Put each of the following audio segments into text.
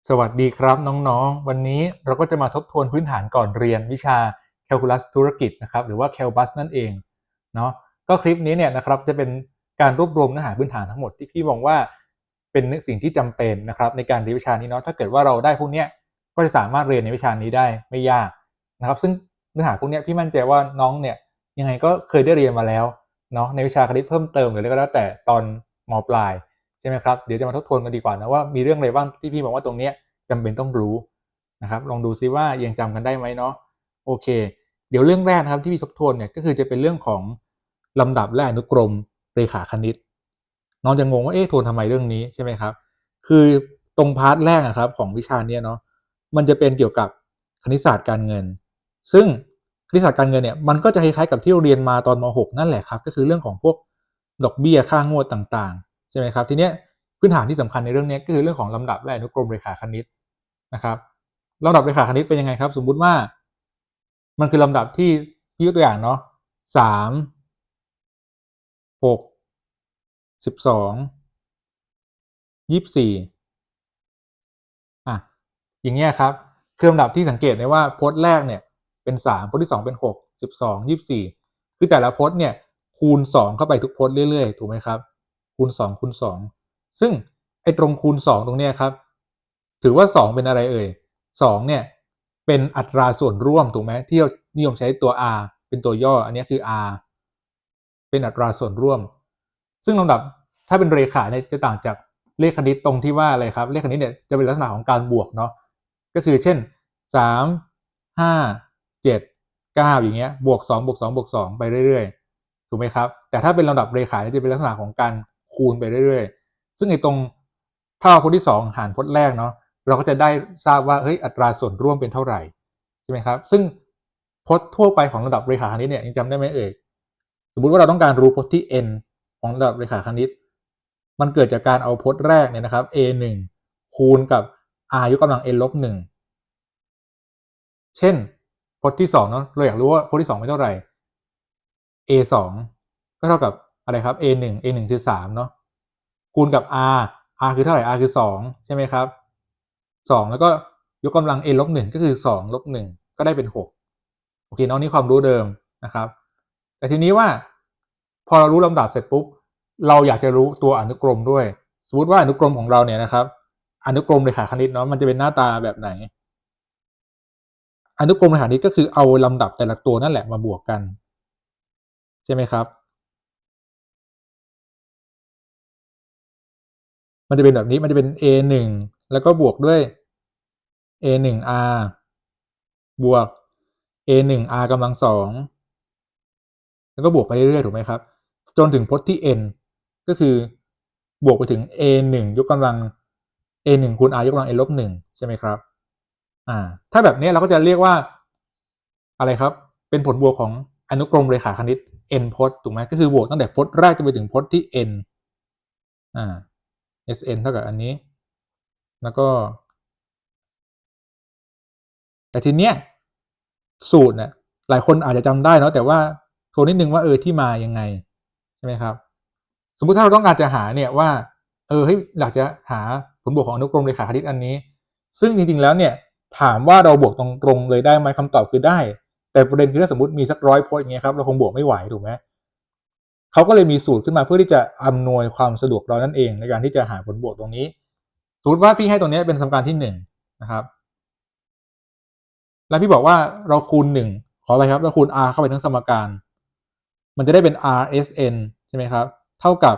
สวัสดีครับน้องๆวันนี้เราก็จะมาทบทวนพื้นฐานก่อนเรียนวิชาแคลคูลัสธุรกิจนะครับหรือว่าแคลบัสนั่นเองเนาะก็คลิปนี้เนี่ยนะครับจะเป็นการรวบรวมเนื้อหาพื้นฐานทั้งหมดที่พี่มองว่าเป็นสิ่งที่จำเป็นนะครับในการเรียนวิชานี้เนาะถ้าเกิดว่าเราได้พวกเนี้ยก็จะสามารถเรียนในวิชานี้ได้ไม่ยากนะครับซึ่งเนื้อหาพวกเนี้ยพี่มั่นใจว่าน้องเนี่ยยังไงก็เคยได้เรียนมาแล้วเนาะในวิชาคณิตเพิ่มเติมหรืออะไรก็แล้วแต่ตอนม.ปลายใช่ไหมครับเดี๋ยวจะมาทบทวนกันดีกว่านะว่ามีเรื่องอะไรบ้างที่พี่มองว่าตรงเนี้ย จำเป็นต้องรู้นะครับลองดูซิว่ายังจำกันได้ไหมเนาะโอเคเดี๋ยวเรื่องแรกนะครับที่พี่ทบทวนเนี่ยก็คือจะเป็นเรื่องของลำดับและอนุกรมเรขาคณิตน้องจะงงว่าเอ๊ะทวนทำไมเรื่องนี้ใช่ไหมครับคือตรงพาร์ทแรกนะครับของวิชานี้เนาะมันจะเป็นเกี่ยวกับคณิตศาสตร์การเงินซึ่งคณิตศาสตร์การเงินเนี่ยมันก็จะคล้ายๆกับที่เราเรียนมาตอนม .6 นั่นแหละครับก็คือเรื่องของพวกดอกเบี้ยค่างวดต่างๆใช่ไหมครับทีเนี้ยพื้นฐานที่สำคัญในเรื่องนี้ก็คือเรื่องของลำดับและอนุกรมเรขาคณิต นะครับลำดับเรขาคณิตเป็นยังไงครับสมมุติว่ามันคือลำดับที่ยกตัวอย่างเนาะ3 6 12 24อ่ะอย่างเงี้ยครับคือลำดับที่สังเกตได้ว่าพจน์แรกเนี่ยเป็น3พจน์ที่2เป็น6 12 24คือแต่ละพจน์เนี่ยคูณ2เข้าไปทุกพจน์เรื่อยๆถูกไหมครับคูณ2คูณ2ซึ่งไอ้ตรงคูณ2ตรงเนี้ยครับถือว่า2เป็นอะไรเอ่ย2เนี่ยเป็นอัตราส่วนร่วมถูกไหมที่เรานิยมใช้ตัว r เป็นตัวย่ออันนี้คือ r เป็นอัตราส่วนร่วมซึ่งลำดับถ้าเป็นเรขาเนี่ยจะต่างจากเลขคณิตตรงที่ว่าอะไรครับเลขคณิตเนี่ยจะเป็นลักษณะของการบวกเนาะก็คือเช่น3 5 7 9อย่างเงี้ยบวก2บวก2บวก2ไปเรื่อยๆถูกไหมครับแต่ถ้าเป็นลำดับเรขาเนี่ยจะเป็นลักษณะของการคูณไปเรื่อยๆซึ่งไอ้ตรงถ้าเอาพจน์ที่2หารพจน์แรกเนาะเราก็จะได้ทราบว่าเฮ้ยอัตราส่วนร่วมเป็นเท่าไหร่ใช่ไหมครับซึ่งพจน์ทั่วไปของระดับเรขาคณิตเนี่ยยังจำได้ไหมเอ่ยสมมุติว่าเราต้องการรู้พจน์ที่ n ของระดับเรขาคณิตมันเกิดจากการเอาพจน์แรกเนี่ยนะครับ a1 คูณกับ r ยกกำลัง n ลบ1เช่นพจน์ที่2เนาะเราอยากรู้ว่าพจน์ที่2เป็นเท่าไหร่ a2 ก็เท่ากับอะไรครับ a1 คือ3เนาะคูณกับ r คือเท่าไหร่ r คือ2ใช่ไหมครับ2แล้วก็ยกกำลัง n ลบ1ก็คือ2ลบ1ก็ได้เป็น6โอเคน้องนี่ความรู้เดิมนะครับแต่ทีนี้ว่าพอเรารู้ลำดับเสร็จปุ๊บเราอยากจะรู้ตัวอนุกรมด้วยสมมติว่าอนุกรมของเราเนี่ยนะครับอนุกรมเรขาคณิตเนาะมันจะเป็นหน้าตาแบบไหนอนุกรมเรขาคณิตก็คือเอาลำดับแต่ละตัวนั่นแหละมาบวกกันใช่ไหมครับ มันจะเป็นแบบนี้ มันจะเป็น a1 แล้วก็บวกด้วย a1r บวก a1r กำลัง2แล้วก็บวกไปเรื่อยๆถูกไหมครับจนถึงพจน์ที่ n ก็คือบวกไปถึง a1 ยกกำลัง a1 คูณ r ยกกำลัง n ลบ1ใช่ไหมครับถ้าแบบนี้เราก็จะเรียกว่าอะไรครับเป็นผลบวกของอนุกรมเรขาคณิต n พจน์ถูกไหมก็คือบวกตั้งแต่พจน์แรกจนไปถึงพจน์ที่ n sn เท่ากับอันนี้แล้วก็แต่ทีเนี้ยสูตรเนี่ยหลายคนอาจจะจำได้เนาะแต่ว่าโทรนิดนึงว่าที่มายังไงใช่ไหมครับสมมุติถ้าเราต้องการจะหาเนี่ยว่าเฮ้ยอยากจะหาผลบวกของอนุกรมเรขาคณิตอันนี้ซึ่งจริงๆแล้วเนี่ยถามว่าเราบวกตรงๆเลยได้ไหมคำตอบคือได้แต่ประเด็นคือถ้าสมมติมีสัก100 พจน์อย่างเงี้ยครับเราคงบวกไม่ไหวถูกไหมเขาก็เลยมีสูตรขึ้นมาเพื่อที่จะอำนวยความสะดวกเรานั่นเองในการที่จะหาผลบวกตรงนี้สมมติว่าพี่ให้ตรงนี้เป็นสมการที่1นะครับแล้วพี่บอกว่าเราคูณ1ขอไปครับเราคูณ r เข้าไปทั้งสมการมันจะได้เป็น rsn ใช่ไหมครับเท่ากับ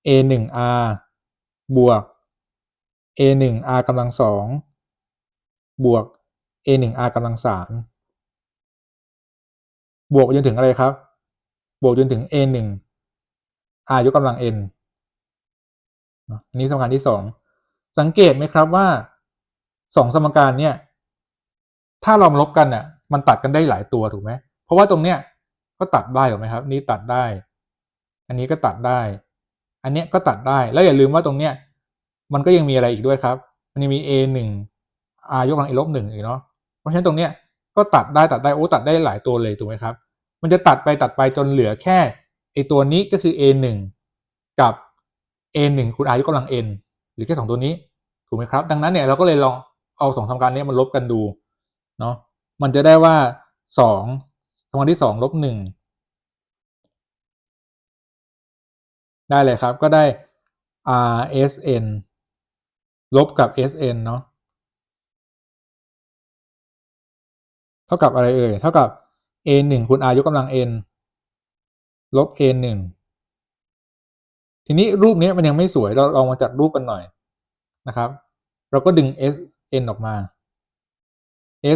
a1r บวก a1r กำลัง2บวก a1r กำลัง3บวกไปจนถึงอะไรครับบวกจนถึง a1 r ยกกำลัง n อันนี้สมการที่2สังเกตไหมครับว่า2สมการเนี่ยถ้าเราลบกันน่ะมันตัดกันได้หลายตัวถูกไหมเพราะว่าตรงเนี้ยก็ตัดได้ถูกไหมครับนี่ตัดได้อันนี้ก็ตัดได้อันเนี้ยก็ตัดได้แล้วอย่าลืมว่าตรงเนี้ยมันก็ยังมีอะไรอีกด้วยครับมันยังมี a1 r ยกกำลัง n ลบ1อีกเนาะเพราะฉะนั้นตรงเนี้ยก็ตัดได้โอ้ตัดได้หลายตัวเลยถูกไหมครับมันจะตัดไปจนเหลือแค่ไอตัวนี้ก็คือ a1 กับ a1 คูณ r ยกกำลัง n หรือแค่2ตัวนี้ ถูกไหมครับดังนั้นเนี่ยเราก็เลยลองเอา2สมการนี้มาลบกันดูเนาะมันจะได้ว่า2สมการที่2ลบ1ได้เลยครับก็ได้ rsn ลบกับ sn เนาะเท่ากับอะไรเอ่ยเท่ากับ a 1คูณ r ยกกำลัง n ลบ a 1ทีนี้รูปนี้มันยังไม่สวยเราลองมาจัดรูปกันหน่อยนะครับเราก็ดึง sn ออกมา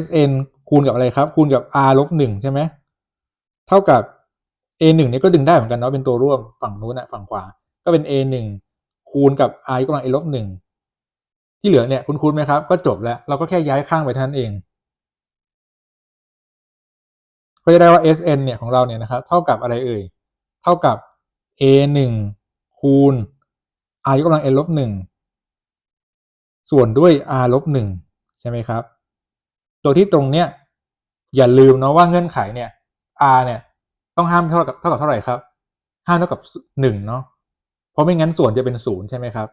sn คูณกับอะไรครับคูณกับ r ลบ1ใช่ไหมเท่ากับ a 1เนี่ยก็ดึงได้เหมือนกันเนาะเป็นตัวร่วมฝั่งนู้นนะฝั่งขวาก็เป็น a 1คูณกับ r ยกกำลัง n ลบ1ที่เหลือเนี่ยคุ้นๆไหมครับก็จบแล้วเราก็แค่ย้ายข้างไปเท่านั้นเองก็จะได้ว่า sn เนี่ยของเราเนี่ยนะครับเท่ากับอะไรเอ่ยเท่ากับ a 1คูณ r ยกกำลัง n ลบ1ส่วนด้วย r ลบ1ใช่ไหมครับโดยที่ตรงเนี้ยอย่าลืมเนาะว่าเงื่อนไขเนี่ย r เนี่ยต้องห้ามเท่ากับเท่าไหร่ครับห้ามเท่ากับ1เนาะเพราะไม่งั้นส่วนจะเป็น0ใช่ไหมครับ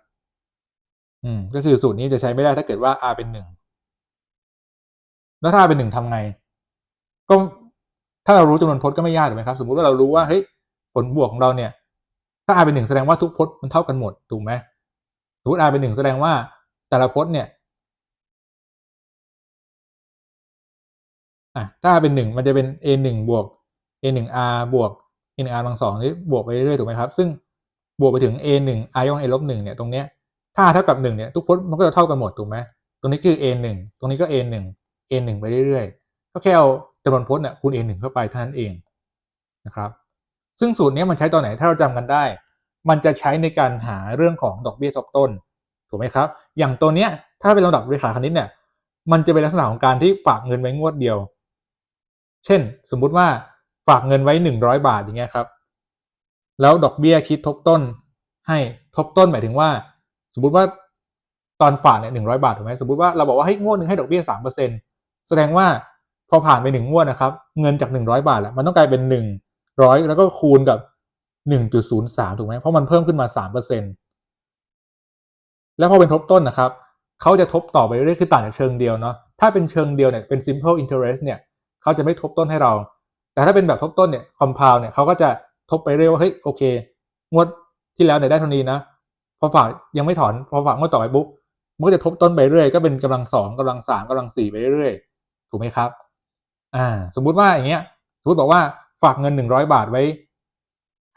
ก็คือสูตรนี้จะใช้ไม่ได้ถ้าเกิดว่า r เป็น1แล้วถ้า r เป็น1ทำไงก็ถ้าเรารู้จำนวนพจน์ก็ไม่ยากถูกไหมครับสมมุติว่าเรารู้ว่าเฮ้ยผลบวกของเราเนี่ยถ้า r เป็น1แสดงว่าทุกพจน์มันเท่ากันหมดถูกไหมสมมติ r เป็น1แสดงว่าแต่ละพจน์เนี่ยถ้า r เป็น1มันจะเป็น a 1บวก a 1 r บวก a 1 r กำลัง2นี่บวกไปเรื่อยๆถูกไหมครับซึ่งบวกไปถึง a 1 r ยกกำลัง n ลบ1เนี่ยตรงเนี้ยถ้าเท่ากับ1เนี่ยทุกพจน์มันก็จะเท่ากันหมดถูกไหมตรงนี้คือ a 1ตรงนี้ก็ a 1 a 1ไปเรื่อยๆก็แค่เอาจำนวนพจน์เนี่ยคูณ a 1เข้าไปเท่านั้นเองนะครับซึ่งสูตรนี้มันใช้ตอนไหนถ้าเราจำกันได้มันจะใช้ในการหาเรื่องของดอกเบี้ยทบต้นถูกไหมครับอย่างตัวเนี้ยถ้าเป็นลำดับเรขาคณิตเนี่ยมันจะเป็นลักษณะของการที่ฝากเงินไว้งวดเดียวเช่นสมมุติว่าฝากเงินไว้100 บาทอย่างเงี้ยครับแล้วดอกเบี้ยคิดทบต้นให้ทบต้นหมายถึงว่าสมมุติว่าตอนฝากเนี่ย100 บาทถูกไหมสมมุติว่าเราบอกว่าให้งวดนึงให้ดอกเบี้ย3%แสดงว่าพอผ่านไป1งวดนะครับเงินจาก100 บาทมันต้องกลายเป็น100แล้วก็คูณกับ1.03ถูกไหมเพราะมันเพิ่มขึ้นมา3%แล้วพอเป็นทบต้นนะครับเขาจะทบต่อไปเรื่อยๆคือต่างจากเชิงเดียวเนาะถ้าเป็นเชิงเดียวเนี่ยเป็น simple interest เนี่ยเขาจะไม่ทบต้นให้เราแต่ถ้าเป็นแบบทบต้นเนี่ย compound เนี่ยเขาก็จะทบไปเรื่อยว่าเฮ้ยโอเคงวดที่แล้วเนี่ยได้เท่านี้นะพอฝากยังไม่ถอนพอฝากงวดต่อไปปุ๊บมันก็จะทบต้นไปเรื่อยก็เป็นกำลัง2กำลัง3กำลัง4ไปเรื่อยๆถูกไหมครับสมมุติว่าอย่างเงี้ยสมมติบอกว่าฝากเงิน100 บาทไว้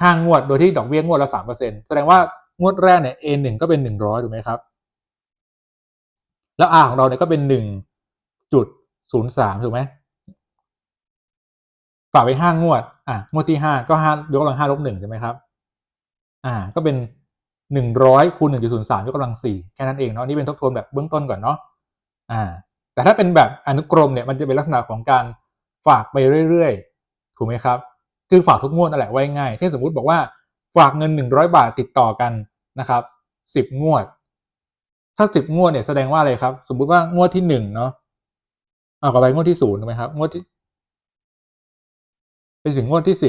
5 งวดโดยที่ดอกเบี้ยงวดละ3%แสดงว่างวดแรกเนี่ย A1 ก็เป็น100ถูกไหมครับแล้ว R ของเราเนี่ยก็เป็น1.03ถูกไหมฝากไว้5 งวดงวดที่5ก็5ยกกำลัง5ลบ1ใช่ไหมครับก็เป็น100คูณ1.03ยกกำลัง4แค่นั้นเองเนาะนี่เป็นทบทวนแบบเบื้องต้นก่อนเนาะแต่ถ้าเป็นแบบอนุกรมเนี่ยมันจะเป็นลักษณะของการฝากไปเรื่อยๆถูกไหมครับคือฝากทุกงวดนั่นแหละไว้ง่ายเช่นสมมุติบอกว่าฝากเงิน100 บาทติดต่อกันนะครับ10 งวดถ้า10 งวดเนี่ยแสดงว่าอะไรครับสมมุติว่างวดที่1เนาะขอไปงวดที่0ถูกไหมครับงวดที่ไปถึงงวดที่10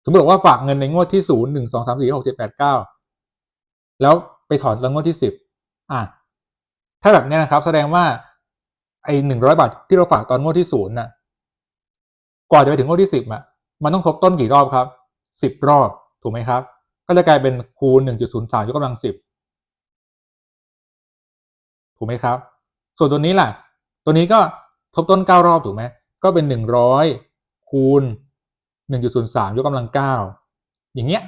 สมมติบอกว่าฝากเงินในงวดที่0 1 2 3 4 6 7 8 9แล้วไปถอนตอนงวดที่10ถ้าแบบนี้นะครับแสดงว่าไอ้100 บาทที่เราฝากตอนงวดที่0น่ะกว่าจะไปถึงงวดที่10มันต้องทบต้นกี่รอบครับ10 รอบถูกไหมครับก็จะกลายเป็นคูณ 1.03 ยกกำลัง10ถูกไหมครับส่วนตัวนี้ล่ะตัวนี้ก็ทบต้น9 รอบถูกไหมก็เป็น100คูณ 1.03 ยกกำลัง9อย่างเงี้ย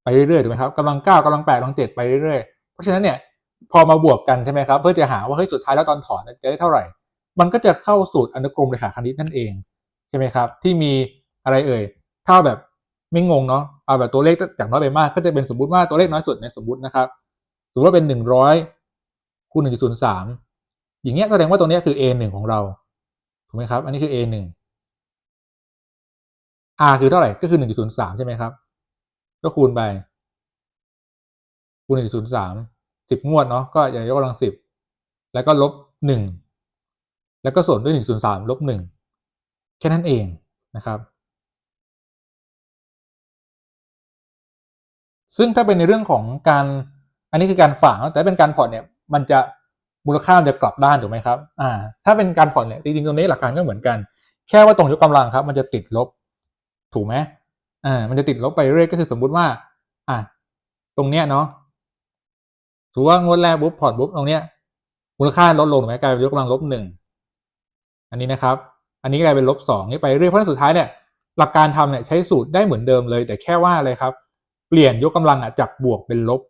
ไปเรื่อยๆถูกไหมครับกำลัง9กำลัง8กำลัง7ไปเรื่อยๆเพราะฉะนั้นเนี่ยพอมาบวกกันใช่ไหมครับเพื่อจะหาว่าเฮ้ยสุดท้ายแล้วตอนถอนจะได้เท่าไหร่มันก็จะเข้าสูตรอนุกรมเรขาคณิตนั่นเองใช่ไหมครับที่มีอะไรเอ่ยถ้าแบบไม่งงเนาะเอาแบบตัวเลขจากน้อยไปมากก็จะเป็นสมมุติว่าตัวเลขน้อยสุดเนี่ยสมมุตินะครับสมมติว่าเป็น100คูณ 1.03อย่างเงี้ยแสดงว่าตัวนี้คือ A1 ของเราถูกไหมครับอันนี้คือ A1 R คือเท่าไหร่ก็คือ 1.03ใช่ไหมครับก็คูณไปคูณ 1.03 10 งวดเนาะก็อย่างยกกำลัง10แล้วก็ลบ1แล้วก็ส่วนด้วย 1.03 ลบ1แค่นั้นเองนะครับ ซึ่งถ้าเป็นในเรื่องของการอันนี้คือการฝากแต่เป็นการผ่อนเนี่ยมันจะมูลค่าจะกลับด้านถูกไหมครับถ้าเป็นการผ่อนเนี่ยจริงๆตรงนี้หลักการก็เหมือนกันแค่ว่าตรงยกกำลังครับมันจะติดลบถูกไหมมันจะติดลบไปเรื่อยก็คือสมมุติว่าตรงเนี้ยเนาะถือว่างวดแรกปุ๊บผ่อนปุ๊บตรงเนี้ยมูลค่าลดลงถูกไหมกลายเป็นยกกำลัง-1อันนี้นะครับอันนี้กลายเป็น-2นี่ไปเรื่อยเพราะสุดท้ายเนี่ยหลักการทำเนี่ยใช้สูตรได้เหมือนเดิมเลยแต่แค่ว่าอะไรครับเปลี่ยนยกกำลังจากบวกเป็นลบ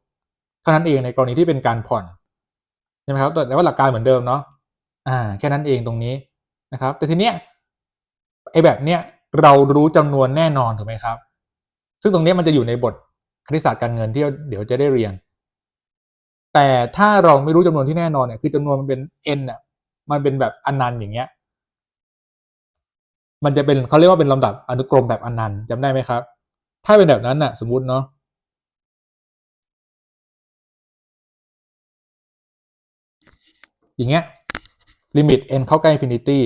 เท่านั้นเองในกรณีที่เป็นการผ่อนใช่ไหมครับแต่ว่าหลักการเหมือนเดิมเนาะแค่นั้นเองตรงนี้นะครับแต่ทีเนี้ยไอ้แบบเนี้ยเรารู้จำนวนแน่นอนถูกไหมครับซึ่งตรงนี้มันจะอยู่ในบทคณิตศาสตร์การเงินที่เดี๋ยวจะได้เรียนแต่ถ้าเราไม่รู้จำนวนที่แน่นอนเนี่ยคือจำนวนมันเป็น n น่ะมันเป็นแบบอนันต์อย่างเงี้ยมันจะเป็นเขาเรียกว่าเป็นลำดับอนุกรมแบบอนันต์จำได้ไหมครับถ้าเป็นแบบนั้นน่ะสมมุติเนาะอย่างเงี้ยลิมิต n เข้าใกล้ infinity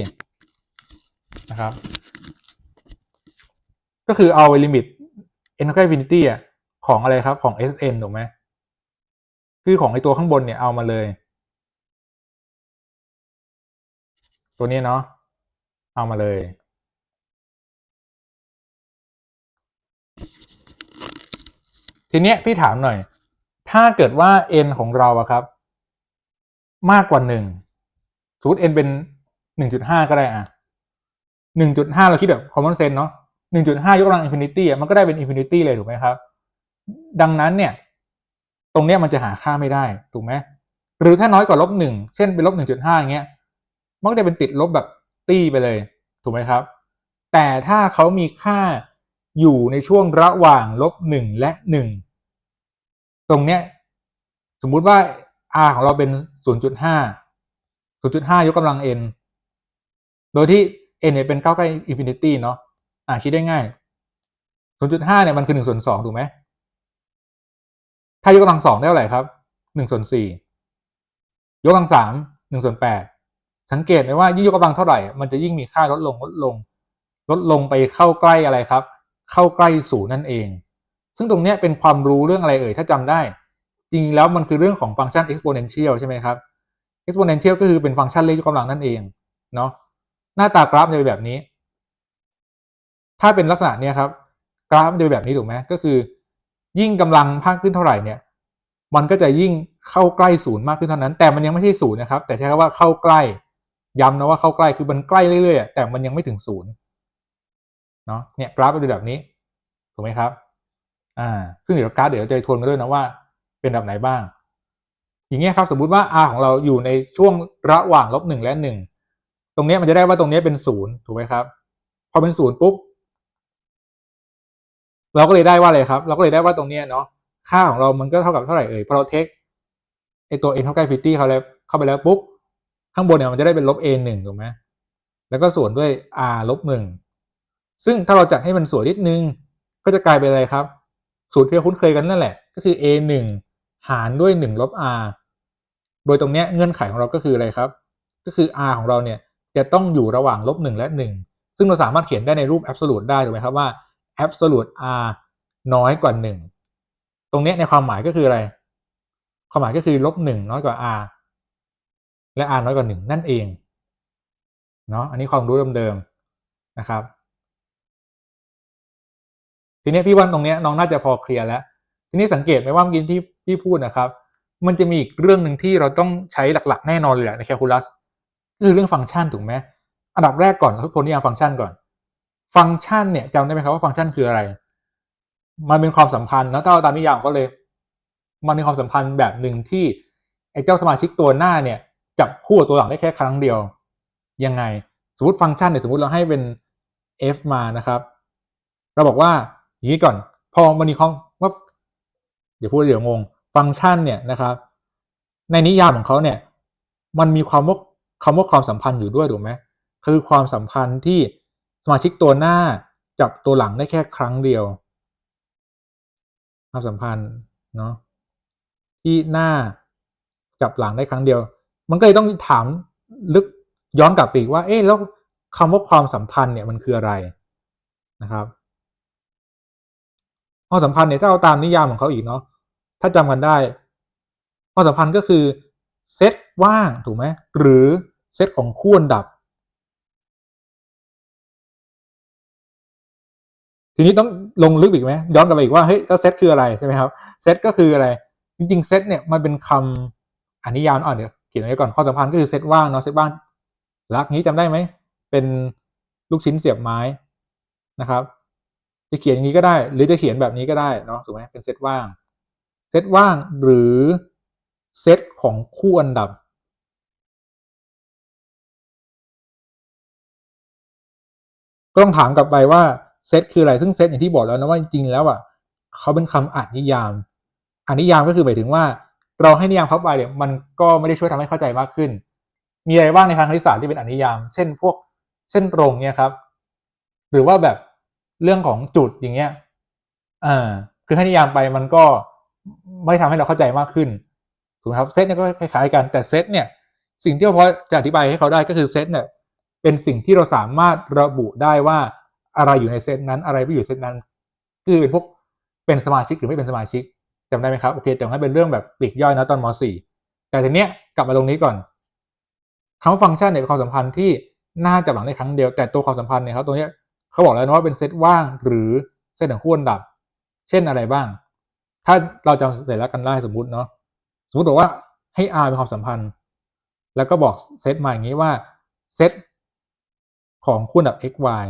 นะครับก็คือเอาลิมิต n เข้าใกล้ infinity ของอะไรครับของ Sn ถูกไหมคือของไอตัวข้างบนเนี่ยเอามาเลยตัวนี้เนาะเอามาเลยทีเนี้ยพี่ถามหน่อยถ้าเกิดว่า n ของเราครับมากกว่า1สมมติ n เป็น 1.5 ก็ได้1.5 เราคิดแบบ common sense เนาะ1.5 ยกกำลัง infinity มันก็ได้เป็น infinity เลยถูกไหมครับดังนั้นเนี่ยตรงเนี้ยมันจะหาค่าไม่ได้ถูกไหมหรือถ้าน้อยกว่า-1เช่นเป็น-1.5 อย่างเงี้ยมันก็จะเป็นติดลบแบบตี้ไปเลยถูกไหมครับแต่ถ้าเขามีค่าอยู่ในช่วงระหว่าง-1และ1ตรงเนี้ยสมมุติว่า r ของเราเป็น 0.5 ยกกำลัง n โดยที่ n เนี่ยเป็นใกล้อินฟินิตี้เนาะคิดได้ง่าย 0.5 เนี่ยมันคือ1/2ถูกไหมถ้ายกกำลัง2ได้เท่าไหร่ครับ1/4ยกกำลัง3 1/8สังเกตไหมว่ายิ่งยกกำลังเท่าไหร่มันจะยิ่งมีค่าลดลงไปเข้าใกล้อะไรครับเข้าใกล้0นั่นเองซึ่งตรงนี้เป็นความรู้เรื่องอะไรถ้าจำได้จริงแล้วมันคือเรื่องของฟังก์ชัน exponential ใช่ไหมครับ exponential ก็คือเป็นฟังก์ชันเลขยกกำลังนั่นเองเนาะหน้าตากราฟจะเป็นแบบนี้ถ้าเป็นลักษณะนี้ครับกราฟจะเป็นแบบนี้ถูกไหมก็คือยิ่งกำลังมากขึ้นเท่าไหร่เนี่ยมันก็จะยิ่งเข้าใกล้ศูนย์มากขึ้นเท่านั้นแต่มันยังไม่ใช่ศูนย์นะครับแต่ใช้คำว่าเข้าใกล้ย้ำนะว่าเข้าใกล้คือมันใกล้เรื่อยๆแต่มันยังไม่ถึงศูนย์เนาะเนี่ยกราฟเป็นแบบนี้ถูกไหมครับซึ่งเดี๋ยวกราฟเดี๋ยวจะทวนกันด้วยนะว่าเป็นแบบไหนบ้างอย่างเงี้ยครับสมมุติว่า r ของเราอยู่ในช่วงระหว่าง-1และ1ตรงนี้มันจะได้ว่าตรงนี้เป็น0ถูกไหมครับพอเป็น0ปุ๊บเราก็เลยได้ว่าอะไรครับเราก็เลยได้ว่าตรงนี้เนาะค่าของเรามันก็เท่ากับเท่าไหร่พอเราเทคไอตัว n เท่ากับ infinity เข้าไปแล้วปุ๊บข้างบนเนี่ยมันจะได้เป็น-1ถูกไหมแล้วก็ส่วนด้วย r -1ซึ่งถ้าเราจัดให้มันสวยนิดนึงก็จะกลายเป็นอะไรครับสูตรที่เราคุ้นเคยกันนั่นแหละก็คือ a 1หารด้วย1ลบ r โดยตรงนี้เงื่อนไขของเราก็คืออะไรครับก็คือ r ของเราเนี่ยจะต้องอยู่ระหว่าง-1และ1ซึ่งเราสามารถเขียนได้ในรูป absolute ได้ถูกไหมครับว่า absolute r น้อยกว่า1ตรงนี้ในความหมายก็คืออะไรความหมายก็คือ-1น้อยกว่า r และ r น้อยกว่า1นั่นเองเนาะอันนี้ความรู้เดิมๆนะครับทีนี้พี่ว่าตรงนี้น้องน่าจะพอเคลียร์แล้วทีนี้สังเกตไหมว่าเมื่อกี้ที่พี่พูดนะครับมันจะมีอีกเรื่องหนึ่งที่เราต้องใช้หลักๆแน่นอนเลยในแคลคูลัสคือเรื่องฟังก์ชันถูกไหมอันดับแรกก่อนทบทวนนิยามฟังก์ชันก่อนฟังก์ชันเนี่ยจำได้ไหมครับว่าฟังก์ชันคืออะไรมันเป็นความสัมพันธ์นะถ้าเอาตามนิยามก็เลยมันมีความสัมพันธ์แบบหนึ่งที่ไอ้เจ้าสมาชิกตัวหน้าเนี่ยจับคู่กับตัวหลังได้แค่ครั้งเดียวยังไงสมมติฟังก์ชันเนี่ยสมมติเราให้เป็น f มานะครับเราบอกว่าอย่างนี้ก่อนพอมันมีความว่าเดี๋ยวพูดเดี๋ยวงงฟังก์ชันเนี่ยนะครับในนิยามของเขาเนี่ยมันมีความว่าความสัมพันธ์อยู่ด้วยถูกไหมคือความสัมพันธ์ที่สมาชิกตัวหน้าจับตัวหลังได้แค่ครั้งเดียวความสัมพันธ์เนาะที่หน้าจับหลังได้ครั้งเดียวมันก็เลยต้องถามลึกย้อนกลับไปอีกว่าแล้วคำว่าความสัมพันธ์เนี่ยมันคืออะไรนะครับ ความสัมพันธ์เนี่ยถ้าเอาตามนิยามของเขาอีกเนาะถ้าจำกันได้ความสัมพันธ์ก็คือเซตว่างถูกไหมหรือเซตของคู่อันดับทีนี้ต้องลงลึกอีกไหมย้อนกลับไปอีกว่าเฮ้ยแล้วเซตคืออะไรใช่ไหมครับเซตก็คืออะไรจริงๆเซตเนี่ยมันเป็นคำนิยามเดี๋ยวเขียนไว้ก่อนความสัมพันธ์ก็คือเซตว่างเนาะเซตว่างลักนี้จำได้ไหมเป็นลูกชิ้นเสียบไม้นะครับจะเขียนอย่างนี้ก็ได้หรือจะเขียนแบบนี้ก็ได้เนาะถูกไหมเป็นเซตว่างเซตว่างหรือเซตของคู่อันดับก็ต้องถามกลับไปว่าเซตคืออะไรซึ่งเซตอย่างที่บอกแล้วนะว่าจริงๆแล้วเขาเป็นคำนิยามนิยามก็คือหมายถึงว่าเราให้นิยามเข้าไปเนี่ยมันก็ไม่ได้ช่วยทำให้เข้าใจมากขึ้นมีอะไรบ้างในทางคณิตศาสตร์ที่เป็นนิยามเช่นพวกเส้นตรงเนี่ยครับหรือว่าแบบเรื่องของจุดอย่างเงี้ยคือให้นิยามไปมันก็ไม่ทำให้เราเข้าใจมากขึ้นถูกไหมครับเซตเนี่ยก็คล้ายๆกันแต่เซตเนี่ยสิ่งที่เราพอจะอธิบายให้เขาได้ก็คือเซตเนี่ยเป็นสิ่งที่เราสามารถระบุได้ว่าอะไรอยู่ในเซตนั้นอะไรไม่อยู่ในเซตนั้นคือเป็นพวกเป็นสมาชิกหรือไม่เป็นสมาชิกจำได้ไหมครับโอเคแต่ให้เป็นเรื่องแบบปลีกย่อยนะตอนม .4 แต่ทีเนี้ยกลับมาตรงนี้ก่อนคำว่าฟังก์ชันเนี่ยเป็นความสัมพันธ์ที่น่าจะหวังได้ครั้งเดียวแต่ตัวความสัมพันธ์เนี่ยครับตัวเนี้ยเขาบอกแล้วนะว่าเป็นเซตว่างหรือเซตของคู่อันดับเช่นอะไรบ้างถ้าเราจำเสร็จแล้วกันได้สมมุติเนาะสมมติบอกว่าให้ R เป็นความสัมพันธ์แล้วก็บอกเซตมาอย่างนี้ว่าเซตของคู่อันดับ x y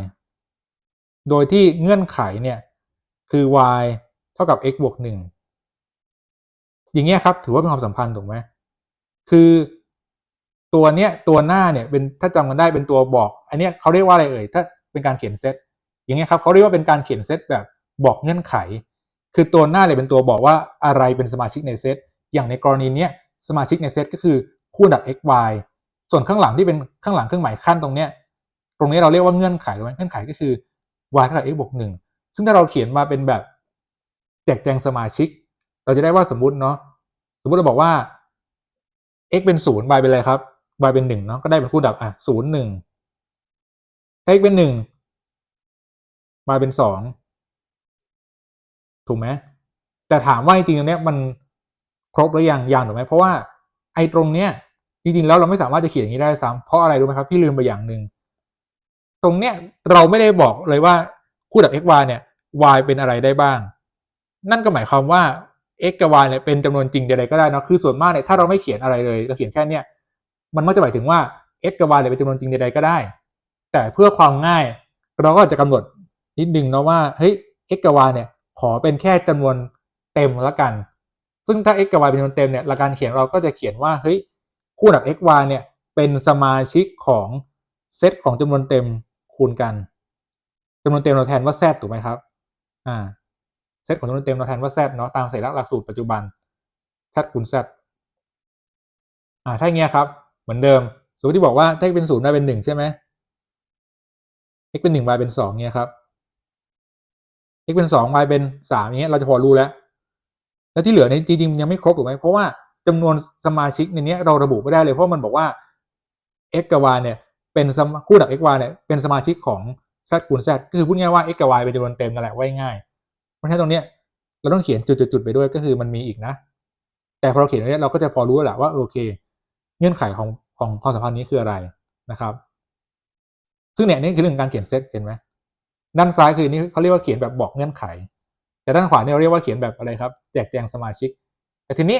โดยที่เงื่อนไขเนี่ยคือ y เท่ากับ x บวก1อย่างเงี้ยครับถือว่าเป็นความสัมพันธ์ถูกไหมคือตัวเนี้ยตัวหน้าเนี่ยเป็นถ้าจำกันได้เป็นตัวบอกอันเนี้ยเขาเรียกว่าอะไรเอ่ยถ้าเป็นการเขียนเซตอย่างเงี้ยครับเขาเรียกว่าเป็นการเขียนเซตแบบบอกเงื่อนไขคือตัวหน้าเนี่ยเป็นตัวบอกว่าอะไรเป็นสมาชิกในเซตอย่างในกรณีเนี้ยสมาชิกในเซตก็คือคู่อันดับ x y ส่วนข้างหลังที่เป็นข้างหลังเครื่องหมายขั้นตรงเนี้ยเราเรียกว่าเงื่อนไขถูกไหมเงื่อนไขก็คือ y เท่ากับ x บวก1ซึ่งถ้าเราเขียนมาเป็นแบบแจกแจงสมาชิกเราจะได้ว่าสมมุติเนาะสมมุติเราบอกว่า x เป็น0 y เป็นอะไรครับ y เป็น1เนาะก็ได้เป็นคู่ดับ0 1ถ้า x เป็น1 y เป็น2ถูกไหมแต่ถามว่าจริงๆตรงนี้มันครบหรือยังถูกไหมเพราะว่าไอ้ตรงเนี้ยจริงๆแล้วเราไม่สามารถจะเขียนอย่างนี้ได้ซ้ำเพราะอะไรรู้ไหมครับพี่ลืมไปอย่างหนึ่งตรงเนี้ยเราไม่ได้บอกเลยว่าคู่ดับ x y เนี่ย y เป็นอะไรได้บ้างนั่นก็หมายความว่า x กับ y เนี่ยเป็นจำนวนจริงใดๆก็ได้นะคือส่วนมากเนี่ยถ้าเราไม่เขียนอะไรเลยเราเขียนแค่เนี้ยมันก็จะหมายถึงว่า x กับ y เนี่ยเป็นจำนวนจริงใดๆก็ได้แต่เพื่อความง่ายเราก็จะกำหนดนิดนึงนะว่าเฮ้ย x กับ y เนี่ยขอเป็นแค่จำนวนเต็มแล้วกันซึ่งถ้า x กับ y เป็นจำนวนเต็มเนี่ยหลักการเขียนเราก็จะเขียนว่าเฮ้ยคู่ดับ x y เนี่ยเป็นสมาชิกของเซตของจำนวนเต็มคูณกันจำนวนเต็มเราแทนว่า z ถูกไหมครับเซตของจำนวนเต็มเราแทนว่า z เนาะตามสัญลักษณ์หลักสูตรปัจจุบัน z คูณ z ถ้าอย่างเงี้ยครับเหมือนเดิมสมมติที่บอกว่าถ้า x เป็น0 y เป็น1ใช่ไหม x เป็น1 y เป็น2เงี้ยครับ x เป็น2 y เป็น3อย่างเงี้ยเราจะพอรู้แล้วที่เหลือในจริงๆยังไม่ครบถูกไหมเพราะว่าจำนวนสมาชิกในนี้เราระบุไม่ได้เลยเพราะมันบอกว่า x กับ y เนี่ยเป็นคู่ดับ x y เนี่ยเป็นสมาชิกของ z คูณ z ก็คือพูดง่ายว่า x กับ y เป็นจำนวนเต็มนั่นแหละว่าง่ายเพราะฉะนั้นตรงนี้เราต้องเขียนจุดๆไปด้วยก็คือมันมีอีกนะแต่พอเราเขียนตรงนี้เราก็จะพอรู้แล้วแหละว่าโอเคเงื่อนไขของความสัมพันธ์นี้คืออะไรนะครับซึ่งเนี่ยนี่คือเรื่องการเขียนเซตเห็นไหมด้านซ้ายคือนี่เขาเรียกว่าเขียนแบบบอกเงื่อนไขแต่ด้านขวาเนี่ยเราเรียกว่าเขียนแบบอะไรครับแจกแจงสมาชิกแต่ทีนี้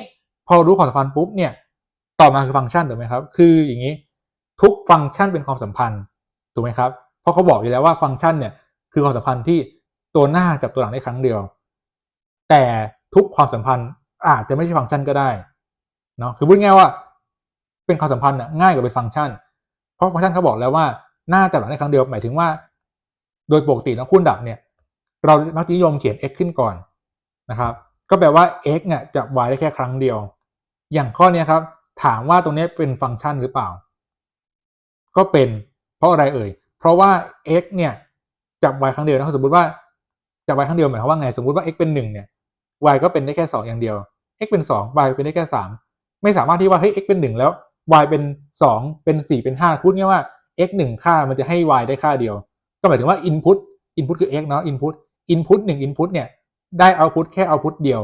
พอรู้ความสัมพันธ์ปุ๊บเนี่ยต่อมาคือฟังก์ชันถูกไหมครับคืออย่างนี้ทุกฟังก์ชันเป็นความสัมพันธ์ถูกไหมครับเพราะเขาบอกอยู่แล้วว่าฟังก์ชันเนี่ยคือความสัมพันธ์ที่ตัวหน้ากับตัวหลังได้ครั้งเดียวแต่ทุกความสัมพันธ์อาจจะไม่ใช่ฟังก์ชันก็ได้เนาะคือพูดง่ายว่าเป็นความสัมพันธ์ง่ายกว่าเป็นฟังก์ชันเพราะฟังก์ชันเขาบอกแล้วว่าหน้ากับหลังได้ครั้งเดียวหมายถึงว่าโดยปกติแล้วคูณดับเนี่ยเรามักนิยมเขียน x ขึ้นก่อนนะครับก็แปลว่า x เนี่ยจะ y ได้แค่ครั้งเดียวอย่างข้อนี้ครับถามว่าตรงนี้เป็นฟังก์ชันหรือเปล่าก็เป็นเพราะอะไรเอ่ยเพราะว่า x เนี่ยจับ y ครั้งเดียวนะสมมติว่าจับ y ครั้งเดียวหมายความว่าไงสมมติว่า x เป็น1เนี่ย y ก็เป็นได้แค่2อย่างเดียว x เป็น2 y เป็นได้แค่3ไม่สามารถที่ว่าเฮ้ย x เป็น1แล้ว y เป็น2เป็น4เป็น5พูดง่ายว่า x 1ค่ามันจะให้ y ได้ค่าเดียวก็หมายถึงว่า input คือ x เนาะ input 1 input เนี่ย ได้ output แค่ output เดียว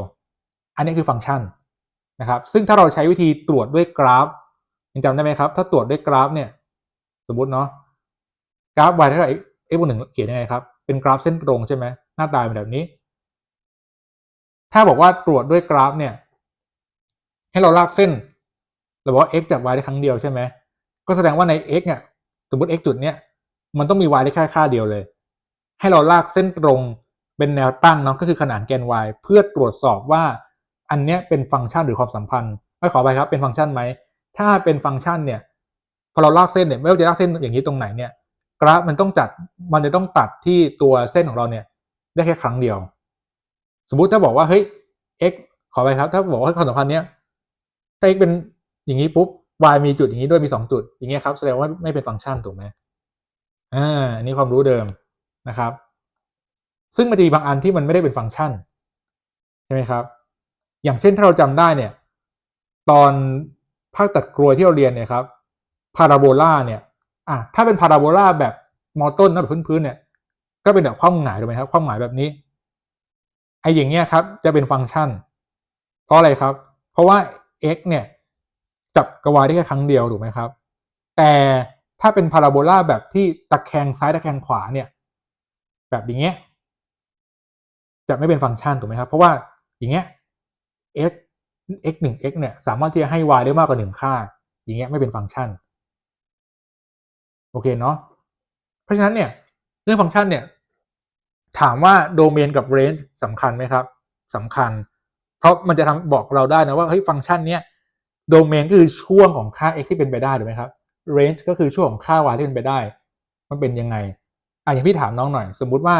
อันนี้คือฟังก์ชันนะครับซึ่งถ้าเราใช้วิธีตรวจด้วยกราฟยังจำได้ไหมครับถ้าตรวจด้วยกราฟเนี่ยสมมุติเนาะกราฟ y เท่ากับ x บวก1เขียนยังไงครับเป็นกราฟเส้นตรงใช่ไหมหน้าตาเป็นแบบนี้ถ้าบอกว่าตรวจด้วยกราฟเนี่ยให้เราลากเส้นเราบอกว่า x จาก y ได้ครั้งเดียวใช่ไหมก็แสดงว่าใน x เนี่ยสมมติ x จุดเนี้ยมันต้องมี y ได้แค่ค่าเดียวเลยให้เราลากเส้นตรงเป็นแนวตั้งเนาะก็คือขนานแกน y เพื่อตรวจสอบว่าอันเนี้ยเป็นฟังก์ชันหรือความสัมพันธ์ไม่ขอไปครับเป็นฟังก์ชันไหมถ้าเป็นฟังก์ชันเนี่ยพอเราลากเส้นเนี่ยไม่ว่าจะลากเส้นอย่างนี้ตรงไหนเนี่ยกราฟมันจะต้องตัดที่ตัวเส้นของเราเนี่ยได้แค่ครั้งเดียวสมมุติถ้าบอกว่าเฮ้ย x ขอไปครับถ้าบอกว่าความสัมพันธ์เนี้ยถ้า x เป็นอย่างนี้ปุ๊บ y มีจุดอย่างนี้ด้วยมี2จุดอย่างเงี้ยครับแสดงว่าไม่เป็นฟังก์ชันถูกไหมอันนี้ความรู้เดิมนะครับซึ่งมันจะมีบางอันที่มันไม่ได้เป็นฟังก์ชันใช่ไหมครับอย่างเช่นถ้าเราจำได้เนี่ยตอนภาคตัดกรวยที่เราเรียนเนี่ยครับพาราโบลาเนี่ยถ้าเป็นพาราโบลาแบบมอต้นนะแบบพื้นๆเนี่ยก็เป็นแบบคว่ำหงายถูกไหมครับคว่ำหงายแบบนี้ไอ้อย่างเงี้ยครับจะเป็นฟังก์ชันเพราะอะไรครับเพราะว่า x เนี่ยจับกบ y ได้แค่ครั้งเดียวถูกไหมครับแต่ถ้าเป็นพาราโบลาแบบที่ตะแคงซ้ายตะแคงขวาเนี่ยแบบอย่างเงี้ยจะไม่เป็นฟังก์ชันถูกไหมครับเพราะว่าอย่างเงี้ย x x 1 x เนี่ยสามารถที่จะให้ y ได้มากกว่า1ค่าอย่างเงี้ยไม่เป็นฟังก์ชันโอเคเนาะเพราะฉะนั้นเนี่ยเรื่องฟังก์ชันเนี่ยถามว่าโดเมนกับเรนจ์สำคัญไหมครับสำคัญเพราะมันจะทำบอกเราได้นะว่าเฮ้ยฟังก์ชันเนี้ยโดเมนก็คือช่วงของค่า x ที่เป็นไปได้ถูกไหมครับเรนจ์ก็คือช่วงของค่า y ที่เป็นไปได้มันเป็นยังไงอย่างพี่ถามน้องหน่อยสมมุติว่า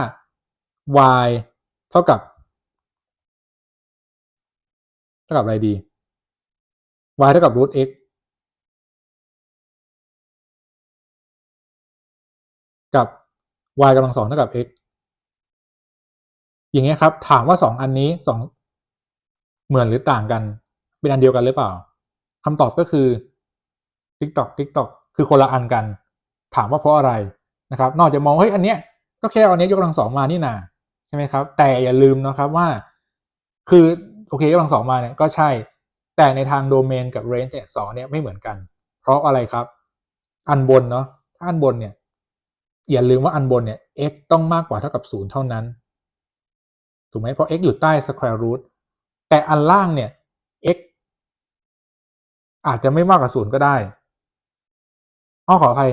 y เท่ากับอะไรดี y เท่ากับ root x กับ y กำลัง2เท่ากับ x อย่างเงี้ยครับถามว่า2อันนี้เหมือนหรือต่างกันเป็นอันเดียวกันหรือเปล่าคำตอบก็คือ TikTok คือคนละอันกันถามว่าเพราะอะไรนะครับนอกจากมองเฮ้ยอันเนี้ยก็แค่อันนี้ยกกำลัง2มานี่นาใช่ไหมครับแต่อย่าลืมนะครับว่าคือโอเคยกกำลัง2มาเนี่ยก็ใช่แต่ในทางโดเมนกับเรนจ์เนี่ย2เนี่ยไม่เหมือนกันเพราะอะไรครับอันบนเนาะถ้าอันบนเนี่ยอย่าลืมว่าอันบนเนี่ย x ต้องมากกว่าเท่ากับ0เท่านั้นถูกไหมเพราะ x อยู่ใต้ square root แต่อันล่างเนี่ย x อาจจะไม่มากกว่า0ก็ได้ขออภัย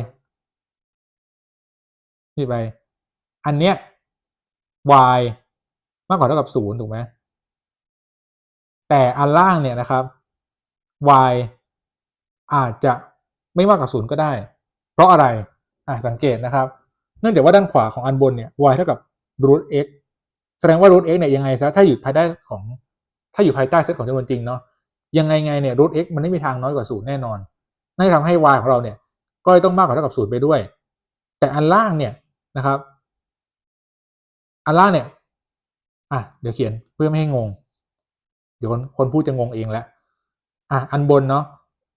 นี่ไปอันเนี้ย y มากกว่าเท่ากับ0ถูกไหมแต่อันล่างเนี่ยนะครับ y อาจจะไม่มากกว่า0ก็ได้เพราะอะไรสังเกตนะครับเนื่องจากว่าด้านขวาของอันบนเนี่ย y เท่ากับ root x แสดงว่า root x เนี่ยยังไงซะถ้าอยู่ภายใต้เซตของจำนวนจริงเนาะยังไงเนี่ย root x มันไม่มีทางน้อยกว่า0แน่นอนนั่นทำให้ y ของเราเนี่ยก็ต้องมากกว่าเท่ากับ0ไปด้วยแต่อันล่างเนี่ยนะครับอันล่างเนี่ยเดี๋ยวเขียนเพื่อไม่ให้งงเดี๋ยวคนพูดจะงงเองแล้วอันบนเนาะ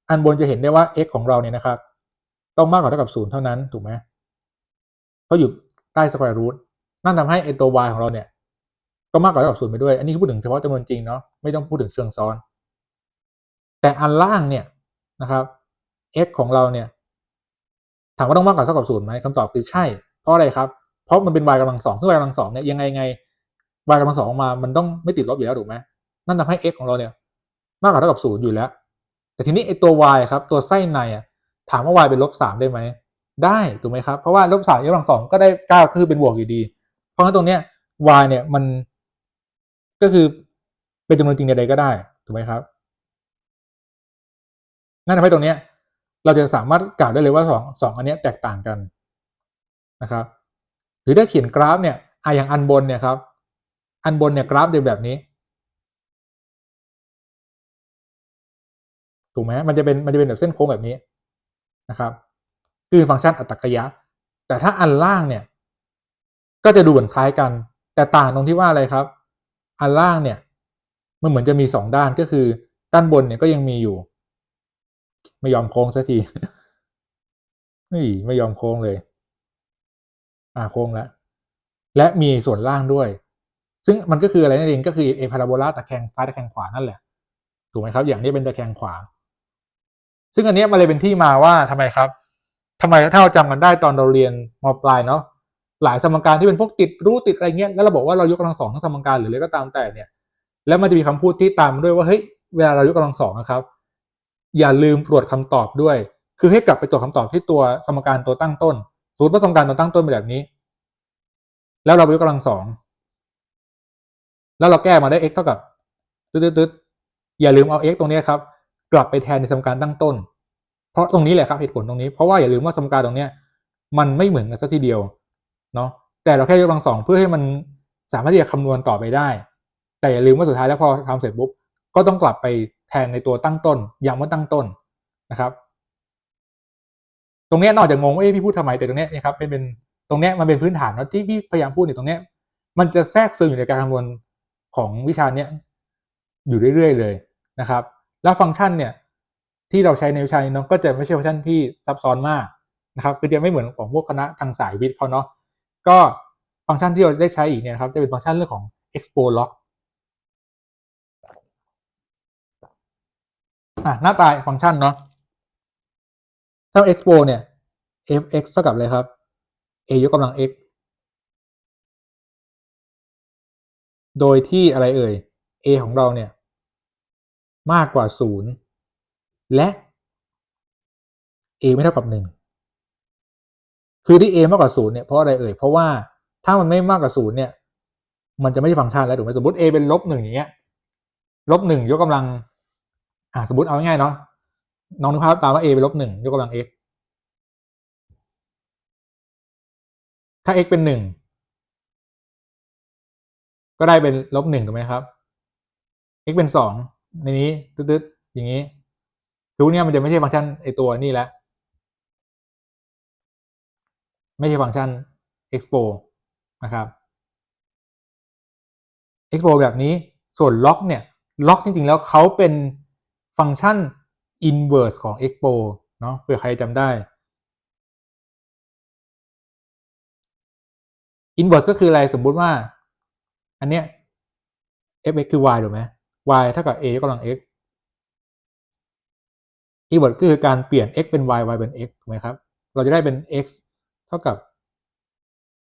อันบนจะเห็นได้ว่า x ของเราเนี่ยนะครับต้องมากกว่าเท่ากับ0เท่านั้นถูกไหมเพราะอยู่ใต้ square root นั่นทำให้ไอตัว y ของเราเนี่ยก็มากกว่าเท่ากับ0ไปด้วยอันนี้คือพูดถึงเฉพาะจำนวนจริงเนาะไม่ต้องพูดถึงเชิงซ้อนแต่อันล่างเนี่ยนะครับ x ของเราเนี่ยถามว่าต้องมากกว่าเท่ากับ0ไหมคำตอบคือใช่เพราะอะไรครับเพราะมันเป็น y กำลัง2ซึ่ง y กำลัง2เนี่ยยังไงy กำลัง2ออกมามันต้องไม่ติดลบอยู่แล้วถูกไหมนั่นทำให้ x ของเราเนี่ยมากกว่าเท่ากับ0อยู่แล้วแต่ทีนี้ไอตัว y ครับตัวไส้ในถามว่า y เป็น-3ได้ไหมได้ถูกไหมครับเพราะว่า-3ยกกำลัง2ก็ได้9คือเป็นบวกอยู่ดีเพราะฉะนั้นตรงเนี้ย y เนี่ยมันก็คือเป็นจำนวนจริงใดๆก็ได้ถูกไหมครับนั่นทำให้ตรงเนี้ยเราจะสามารถกล่าวได้เลยว่าสองอันนี้แตกต่างกันนะครับหรือถ้าเขียนกราฟเนี่ยอย่างอันบนเนี่ยครับอันบนเนี่ยกราฟจะแบบนี้ถูกไหมมันจะเป็นแบบเส้นโค้งแบบนี้นะครับคือฟังก์ชันอัตตรกยะแต่ถ้าอันล่างเนี่ยก็จะดูเหมือนคล้ายกันแต่ต่างตรงที่ว่าอะไรครับอันล่างเนี่ยมันเหมือนจะมี2ด้านก็คือด้านบนเนี่ยก็ยังมีอยู่ไม่ยอมโค้งสักทีไม่ยอมโค้งเลยโค้งแล้วและมีส่วนล่างด้วย ซึ่งมันก็คืออะไรนั่นเองก็คือเอพาราโบลาตะแคงซ้ายตะแคงขวานั่นแหละถูกไหมครับอย่างนี้เป็นตะแคงขวาซึ่งอันนี้มันเลยเป็นที่มาว่าทำไมถ้าเราจำกันได้ตอนเราเรียนม.ปลายเนาะหลายสมการที่เป็นพวกติดรูทติดอะไรเงี้ยแล้วเราบอกว่าเรายกกำลังสองทั้งสมการหรืออะไรก็ตามแต่เนี่ยแล้วมันจะมีคำพูดที่ตามด้วยว่าเฮ้ยเวลาเรายกกำลังสองนะครับอย่าลืมตรวจคำตอบด้วยคือให้กลับไปตรวจคำตอบที่ตัวสมการตัวตั้งต้นสมมติว่าสมการตัวตั้งต้นเป็นแบบนี้แล้วเราไปยกกำลังสองแล้วเราแก้มาได้ x เท่ากับตึ๊ดอย่าลืมเอา x ตรงนี้ครับกลับไปแทนในสมการตั้งต้นเพราะตรงนี้แหละครับเหตุผลตรงนี้เพราะว่าอย่าลืมว่าสมการตรงนี้มันไม่เหมือนกันซะทีเดียวเนาะแต่เราแค่ยกกำลังสองเพื่อให้มันสามารถที่จะคำนวณต่อไปได้แต่อย่าลืมว่าสุดท้ายแล้วพอทำเสร็จปุ๊บก็ต้องกลับไปแทนในตัวตั้งต้นย้ำว่าตั้งต้นนะครับตรงนี้นอกจากงงว่าพี่พูดทำไมแต่ตรงนี้นะครับเป็นตรงนี้มันเป็นพื้นฐานนะที่พี่พยายามพูดในตรงนี้มันจะแทรกซึมอยู่ในการคำนวณของวิชาเนี้ยอยู่เรื่อยๆเลยนะครับแล้วฟังก์ชันเนี่ยที่เราใช้ในวิชานี้เนาะก็จะไม่ใช่ฟังก์ชันที่ซับซ้อนมากนะครับคือจะไม่เหมือนของพวกคณะทางสายวิทย์เขาเนาะก็ฟังก์ชันที่เราได้ใช้อีกเนี่ยครับจะเป็นฟังก์ชันเรื่องของ expo log หน้าตาฟังก์ชันเนาะถ้า expo เนี่ย f(x) เท่ากับอะไรครับ a ยกกำลัง x โดยที่อะไรเอ่ย a ของเราเนี่ยมากกว่า0และ a ไม่เท่ากับ1คือที่ a มากกว่า0เนี่ยเพราะอะไรเอ่ยเพราะว่าถ้ามันไม่มากกว่า0เนี่ยมันจะไม่ใช่ฟังก์ชันแล้วถูกไหมสมมติ a เป็น-1อย่างเงี้ย-1ยกกำลังสมมติเอาง่ายๆเนาะน้องนึกภาพตามว่า a เป็น-1ยกกำลัง x ถ้า x เป็น1ก็ได้เป็น-1ถูกไหมครับ x เป็น2ในนี้ตึ๊ดๆอย่างนี้ทุกเนี่ยมันจะไม่ใช่ฟังก์ชันไอตัวนี่แล้วไม่ใช่ฟังก์ชัน expo นะครับ expo แบบนี้ส่วน log เนี่ย log จริงๆแล้วเขาเป็นฟังก์ชัน inverse ของ expo เนาะเผื่อใครจำได้ inverse ก็คืออะไรสมมุติว่าอันเนี้ย fx คือ y ถูกไหม y เท่ากับ a ยกกำลัง x inverse ก็คือการเปลี่ยน x เป็น y y เป็น x ถูกไหมครับเราจะได้เป็น x เท่ากับ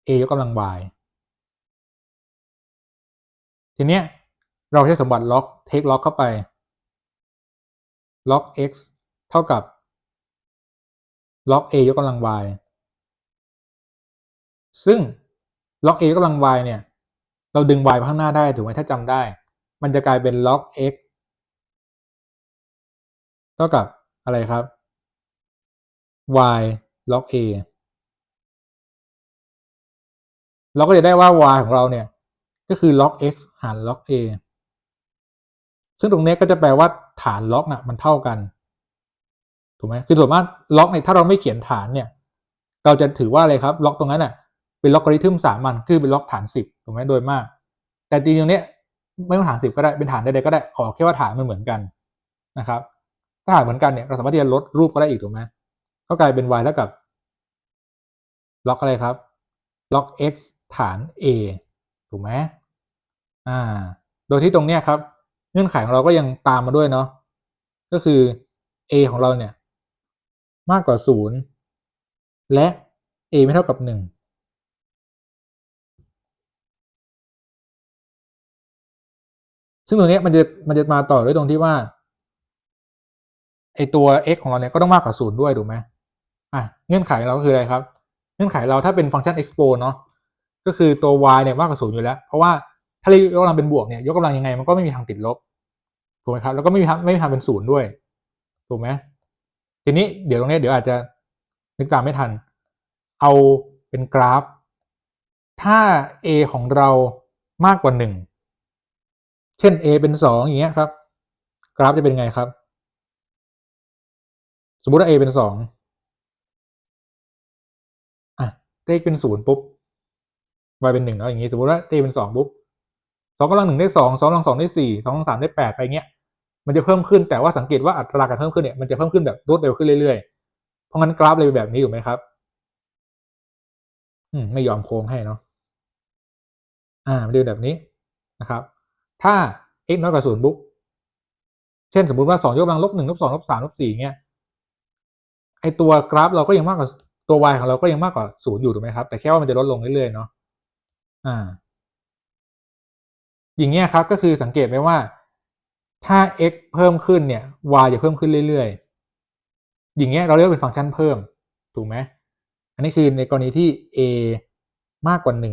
a ยกกำลัง y ทีเนี้ยเราใช้สมบัติ log take log เข้าไป log x เท่ากับ log a ยกกำลัง y ซึ่ง log a ยกกำลัง y เนี่ยเราดึง y ไปข้างหน้าได้ถูกไหมถ้าจำได้มันจะกลายเป็น log x เท่ากับอะไรครับ y log a เราก็จะได้ว่า y ของเราเนี่ยก็คือ log x หาร log a ซึ่งตรงนี้ก็จะแปลว่าฐาน log น่ะมันเท่ากันถูกไหมคือส่วนมาก log เนี่ยถ้าเราไม่เขียนฐานเนี่ยเราจะถือว่าอะไรครับ log ตรงนั้นน่ะเป็นล็อกริทึมสามัญคือเป็นล็อกฐาน10ถูกไหมโดยมากแต่จริงตรงนี้ไม่ต้องฐาน10ก็ได้เป็นฐานใดๆก็ได้ขอแค่ว่าฐานมันเหมือนกันนะครับถ้าฐานเหมือนกันเนี่ยเราสามารถที่จะลดรูปก็ได้อีกถูกไหมก็กลายเป็น y เท่ากับล็อกอะไรครับล็อก x ฐาน a ถูกไหมโดยที่ตรงเนี้ยครับเงื่อนไขของเราก็ยังตามมาด้วยเนาะก็คือ a ของเราเนี่ยมากกว่า0และ a ไม่เท่ากับ1ซึ่งตรงนี้มันจะมาต่อด้วยตรงที่ว่าไอตัว x ของเราเนี่ยก็ต้องมากกว่า0ด้วยถูกไหมเงื่อนไขเราก็คืออะไรครับเงื่อนไขเราถ้าเป็นฟังก์ชัน expo เนาะก็คือตัว y เนี่ยมากกว่า0อยู่แล้วเพราะว่าถ้ายกกำลังเป็นบวกเนี่ยยกกำลังยังไงมันก็ไม่มีทางติดลบถูกไหมครับแล้วก็ไม่มีทางเป็น0ด้วยถูกไหมทีนี้เดี๋ยวตรงนี้เดี๋ยวอาจจะนึกตามไม่ทันเอาเป็นกราฟถ้า a ของเรามากกว่า1เช่น a เป็น2อย่างเงี้ยครับกราฟจะเป็นไงครับสมมุติว่า a เป็น2ถ้า x เป็น0ปุ๊บ y เป็น1เนาะอย่างงี้สมมุติว่า t เป็น2ปุ๊บ2กำลัง1ได้2 2กำลัง2ได้4 2กำลัง3ได้8ไปเงี้ยมันจะเพิ่มขึ้นแต่ว่าสังเกตว่าอัตราการเพิ่มขึ้นเนี่ยมันจะเพิ่มขึ้นแบบรวดเร็วขึ้นเรื่อยๆเพราะงั้นกราฟเลยแบบนี้ถูกไหมครับไม่ยอมโค้งให้เนาะมันจะเป็นแบบนี้ นะครับถ้า x น้อยกว่า0ปุ๊บเช่นสมมุติว่า2ยกกำลังลบ1ลบ2ลบ3ลบ4เงี้ยไอตัวกราฟเราก็ยังมากกว่าตัว y ของเราก็ยังมากกว่า0อยู่ถูกไหมครับแต่แค่ว่ามันจะลดลงเรื่อยๆเนาะอย่างเงี้ยครับก็คือสังเกตไหมว่าถ้า x เพิ่มขึ้นเนี่ย y จะเพิ่มขึ้นเรื่อยๆอย่างเงี้ยเราเรียกว่าเป็นฟังก์ชันเพิ่มถูกไหมอันนี้คือในกรณีที่ a มากกว่า1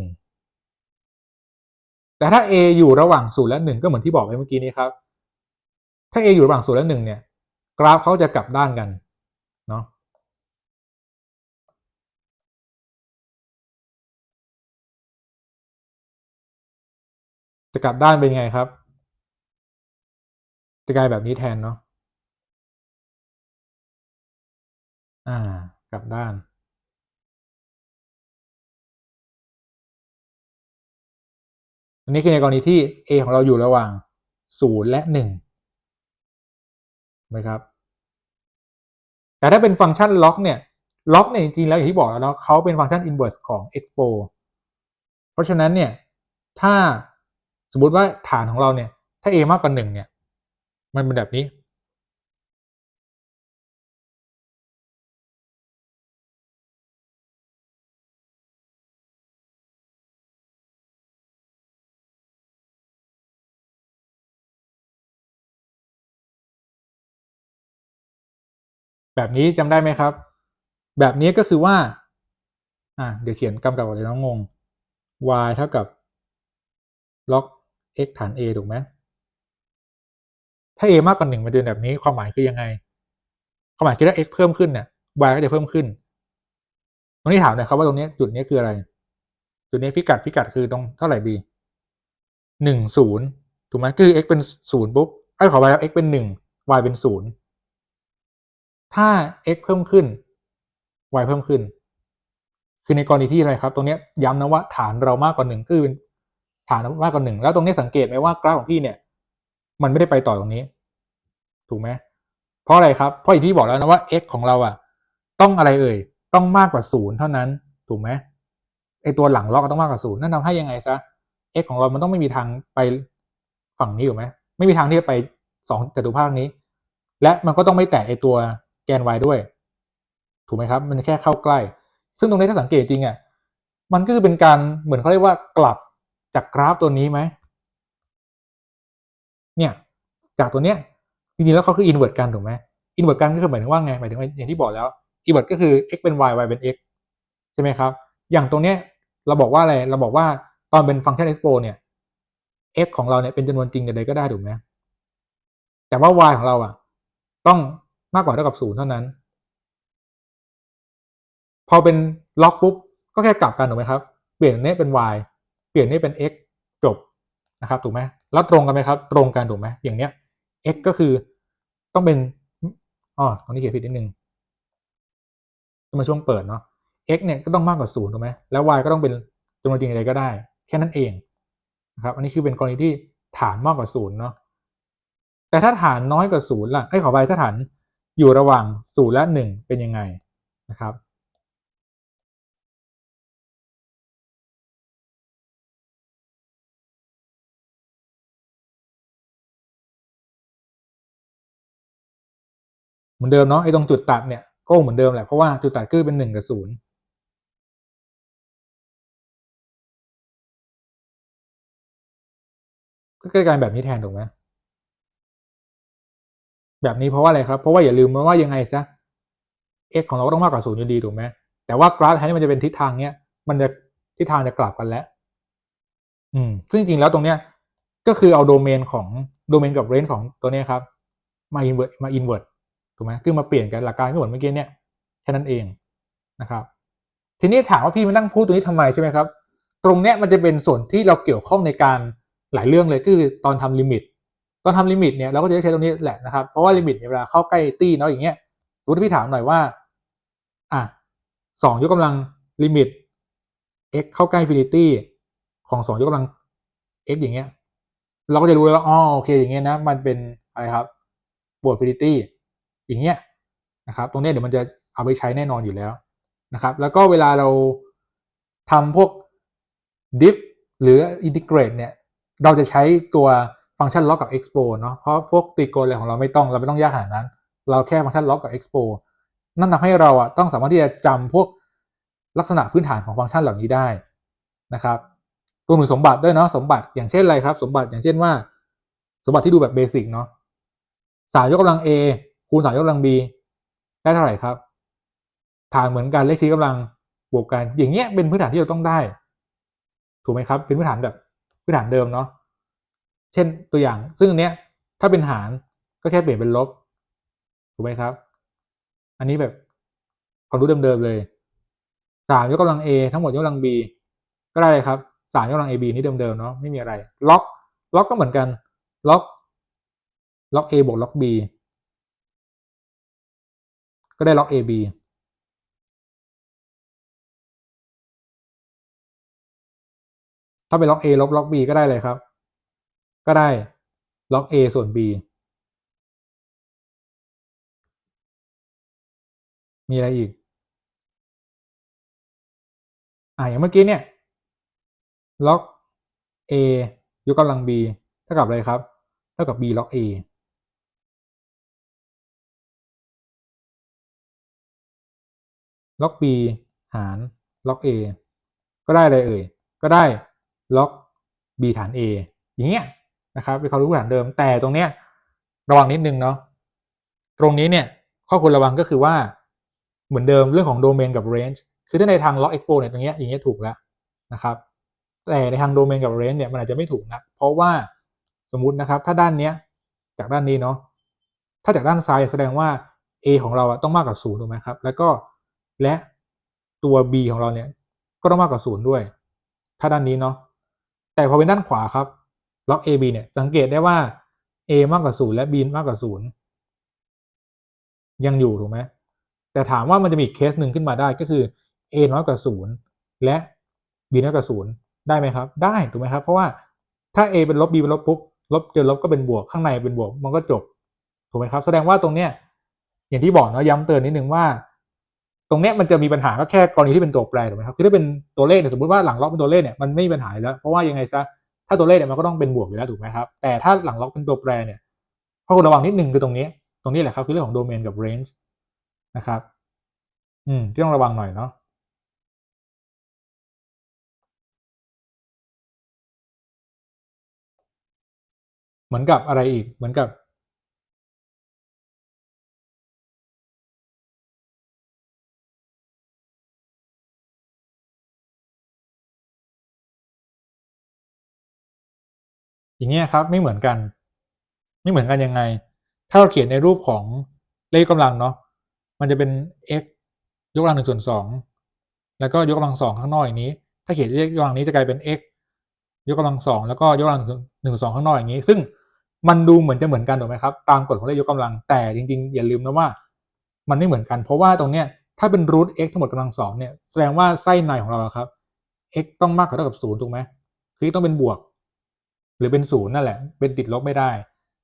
แต่ถ้า a อยู่ระหว่าง0และ1ก็เหมือนที่บอกไปเมื่อกี้นี้ครับถ้า a อยู่ระหว่าง0และ1เนี่ยกราฟเขาจะกลับด้านกันเนาะจะกลับด้านเป็นไงครับจะกลายแบบนี้แทนเนาะกลับด้านอันนี้คือในกรณีที่ a ของเราอยู่ระหว่าง0และ1นะครับแต่ถ้าเป็นฟังก์ชันล็อกเนี่ยล็อกเนี่ยจริงๆแล้วอย่างที่บอกแล้วเนาะเขาเป็นฟังก์ชัน inverse ของ expo เพราะฉะนั้นเนี่ยถ้าสมมุติว่าฐานของเราเนี่ยถ้า a มากกว่า1เนี่ยมันเป็นแบบนี้แบบนี้จำได้ไหมครับแบบนี้ก็คือว่าเดี๋ยวเขียนกำกับอะไรน้องงง y เท่ากับล็อก x ฐาน a ถูกไหมถ้า a มากกว่า1มันจะเป็นแบบนี้ความหมายคือยังไงความหมายคือถ้า x เพิ่มขึ้นเนี่ย y ก็จะเพิ่มขึ้นตรงนี้ถามหน่อยครับว่าตรงนี้จุดนี้คืออะไรจุดนี้พิกัดคือตรงเท่าไหร่ดี10ถูกไหมคือ x เป็น0ปุ๊บขอไปครับ x เป็น1 y เป็น0ถ้า x เพิ่มขึ้น y เพิ่มขึ้นคือในกรณีที่อะไรครับตรงนี้ย้ำนะว่าฐานเรามากกว่า1คือฐานมากกว่า1แล้วตรงนี้สังเกตไหมว่ากราฟของพี่เนี่ยมันไม่ได้ไปต่อตรงนี้ถูกไหมเพราะอะไรครับเพราะอย่างที่บอกแล้วนะว่า x ของเราต้องอะไรต้องมากกว่า0เท่านั้นถูกไหมไอตัวหลังล็อกต้องมากกว่า0นั่นทำให้ยังไงซะ x ของเรามันต้องไม่มีทางไปฝั่งนี้ถูกไหมไม่มีทางที่จะไป2จตุภาคนี้และมันก็ต้องไม่แตะไอตัวแกน y ด้วยถูกไหมครับมันแค่เข้าใกล้ซึ่งตรงนี้ถ้าสังเกตจริงมันก็คือเป็นการเหมือนเขาเรียกว่ากลับจากกราฟตัวนี้ไหมเนี่ยจากตัวเนี้ยจริงๆแล้วเขาคืออินเวอร์ตกันถูกไหมอินเวอร์ตกันก็คือหมายถึงว่าไงหมายถึงว่าอย่างที่บอกแล้วอินเวอร์ตก็คือ x เป็น y y เป็น x ใช่ไหมครับอย่างตรงเนี้ยเราบอกว่าอะไรเราบอกว่าตอนเป็นฟังก์ชัน expo เนี่ย x ของเราเนี่ยเป็นจำนวนจริงใดๆก็ได้ถูกไหมแต่ว่า y ของเราต้องมากกว่าเท่ากับ0เท่านั้นพอเป็นล็อกปุ๊บก็แค่กลับกันถูกไหมครับเปลี่ยนนี้เป็น y เปลี่ยนนี้เป็น x จบนะครับถูกไหมแล้วตรงกันไหมครับตรงกันถูกไหมอย่างเนี้ย x ก็คือต้องเป็นตรงนี้เขียนผิดนิดนึงมาช่วงเปิดเนาะ x เนี่ยก็ต้องมากกว่า0ถูกไหมแล้ว y ก็ต้องเป็นจำนวนจริงอะไรก็ได้แค่นั้นเองนะครับอันนี้คือเป็นกรณีที่ฐานมากกว่า0เนาะแต่ถ้าฐานน้อยกว่า0ล่ะขอไปถ้าฐานอยู่ระหว่าง0และ1เป็นยังไงนะครับเหมือนเดิมเนาะตรงจุดตัดเนี่ยก็เหมือนเดิมแหละเพราะว่าจุดตัดคือเป็น1กับ0ก็ใกล้กันแบบนี้แทนถูกไหมแบบนี้เพราะว่าอะไรครับเพราะว่าอย่าลืมว่ายังไงซะ x ของเราก็ต้องมากกว่า0อยู่ดีถูกไหมแต่ว่ากราฟแทนที่มันจะเป็นทิศทางเนี้ยมันจะทิศทางจะกลับกันแล้วซึ่งจริงๆแล้วตรงเนี้ยก็คือเอาโดเมนกับเรนจ์ของตัวนี้ครับมาอินเวอร์ตถูกไหมคือมาเปลี่ยนกันหลักการก็เหมือนเมื่อกี้เนี่ยแค่นั้นเองนะครับทีนี้ถามว่าพี่มานั่งพูดตรงนี้ทำไมใช่ไหมครับตรงเนี้ยมันจะเป็นส่วนที่เราเกี่ยวข้องในการหลายเรื่องเลยคือตอนทำลิมิตเนี่ยเราก็จะใช้ตรงนี้แหละนะครับเพราะว่าลิมิตเวลาเข้าใกล้ตี้เนาะอย่างเงี้ยสมมติพี่ถามหน่อยว่า2ยกกำลังลิมิต x เข้าใกล้ฟินิตี้ของ2ยกกำลัง x อย่างเงี้ยเราก็จะรู้เลยว่าโอเคอย่างเงี้ยนะมันเป็นอะไรครับบวกฟินิตี้อย่างเงี้ยนะครับตรงนี้เดี๋ยวมันจะเอาไปใช้แน่นอนอยู่แล้วนะครับแล้วก็เวลาเราทำพวก diff หรือ integrate เนี่ย เราจะใช้ตัวฟังก์ชันล็อกกับ export เนาะเพราะพวกตรีโกณอะไรของเราไม่ต้องยากขนาดนั้นเราแค่ฟังก์ชันล็อกกับ export นั่นทำให้เราต้องสามารถที่จะจำพวกลักษณะพื้นฐานของฟังก์ชันเหล่านี้ได้นะครับรวมถึงสมบัติด้วยเนาะสมบัติอย่างเช่นอะไรครับสมบัติอย่างเช่นว่าสมบัติที่ดูแบบเบสิกเนาะ3 ยกกำลัง a คูณ3 ยกกำลัง b ได้เท่าไหร่ครับฐานเหมือนกันเลขชี้กำลังบวกกันอย่างเงี้ยเป็นพื้นฐานที่เราต้องได้ถูกไหมครับเป็นพื้นฐานแบบพื้นฐานเดิมเนาะเช่นตัวอย่างซึ่งอันเนี้ยถ้าเป็นหารก็แค่เปลี่ยนเป็นลบถูกไหมครับอันนี้แบบความรู้เดิมๆเลย3 ยกกำลัง a ทั้งหมดยกกำลัง b ก็ได้เลยครับ3 ยกกำลัง ab นี่เดิมๆเนาะไม่มีอะไรล็อกก็เหมือนกันล็อก a บวกล็อก b ก็ได้ล็อก ab ถ้าเป็นล็อก a ลบล็อก b ก็ได้เลยครับก็ได้ล็อก a ส่วน b มีอะไรอีกอย่างเมื่อกี้เนี่ยล็อก a ยกกำลัง b เท่ากับอะไรครับเท่ากับ b ล็อก a ล็อก b หารล็อก a ก็ได้อะไรเอ่ยก็ได้ล็อก b ฐาน a อย่างเงี้ยนะครับเป็นความรู้ฐานเดิมแต่ตรงเนี้ยระวังนิดนึงเนาะตรงนี้เนี่ยข้อควรระวังก็คือว่าเหมือนเดิมเรื่องของโดเมนกับ range คือถ้าในทาง log expo เนี่ยตรงเนี้ยอย่างเงี้ยถูกแล้วนะครับแต่ในทางโดเมนกับ range เนี่ยมันอาจจะไม่ถูกนะเพราะว่าสมมุตินะครับถ้าด้านเนี้ยจากด้านนี้เนาะถ้าจากด้านซ้ายแสดงว่า a ของเราต้องมากกว่า0ถูกไหมครับแล้วก็และตัว b ของเราเนี่ยก็ต้องมากกว่า0ด้วยถ้าด้านนี้เนาะแต่พอเป็นด้านขวาครับล็อก ab เนี่ยสังเกตได้ว่า a มากกว่า0และ b มากกว่า0ยังอยู่ถูกไหมแต่ถามว่ามันจะมีอีกเคสหนึ่งขึ้นมาได้ก็คือ a น้อยกว่า0และ b น้อยกว่า0ได้ไหมครับได้ถูกไหมครับเพราะว่าถ้า a เป็นลบ b เป็นลบปุ๊บลบเจอลบก็เป็นบวกข้างในเป็นบวกมันก็จบถูกไหมครับแสดงว่าตรงเนี้ยอย่างที่บอกเนาะย้ำเตือนนิดนึงว่าตรงเนี้ยมันจะมีปัญหาก็แค่กรณีที่เป็นตัวแปรถูกไหมครับคือถ้าเป็นตัวเลขเนี่ยสมมติว่าหลังล็อกเป็นตัวเลขเนี่ยมันไม่มีปัญหาแล้วเพราะว่ายังไงซะถ้าตัวเลขเนี่ยมันก็ต้องเป็นบวกอยู่แล้วถูกไหมครับแต่ถ้าหลังล็อกเป็นตัวแปรเนี่ยข้อควรระวังนิดนึงคือตรงนี้แหละครับคือเรื่องของโดเมนกับ range นะครับที่ต้องระวังหน่อยเนาะเหมือนกับอะไรอีกเหมือนกับอย่างเงี้ยครับไม่เหมือนกันยังไงถ้าเราเขียนในรูปของเลขกำลังเนาะมันจะเป็น x ยกกำลัง1/2แล้วก็ยกกำลัง2ข้างนอกอย่างนี้ถ้าเขียนเลขยกกำลังนี้จะกลายเป็น x ยกกำลัง2แล้วก็ยกกำลัง1/2ข้างนอกอย่างนี้ซึ่งมันดูเหมือนจะเหมือนกันถูกไหมครับตามกฎของเลขยกกำลังแต่จริงๆอย่าลืมนะว่ามันไม่เหมือนกันเพราะว่าตรงเนี้ยถ้าเป็น root x ทั้งหมดกำลัง2เนี่ยแสดงว่าไส้ในของเราครับ x ต้องมากกว่าเท่ากับ0ถูกไหมคือ ต้องเป็นบวกหรือเป็น0นั่นแหละเป็นติดลบไม่ได้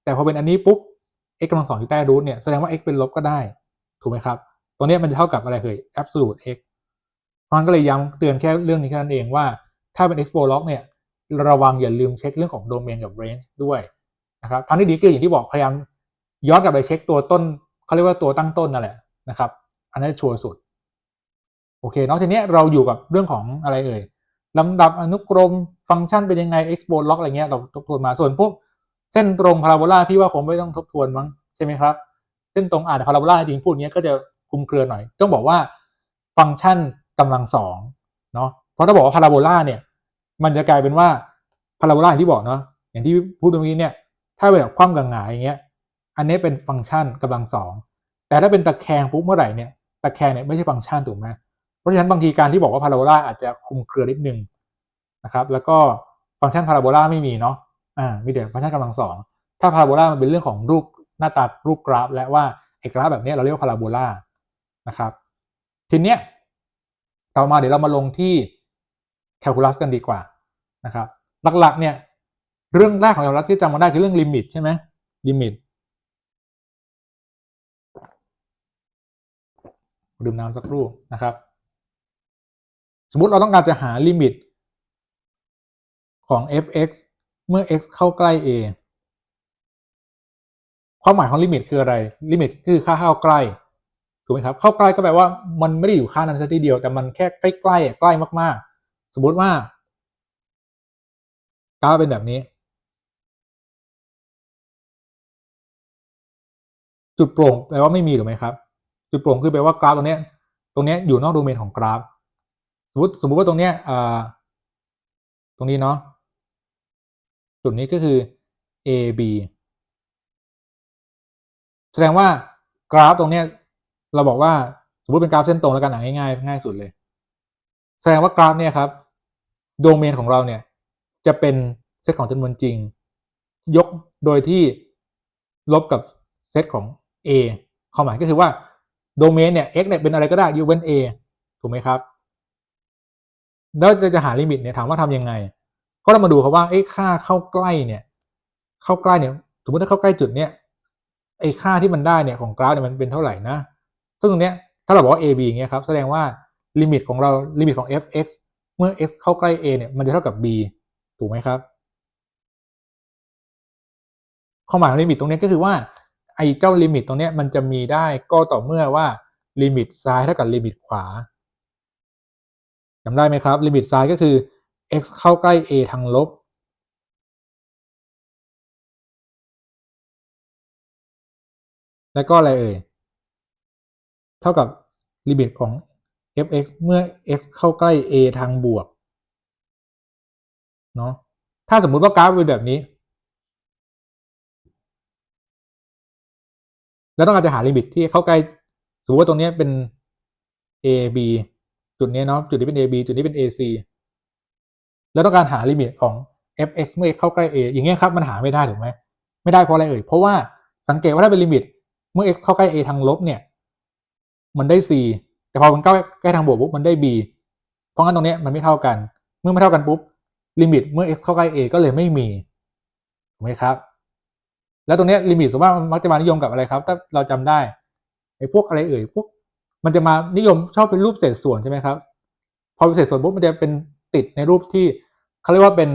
แต่พอเป็นอันนี้ปุ๊บ x กำลัง2อยู่ใต้รูทเนี่ยแสดงว่า x เป็นลบก็ได้ถูกไหมครับตรงนี้มันจะเท่ากับอะไรเลย absolute x เพราะงั้นก็เลยย้ำเตือนแค่เรื่องนี้แค่นั้นเองว่าถ้าเป็น expo log เนี่ยระวังอย่าลืมเช็คเรื่องของ domain กับ range ด้วยนะครับทางที่ดีก็อย่างที่บอกพยายามย้อนกลับไปเช็คตัวต้นเขาเรียกว่าตัวตั้งต้นนั่นแหละนะครับอันนั้นชัวร์สุดโอเคเนาะทีนี้เราอยู่กับเรื่องของอะไรเอ่ยลำดับอนุกรมฟังก์ชันเป็นยังไง expo log อะไรเงี้ยเราทบทวนมาส่วนพวกเส้นตรงพาราโบลาพี่ว่าคงไม่ต้องทบทวนมั้งใช่ไหมครับเส้นตรงแต่พาราโบลาจริงพูดเนี้ยก็จะคลุมเครือหน่อยต้องบอกว่าฟังก์ชันกำลังสองเนาะเพราะถ้าบอกว่าพาราโบลาเนี่ยมันจะกลายเป็นว่าพาราโบลาอย่างที่บอกเนาะอย่างที่พูดตรงนี้เนี่ยถ้าเป็นแบบคว่ำกับหงายอย่างเงี้ยอันนี้เป็นฟังก์ชันกำลังสองแต่ถ้าเป็นตะแคงปุ๊บเมื่อไหร่เนี่ยตะแคงเนี่ยไม่ใช่ฟังก์ชันถูกไหมเพราะฉะนั้นบางทีการที่บอกว่าพาราโบลาอาจจะคลุมเครือนิดนึงนะครับแล้วก็ฟังก์ชันพาราโบลาไม่มีเนาะมีแต่ฟังก์ชันกำลังสองถ้าพาราโบลามันเป็นเรื่องของรูปหน้าตารูปกราฟและว่าไอ้กราฟแบบนี้เราเรียกว่าพาราโบลานะครับทีเนี้ยต่อมาเดี๋ยวเรามาลงที่แคลคูลัสกันดีกว่านะครับหลักๆเนี่ยเรื่องแรกของแคลคูลัสที่จำมาได้คือเรื่องลิมิตใช่ไหมลิมิตดื่มน้ำสักครู่นะครับสมมุติเราต้องการจะหาลิมิตของ f(x) เมื่อ x เข้าใกล้ a ความหมายของลิมิตคืออะไรลิมิตคือค่าเข้าใกล้ถูกไหมครับเข้าใกล้ก็แปลว่ามันไม่ได้อยู่ค่านั้นซะทีเดียวแต่มันแค่ใกล้ๆใกล้มากๆสมมุติว่ากราฟเป็นแบบนี้จุดโปร่งแปลว่าไม่มีถูกไหมครับจุดโปร่งคือแปลว่ากราฟตรงนี้อยู่นอกโดเมนของกราฟสมมุติว่าตรงเนี้ยตรงนี้เนาะจุดนี้ก็คือ A B แสดงว่ากราฟตรงเนี้ยเราบอกว่าสมมติเป็นกราฟเส้นตรงแล้วกันง่ายสุดเลยแสดงว่ากราฟเนี่ยครับโดเมนของเราเนี่ยจะเป็นเซตของจำนวนจริงยกโดยที่ลบกับเซตของ A ความหมายก็คือว่าโดเมนเนี่ย x เนี่ยเป็นอะไรก็ได้ยกเว้น A ถูกไหมครับแล้วจะหาลิมิตเนี่ยถามว่าทำยังไงก็ต้องมาดูครับว่าค่าเข้าใกล้เนี่ยสมมติถ้าเข้าใกล้จุดเนี้ยค่าที่มันได้เนี่ยของกราฟเนี่ยมันเป็นเท่าไหร่นะซึ่งตรงเนี้ยถ้าเราบอกว่า ab อย่างเงี้ยครับแสดงว่าลิมิตของเราลิมิตของ fx เมื่อ x เข้าใกล้ a เนี่ยมันจะเท่ากับ b ถูกไหมครับความหมายของลิมิตตรงนี้ก็คือว่าเจ้าลิมิตตรงนี้มันจะมีได้ก็ต่อเมื่อว่าลิมิตซ้ายเท่ากับลิมิตขวาจำได้ไหมครับลิมิตซ้ายก็คือ x เข้าใกล้ a ทางลบแล้วก็อะไรเอ่ยเท่ากับลิมิตของ fx เมื่อ x เข้าใกล้ a ทางบวกเนาะถ้าสมมุติว่ากราฟเป็นแบบนี้แล้วต้องการจะหาลิมิตที่เข้าใกล้สมมติว่าตรงนี้เป็น a b จุดนี้เนาะจุดนี้เป็น a b จุดนี้เป็น a c แล้วต้องการหาลิมิตของ fx เมื่อ x เข้าใกล้ a อย่างเงี้ยครับมันหาไม่ได้ถูกไหมไม่ได้เพราะอะไรเอ่ยเพราะว่าสังเกตว่าถ้าเป็นลิมิตเมื่อ x เข้าใกล้ a ทางลบเนี่ยมันได้ c แต่พอมันใกล้ทางบวกปุ๊บมันได้ b เพราะงั้นตรงนี้มันไม่เท่ากันเมื่อไม่เท่ากันปุ๊บลิมิตเมื่อ x เข้าใกล้ a ก็เลยไม่มีถูกไหมครับแล้วตรงนี้ลิมิตส่วนมากมันมักจะมานิยมกับอะไรครับถ้าเราจำได้พวกอะไรเอ่ยพวกมันจะมานิยมชอบเป็นรูปเศษส่วนใช่ไหมครับพอเป็นเศษส่วนปุ๊บมันจะเป็นติดในรูปที่เขาเรียกว่าเป็น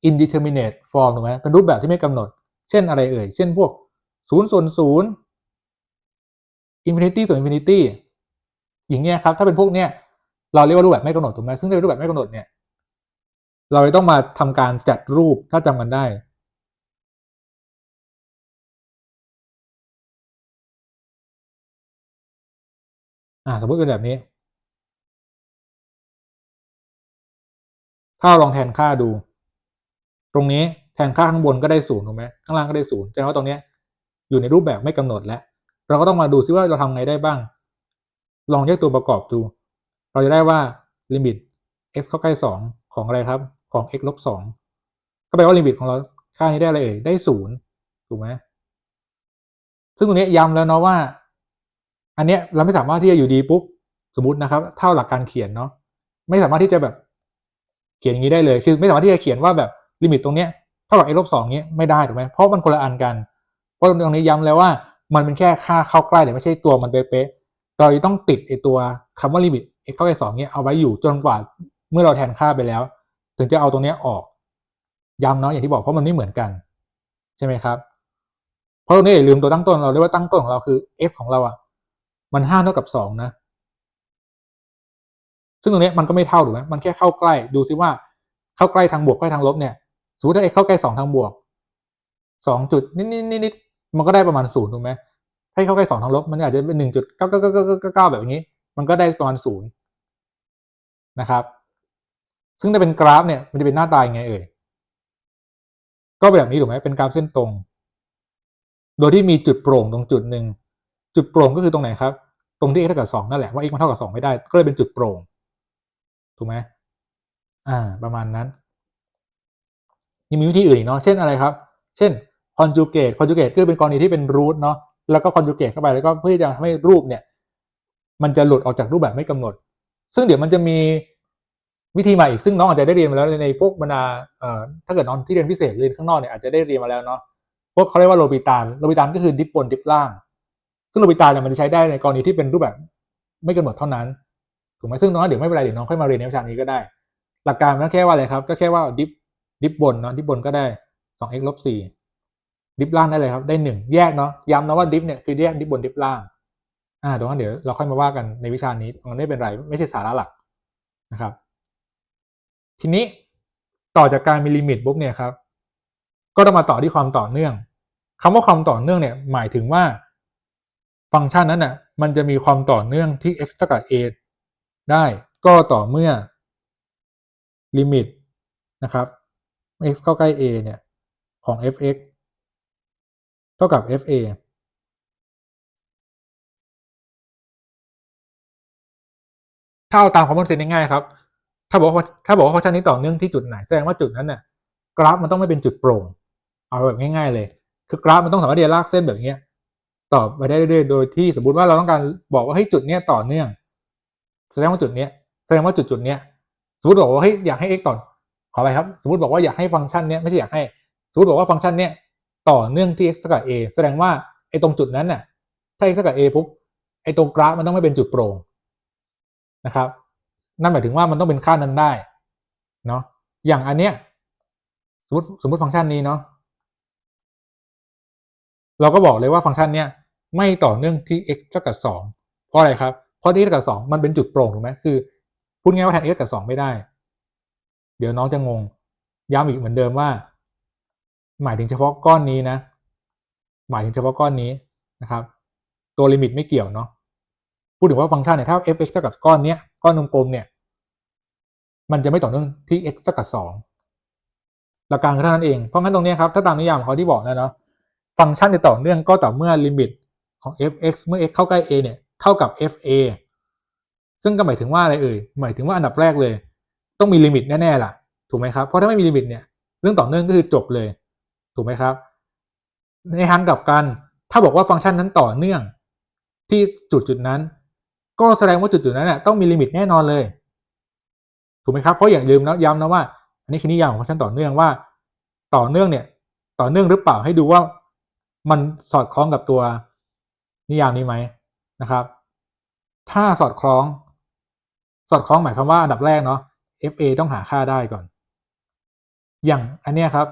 indeterminate form ถูกไหมเป็นรูปแบบที่ไม่กำหนดเช่นอะไรเอ่ยเช่นพวก0 ส่วน 0 infinity ส่วน infinity อย่างเงี้ยครับถ้าเป็นพวกเนี้ยเราเรียกว่ารูปแบบไม่กำหนดถูกไหมซึ่งในรูปแบบไม่กำหนดเนี่ยเราจะต้องมาทำการจัดรูปถ้าจำกันได้สมมติเป็นแบบนี้ถ้าเราลองแทนค่าดูตรงนี้แทนค่าข้างบนก็ได้0ถูกไหมข้างล่างก็ได้0แสดงว่าตรงนี้อยู่ในรูปแบบไม่กำหนดแล้วเราก็ต้องมาดูซิว่าเราทำไงได้บ้างลองแยกตัวประกอบดูเราจะได้ว่าลิมิต x เข้าใกล้2ของอะไรครับของ x ลบ2ก็แปลว่าลิมิตของเราค่านี้ได้อะไรเอ่ยได้0ถูกไหมซึ่งตรงนี้ย้ำแล้วเนาะว่าอันเนี้ยเราไม่สามารถที่จะอยู่ดีปุ๊บสมมตินะครับเท่าหลักการเขียนเนาะไม่สามารถที่จะแบบเขียนอย่างนี้ได้เลยคือไม่สามารถที่จะเขียนว่าแบบลิมิตตรงเนี้ยเท่ากับ x ลบ2เนี้ยไม่ได้ถูกไหมเพราะมันคนละอันกันเพราะตรงนี้ย้ำแล้วว่ามันเป็นแค่ค่าเข้าใกล้แต่ไม่ใช่ตัวมันเป๊ะๆเราต้องติดตัวคำว่าลิมิต x เข้าใกล้2เนี้ยเอาไว้อยู่จนกว่าเมื่อเราแทนค่าไปแล้วถึงจะเอาตรงนี้ออกย้ำเนาะอย่างที่บอกเพราะมันไม่เหมือนกันใช่ไหมครับเพราะตรงนี้อย่าลืมตัวตั้งต้นเราเรียกว่าตั้งต้นของเราคือ x ของเราอ่ะมัน5เท่ากับ2นะซึ่งตรงนี้มันก็ไม่เท่าถูกไหมมันแค่เข้าใกล้ดูซิว่าเข้าใกล้ทางบวกใกล้ทางลบเนี่ยสมมติถ้า x เข้าใกล้2ทางบวก2จุดนิดมันก็ได้ประมาณ0ถูกไหมถ้าเข้าใกล้2ทางลบมันอาจจะเป็น1.99999แบบนี้มันก็ได้ประมาณ0นะครับซึ่งถ้าเป็นกราฟเนี่ยมันจะเป็นหน้าตายังไงเอ่ยก็แบบนี้ถูกไหมเป็นกราฟเส้นตรงโดยที่มีจุดโปร่งตรงจุดหนึ่งจุดโปร่งก็คือตรงไหนครับตรงที่ x เท่ากับ2นั่นแหละว่า x มันเท่ากับ2ไม่ได้ก็เลยเป็นจุดโปร่งถูกไหมประมาณนั้นยังมีวิธีอื่นอีกเนาะเช่นอะไรครับเช่น conjugate คือเป็นกรณีที่เป็น root เนาะแล้วก็ conjugate เข้าไปแล้วก็เพื่อที่จะทำให้รูปเนี่ยมันจะหลุดออกจากรูปแบบไม่กำหนดซึ่งเดี๋ยวมันจะมีวิธีใหม่อีกซึ่งน้องอาจจะได้เรียนมาแล้วในพวกบรรดาถ้าเกิดน้องที่เรียนพิเศษเรียนข้างนอกเนี่ยอาจจะได้เรียนมาแล้วเนาะพวกเขาเรียกว่าโลปิตานก็คือดิฟบนดิฟล่างซึ่งโลปิตานเนี่ยมันจะใช้ได้ในกรณีที่เป็นรูปแบบไม่กำหนดเท่านั้นถูกไหมซึ่งน้องเดี๋ยวไม่เป็นไรเดี๋ยวน้องค่อยมาเรียนในวิชานี้ก็ได้หลักการมันแค่ว่าอะไรครับก็แค่ว่าดิฟ ดิฟบนเนาะดิฟบนก็ได้ 2x ลบ4ดิฟล่างได้เลยครับได้1แยกเนาะย้ำนะว่าดิฟเนี่ยคือแยกดิฟบนดิฟล่างตรงนั้นเดี๋ยวเราค่อยมาว่ากันในวิชานี้มันไม่เป็นไรไม่ใช่สาระหลักนะครับทีนี้ต่อจากการมีลิมิตปุ๊บเนี่ยครับก็ต้องมาต่อที่ความต่อเนื่องคำว่าความต่อเนื่องเนี่ยหมายถึงว่าฟังก์ชันนั้นน่ะมันจะมีความต่อเนื่องที่ x เท่ากับ a ได้ก็ต่อเมื่อลิมิตนะครับ x เข้าใกล้ a เนี่ยของ f(x) เท่ากับ fa ถ้าเอาตาม common sense ง่ายๆครับถ้าบอกว่าฟังก์ชันนี้ต่อเนื่องที่จุดไหนแสดงว่าจุดนั้นเนี่ยกราฟมันต้องไม่เป็นจุดโปร่งเอาแบบง่ายๆเลยคือกราฟมันต้องสามารถที่จะลากเส้นแบบนี้ต่อไปได้เรื่อยๆโดยที่สมมติว่าเราต้องการบอกว่าให้จุดเนี้ยต่อเนื่องแสดงว่าจุดเนี้ยแสดงว่าจุดเนี้ยสมมติบอกว่าให้อยากให้ x ต่อขอไปครับสมมติบอกว่าอยากให้ฟังก์ชันเนี้ยไม่ใช่อยากให้สมมติบอกว่าฟังก์ชันเนี้ยต่อเนื่องที่ x เท่ากับ a แสดงว่าไอ้ตรงจุดนั้นน่ะถ้า x เท่ากับ a ปุ๊บไอ้ตรงกราฟมันต้องไม่เป็นจุดโปร่งนะครับนั่นหมายถึงว่ามันต้องเป็นค่านั้นได้เนาะอย่างอันเนี้ยสมมติฟังก์ชันนี้เนาะเราก็บอกเลยว่าฟังก์ชันเนี้ยไม่ต่อเนื่องที่ x เท่ากับ2เพราะอะไรครับเพราะที่ x เท่ากับ2มันเป็นจุดโปร่งถูกไหมคือพูดง่ายว่าแทน x กับ2ไม่ได้เดี๋ยวน้องจะงงย้ำอีกเหมือนเดิมว่าหมายถึงเฉพาะก้อนนี้นะหมายถึงเฉพาะก้อนนี้นะครับตัวลิมิตไม่เกี่ยวเนาะพูดถึงว่าฟังก์ชันเนี่ยถ้า f(x) เท่ากับก้อนเนี้ยก้อนกลมๆเนี่ยมันจะไม่ต่อเนื่องที่ x เท่ากับ2หลักการคือเท่านั้นเองเพราะงั้นตรงนี้ครับถ้าตามนิยามเขาที่บอกนะเนาะฟังก์ชันจะต่อเนื่องก็ต่อเมื่อลิมิตของ f(x) เมื่อ x เข้าใกล้ a เนี่ยเท่ากับ fa ซึ่งก็หมายถึงว่าอะไรหมายถึงว่าอันดับแรกเลยต้องมีลิมิตแน่ๆล่ะถูกไหมครับเพราะถ้าไม่มีลิมิตเนี่ยเรื่องต่อเนื่องก็คือจบเลยถูกไหมครับในทางกลับกันถ้าบอกว่าฟังก์ชันนั้นต่อเนื่องที่จุดนั้นก็แสดงว่าจุดนั้นน่ะต้องมีลิมิตแน่นอนเลยถูกไหมครับเพราะอย่าลืมนะย้ำนะว่าอันนี้คือนิยามของฟังก์ชันต่อเนื่องว่าต่อเนื่องเนี่ยต่อเนื่องหรือเปล่าให้ดูว่ามันสอดคล้องกับตัวนิยามนี้ไหมนะครับถ้าสอดคล้องหมายความว่าอันดับแรกเนาะ fa ต้องหาค่าได้ก่อนอย่างอันเนี้ยครับ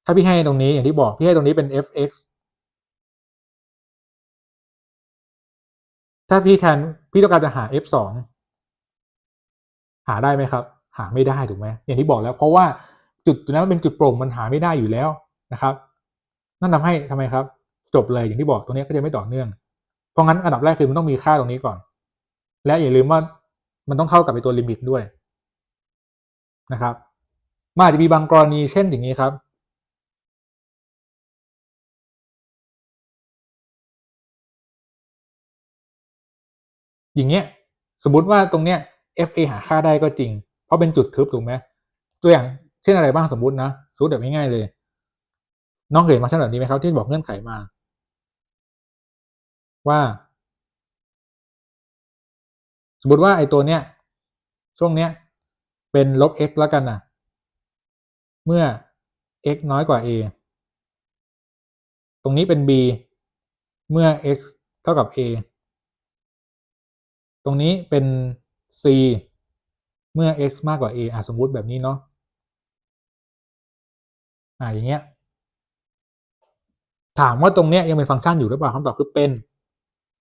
ถ้าพี่ให้ตรงนี้อย่างที่บอกพี่ให้ตรงนี้เป็น fx ถ้าพี่แทนพี่ต้องการจะหา f2 หาได้ไหมครับหาไม่ได้ถูกไหมอย่างที่บอกแล้วเพราะว่าจุดนั้นเป็นจุดโปร่งมันหาไม่ได้อยู่แล้วนะครับนั่นทำให้ทำไมครับจบเลยอย่างที่บอกตรงนี้ก็จะไม่ต่อเนื่องเพราะงั้นอันดับแรกคือมันต้องมีค่าตรงนี้ก่อนและอย่าลืมว่ามันต้องเท่ากับตัวลิมิตด้วยนะครับมันอาจจะมีบางกรณีเช่นอย่างนี้ครับอย่างเงี้ยสมมติว่าตรงเนี้ย fa หาค่าได้ก็จริงเพราะเป็นจุดทึบถูกไหมตัวอย่างเช่นอะไรบ้างสมมตินะสมมติแบบง่ายๆเลยน้องเคยเห็นมาเช่นแบบนี้ไหมครับที่บอกเงื่อนไขมาว่าสมมติว่าไอ้ตัวเนี้ยช่วงเนี้ยเป็นลบ x แล้วกันนะเมื่อ x น้อยกว่า a ตรงนี้เป็น b เมื่อ x เท่ากับ a ตรงนี้เป็น c เมื่อ x มากกว่า a สมมุติแบบนี้เนาะอย่างเงี้ยถามว่าตรงเนี้ยยังเป็นฟังก์ชันอยู่หรือเปล่าคำตอบคือเป็น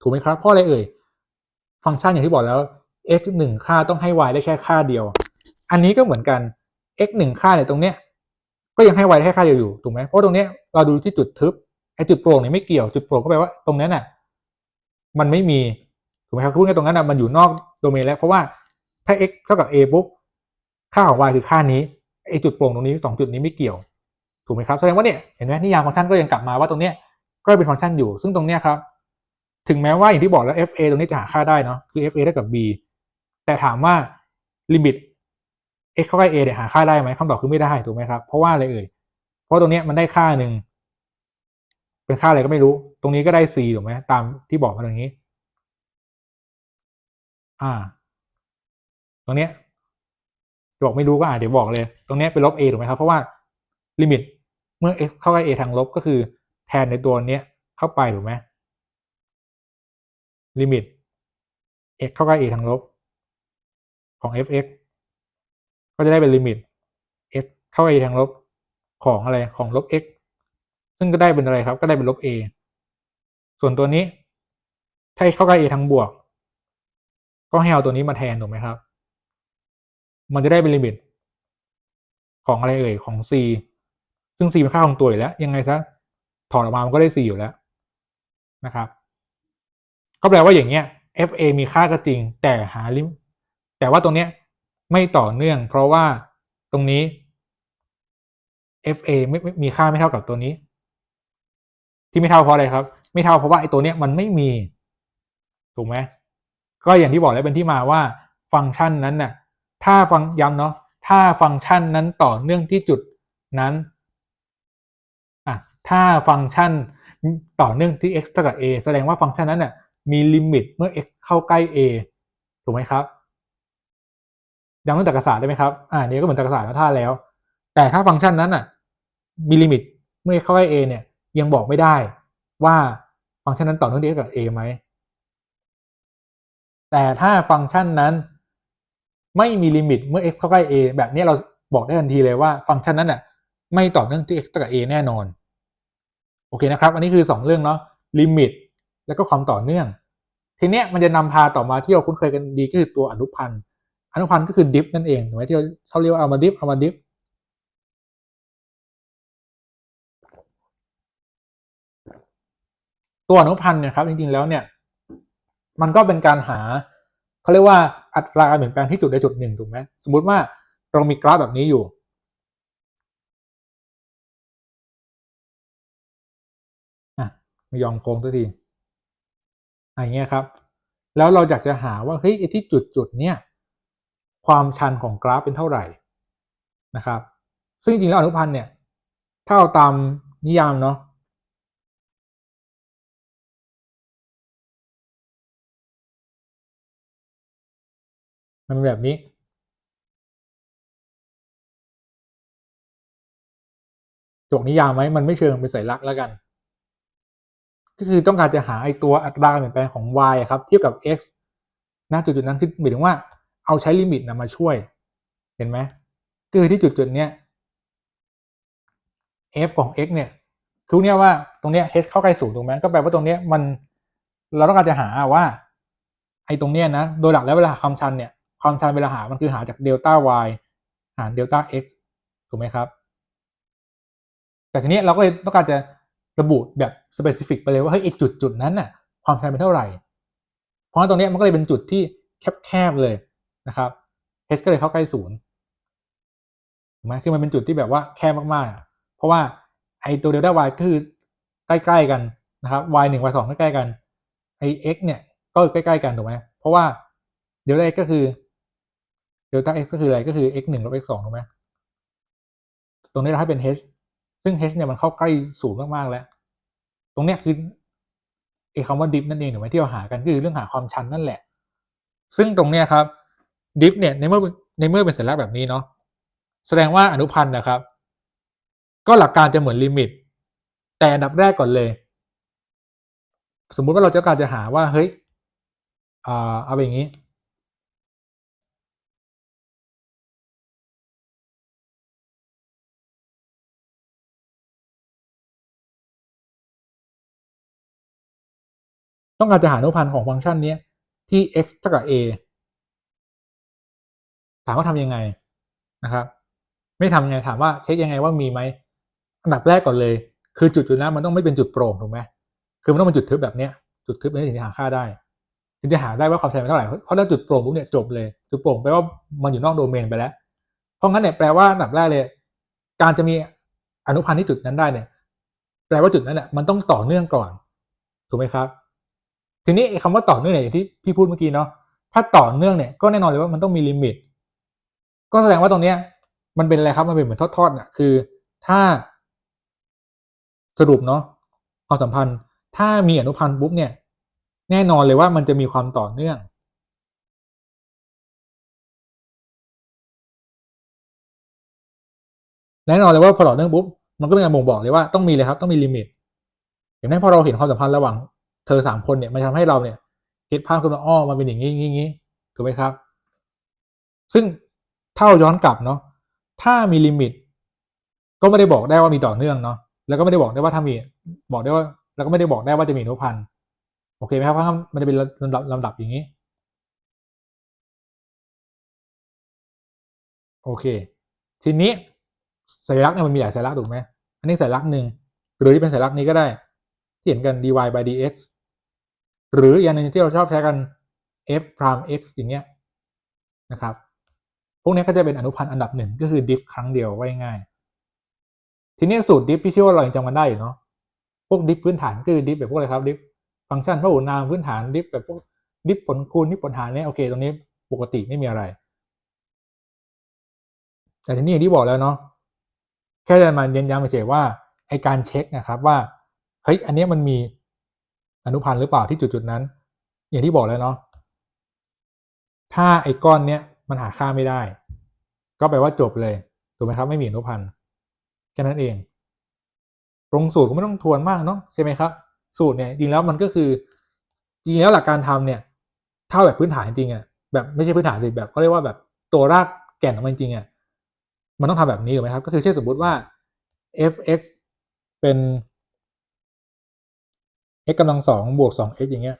ถูกไหมครับเพราะอะไรฟังก์ชันอย่างที่บอกแล้ว x 1ค่าต้องให้ y ได้แค่ค่าเดียวอันนี้ก็เหมือนกัน x 1ค่าเนี่ยตรงเนี้ยก็ยังให้ y ได้แค่ค่าเดียวอยู่ถูกไหมเพราะตรงเนี้ยเราดูที่จุดทึบไอ้จุดโปร่งเนี่ยไม่เกี่ยวจุดโปร่งก็แปลว่าตรงนั้นน่ะมันไม่มีถูกไหมครับพูดง่ายตรงนั้นน่ะมันอยู่นอกโดเมนแล้วเพราะว่าถ้า x เท่ากับ a ปุ๊บค่าของ y คือค่านี้ไอ้จุดโปร่งตรงนี้2จุดนี้ไม่เกี่ยวถูกไหมครับแสดงว่าเนี่ยเห็นไหมนิยามฟังก์ชันก็ยังกลับมาว่าตรงเนี้ยก็เป็นฟังก์ชันอยู่ซึ่งตรงเนี้ยครับถึงแม้ว่าอย่างที่บอกแล้ว fa ตรงนี้จะหาค่าได้เนาะคือ fa เท่ากับ b แต่ถามว่าลิมิต x เข้าใกล้ a เนี่ยหาค่าได้ไหมคำตอบคือไม่ได้ถูกไหมครับเพราะว่าอะไรเพราะตรงนี้มันได้ค่าหนึ่งเป็นค่าอะไรก็ไม่รู้ตรงนี้ก็ได้ c ถูกไหมตามที่บอกมาตรงนี้ตรงเนี้ยบอกไม่รู้ก็เดี๋ยวบอกเลยตรงนี้เป็นลบ a ถูกไหมครับเพราะว่าลิมิตเมื่อ x เข้าใกล้ a ทางลบก็คือแทนในตัวนี้เข้าไปถูกไหมลิมิต x เข้าใกล้ a ทางลบของ f(x) ก็จะได้เป็นลิมิต x เข้า a ทางลบของอะไรของลบ x ซึ่งก็ได้เป็นอะไรครับก็ได้เป็นลบ a ส่วนตัวนี้ถ้าเข้าใกล้ a ทางบวกก็ให้เอาตัวนี้มาแทนถูกไหมครับมันจะได้เป็นลิมิตของอะไรเอ่ยของ c ซึ่ง c เป็นค่าของตัวอยู่แล้วยังไงซะถอดออกมามันก็ได้ c อยู่แล้วนะครับก็แปลว่าอย่างเงี้ย fa มีค่าก็จริงแต่หาลิมแต่ว่าตรงเนี้ยไม่ต่อเนื่องเพราะว่าตรงนี้ fa ไม่มีค่าไม่เท่ากับตัวนี้ที่ไม่เท่าเพราะอะไรครับไม่เท่าเพราะว่าไอ้ตัวเนี้ยมันไม่มีถูกไหมก็อย่างที่บอกแล้วเป็นที่มาว่าฟังก์ชันนั้นน่ะถ้าฟังย้ำเนาะถ้าฟังก์ชันนั้นต่อเนื่องที่จุดนั้นถ้าฟังก์ชันต่อเนื่องที่ x เท่ากับ a แสดงว่าฟังก์ชันนั้นน่ะมีลิมิตเมื่อ x เข้าใกล้ a ถูกไหมครับยังต้องตรรกศาสตร์ได้ไหมครับนี่ก็เหมือนตรรกศาสตร์ท่าแล้วแต่ถ้าฟังก์ชันนั้นน่ะมีลิมิตเมื่อเข้าใกล้ a เนี่ยยังบอกไม่ได้ว่าฟังก์ชันนั้นต่อเนื่องที่ x กับ a ไหมแต่ถ้าฟังก์ชันนั้นไม่มีลิมิตเมื่อ x เข้าใกล้ a แบบนี้เราบอกได้ทันทีเลยว่าฟังก์ชันนั้นน่ะไม่ต่อเนื่องที่ x กับ a แน่นอนโอเคนะครับอันนี้คือ2เรื่องเนาะลิมิตแล้วก็ความต่อเนื่องทีเนี้ยมันจะนำพาต่อมาที่เราคุ้นเคยกันดีก็คือตัวอนุพันธ์ก็คือดิฟนั่นเองถูกไหมที่เขาเรียกว่าเอามาดิฟตัวอนุพันธ์เนี่ยครับจริงๆแล้วเนี่ยมันก็เป็นการหาเขาเรียกว่าอัตราการเปลี่ยนแปลงที่จุดใดจุดหนึ่งถูกไหมสมมุติว่าเรามีกราฟแบบนี้อยู่ไม่ยอมโค้งสักทีอย่างเงี้ยครับแล้วเราอยากจะหาว่าเฮ้ยไอ้ที่จุดเนี่ยความชันของกราฟเป็นเท่าไหร่นะครับซึ่งจริงๆแล้วอนุพันธ์เนี่ยถ้าเอาตามนิยามเนาะมันเป็นแบบนี้จกนิยามไหมมันไม่เชิงเป็นสัญลักษณ์แล้วกันก็คือต้องการจะหาไอ้ตัวอัตราการเปลี่ยนแปลงของ y ครับเทียบกับ x ณจุดนั้นคือหมายถึงว่าเอาใช้ลิมิตนะมาช่วยเห็นไหมคือที่จุดเนี้ย f ของ x เนี่ยคือเนี่ยว่าตรงเนี้ย h เข้าใกล้0ถูกไหมก็แปลว่าตรงเนี้ยมันเราต้องการจะหาว่าไอ้ตรงเนี้ยนะโดยหลักแล้วเวลาหาความชันเนี่ยความชันเวลาหามันคือหาจากเดลต้า y หารเดลต้า x ถูกไหมครับแต่ทีนี้เราก็เลยต้องการจะระบุแบบ specific ไปเลยว่าเฮ้ยไอ้จุดนั้นน่ะความชันเป็นเท่าไหร่เพราะตรงนี้มันก็เลยเป็นจุดที่แคบๆเลยนะครับ h ก็เลยเข้าใกล้0ถูกไหมคือมันเป็นจุดที่แบบว่าแคบมากๆเพราะว่าไอตัวเดลต้า y คือใกล้ๆกันนะครับ y 1 y 2ใกล้ๆกันไอ x เนี่ยก็ใกล้ๆกันถูกไหมเพราะว่าเดลต้า x ก็คือเดลต้า x ก็คืออะไรก็คือ x 1ลบ x 2ถูกไหมตรงนี้เราให้เป็น h ซึ่ง h เนี่ยมันเข้าใกล้ศูนย์มากๆแล้วตรงเนี้ยคือคำว่าดิฟนั่นเองถูกไหมที่เราหากันคือเรื่องหาความชันนั่นแหละซึ่งตรงเนี้ยครับดิฟเนี่ยในเมื่อเป็นสัญลักษณ์แบบนี้เนาะแสดงว่าอนุพันธ์นะครับก็หลักการจะเหมือนลิมิตแต่อันดับแรกก่อนเลยสมมุติว่าเราจะการจะหาว่าเฮ้ยเอาอย่างนี้ต้องการจะหาอนุพันธ์ของฟังก์ชันนี้ที่ x เท่ากับ a ถามว่าทำยังไงนะครับไม่ทำยังไงถามว่าเช็คยังไงว่ามีไหมอันดับแรกก่อนเลยคือจุดนั้นมันต้องไม่เป็นจุดโปร่งถูกไหมคือมันต้องเป็นจุดทึบแบบเนี้ยจุดทึบนี้ถึงจะหาค่าได้ถึงจะหาได้ว่าความชันเป็นเท่าไหร่เพราะถ้าจุดโปร่งปุ๊บเนี่ยจบเลยจุดโปร่งแปลว่ามันอยู่นอกโดเมนไปแล้วเพราะงั้นเนี่ยแปลว่าอันดับแรกเลยการจะมีอนุพันธ์ที่จุดนั้นได้เนี่ยแปลว่าจุดนั้นเนี่ยมันต้องต่อเนื่องก่อนถูกไหมครับทีนี้คำว่าต่อเนื่องเนี่ยอย่างที่พี่พูดเมื่อกี้เนาะถ้าต่อเนื่องเนี่ยก็แน่นอนเลยว่ามันต้องมีลิมิตก็แสดงว่าตรงเนี้ยมันเป็นอะไรครับมันเป็นเหมือนทอดๆน่ะคือถ้าสรุปเนาะความสัมพันธ์ถ้ามีอนุพันธ์ปุ๊บเนี่ยแน่นอนเลยว่ามันจะมีความต่อเนื่องแน่นอนเลยว่าพอต่อเนื่องปุ๊บมันก็เป็นการบ่งบอกเลยว่าต้องมีเลยครับต้องมีลิมิตอย่างนั้นพอเราเห็นความสัมพันธ์ระหว่างเธอ3 คนเนี่ยมันทำให้เราเนี่ยคิดภาพขึ้นมาอ้อมันเป็นอย่างนี้ถูกไหมครับซึ่ง ถ้าเราย้อนกลับเนาะถ้ามีลิมิตก็ไม่ได้บอกได้ว่ามีต่อเนื่องเนาะแล้วก็ไม่ได้บอกได้ว่าถ้ามีบอกได้ว่าแล้วก็ไม่ได้บอกได้ว่าจะมีอนุพันธ์โอเคไหมครับเพราะมันจะเป็นลำดับอย่างนี้โอเคทีนี้สัญลักษณ์เนี่ยมันมีหลายสัญลักษณ์ถูกไหมอันนี้สัญลักษณ์หนึ่งหรือที่เป็นสัญลักษณ์นี้ก็ได้ที่เห็นกัน dy by dx หรืออย่างหนึ่งที่เราชอบใช้กัน f prime x อย่างเงี้ยนะครับพวกนี้ก็จะเป็นอนุพันธ์อันดับหนึ่งก็คือ diff ครั้งเดียวไว้ง่ายทีนี้สูตร diff พี่เชื่อว่าเรายังจำกันได้อยู่เนาะพวก diff พื้นฐานคือ diff แบบพวกอะไรครับ diff ฟังก์ชันพหุนามพื้นฐาน diff แบบพวก diff ผลคูณ diff ผลหารเนี่ยโอเคตรงนี้ปกติไม่มีอะไรแต่ทีนี้อย่างที่บอกแล้วเนาะแค่จะมาเน้นย้ำเฉยๆว่าไอการเช็คนะครับว่าเฮ้ยอันนี้มันมีอนุพันธ์หรือเปล่าที่จุดๆนั้นอย่างที่บอกแล้วเนาะถ้าไอ้ก้อนเนี้ยมันหาค่าไม่ได้ก็แปลว่าจบเลยถูกไหมครับไม่มีอนุพันธ์แค่นั้นเองตรงสูตรก็ไม่ต้องทวนมากเนาะใช่ไหมครับสูตรเนี่ยจริงแล้วมันก็คือจริงแล้วหลักการทำเนี่ยถ้าแบบพื้นฐานจริงอ่ะแบบไม่ใช่พื้นฐานสิแบบเขาเรียกว่าแบบตัวรากแก่นของมันจริงอ่ะมันต้องทำแบบนี้ถูกไหมครับก็คือเช่นสมมติว่า f(x) เป็น x กำลังสองบวก 2x อย่างเงี้ย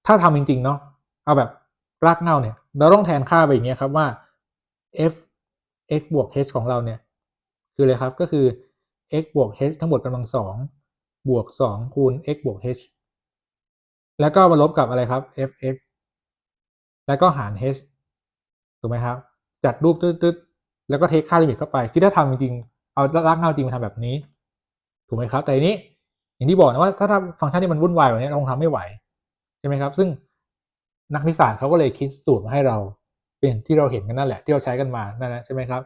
ถ้าทำจริงๆเนาะเอาแบบรากเหง้าเนี่ยเราต้องแทนค่าไปอย่างเงี้ยครับว่า f x บวก h ของเราเนี่ยคืออะไรครับก็คือ x บวก h ทั้งหมดกำลังสองบวก2คูณ x บวก h แล้วก็มาลบกับอะไรครับ f(x) แล้วก็หาร h ถูกไหมครับจัดรูปตึ๊ดๆแล้วก็เทคค่าลิมิตเข้าไปคือถ้าทำจริงๆเอารากเหง้าจริงมาทำแบบนี้ถูกไหมครับแต่อันนี้อย่างที่บอกนะว่าถ้าฟังก์ชันที่มันวุ่นวายกว่านี้เราคงทำไม่ไหวใช่ไหมครับซึ่งนักวิทยาศาสตร์เขาก็เลยคิดสูตรมาให้เราเป็นที่เราเห็นกันนั่นแหละที่เราใช้กันมานั่นแหละใช่ไหมครับ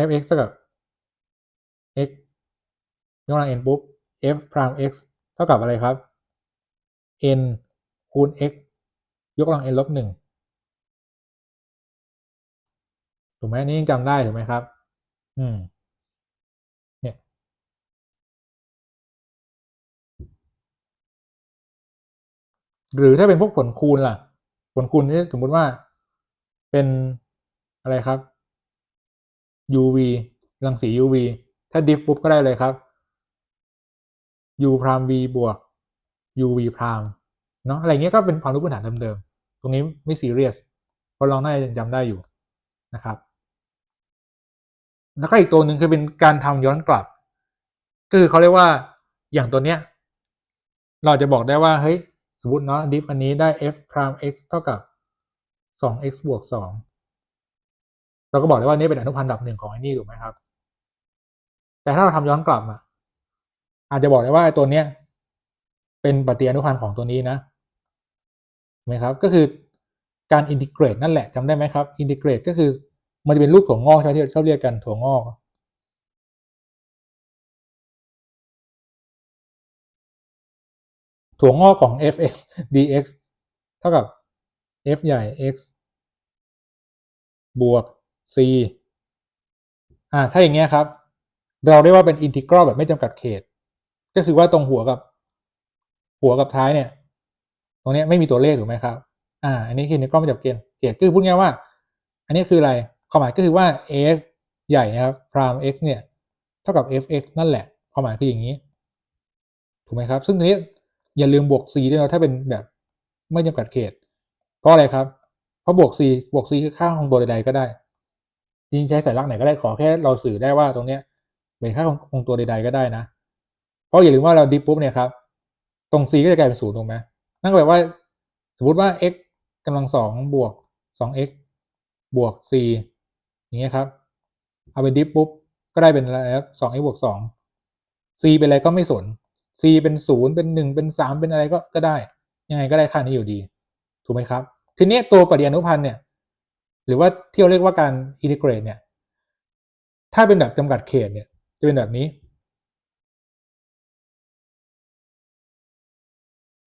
f(x) เท่ากับ x ยกกำลัง n ปุ๊บ f prime x เท่ากับอะไรครับ n คูณ x ยกกำลัง n ลบ1ถูกไหมนี่ยังจำได้ถูกไหมครับเนี่ยหรือถ้าเป็นพวกผลคูณล่ะผลคูณนี่สมมุติว่าเป็นอะไรครับ uv รังสี uv ถ้า diff ปุ๊บก็ได้เลยครับ u prime v บวก uv prime เนาะอะไรเงี้ยก็เป็นความรู้พื้นฐานเดิมๆตรงนี้ไม่ซีเรียสเพราะเราน่าจะจำได้อยู่นะครับแล้วก็อีกตัวหนึ่งคือเป็นการทำย้อนกลับก็คือเขาเรียกว่าอย่างตัวเนี้ยเราจะบอกได้ว่าเฮ้ยสมมติเนาะ diff อันนี้ได้ f prime x เท่ากับ 2x บวก 2เราก็บอกได้ว่านี่เป็นอนุพันธ์ดับหนึ่งของไอ้นี่ถูกไหมครับแต่ถ้าเราทำย้อนกลับอาจจะบอกได้ว่าตัวเนี้ยเป็นปฏิอนุพันธ์ของตัวนี้นะถูกไหมครับก็คือการอินทิเกรตนั่นแหละจำได้ไหมครับอินทิเกรตก็คือมันจะเป็นรูปถั่วงอกใช่ไหมที่เราเรียกกันถั่วงอกถั่วงอกของ f(x) dx เท่ากับ f ใหญ่ x บวก c ถ้าอย่างเงี้ยครับเราเรียกว่าเป็นอินทิกรัลแบบไม่จำกัดเขตก็คือว่าตรงหัวกับท้ายเนี่ยตรงนี้ไม่มีตัวเลขถูกไหมครับอันนี้คืออินทิกรัลไม่จำกัดเขตคือพูดง่ายว่าอันนี้คืออะไรความหมายก็คือว่า f ใหญ่นะครับ prime x เนี่ยเท่ากับ f(x) นั่นแหละความหมายคืออย่างนี้ถูกไหมครับซึ่งตรงนี้อย่าลืมบวก c ด้วยนะถ้าเป็นแบบไม่จำกัดเขตเพราะอะไรครับเพราะบวก c คือค่าของตัวใดๆก็ได้จริงใช้สัญลักษณ์ไหนก็ได้ขอแค่เราสื่อได้ว่าตรงเนี้ยเป็นค่าของตัวใดๆก็ได้นะเพราะอย่าลืมว่าเราดิฟปุ๊บเนี่ยครับตรง c ก็จะกลายเป็น0ถูกไหมนั่นแปลว่าสมมติว่า x กำลัง2บวก 2x บวก c อย่างเงี้ยครับเอาไปดิฟปุ๊บก็ได้เป็นอะไรครับ 2x บวก 2 c เป็นอะไรก็ไม่สน c เป็น0เป็น1เป็น3เป็นอะไรก็ได้ยังไงก็ได้ค่านี้อยู่ดีถูกไหมครับทีนี้ตัวปฏิอนุพันธ์เนี่ยหรือว่าที่เราเรียกว่าการอินทิเกรตเนี่ยถ้าเป็นแบบจำกัดเขตเนี่ยจะเป็นแบบนี้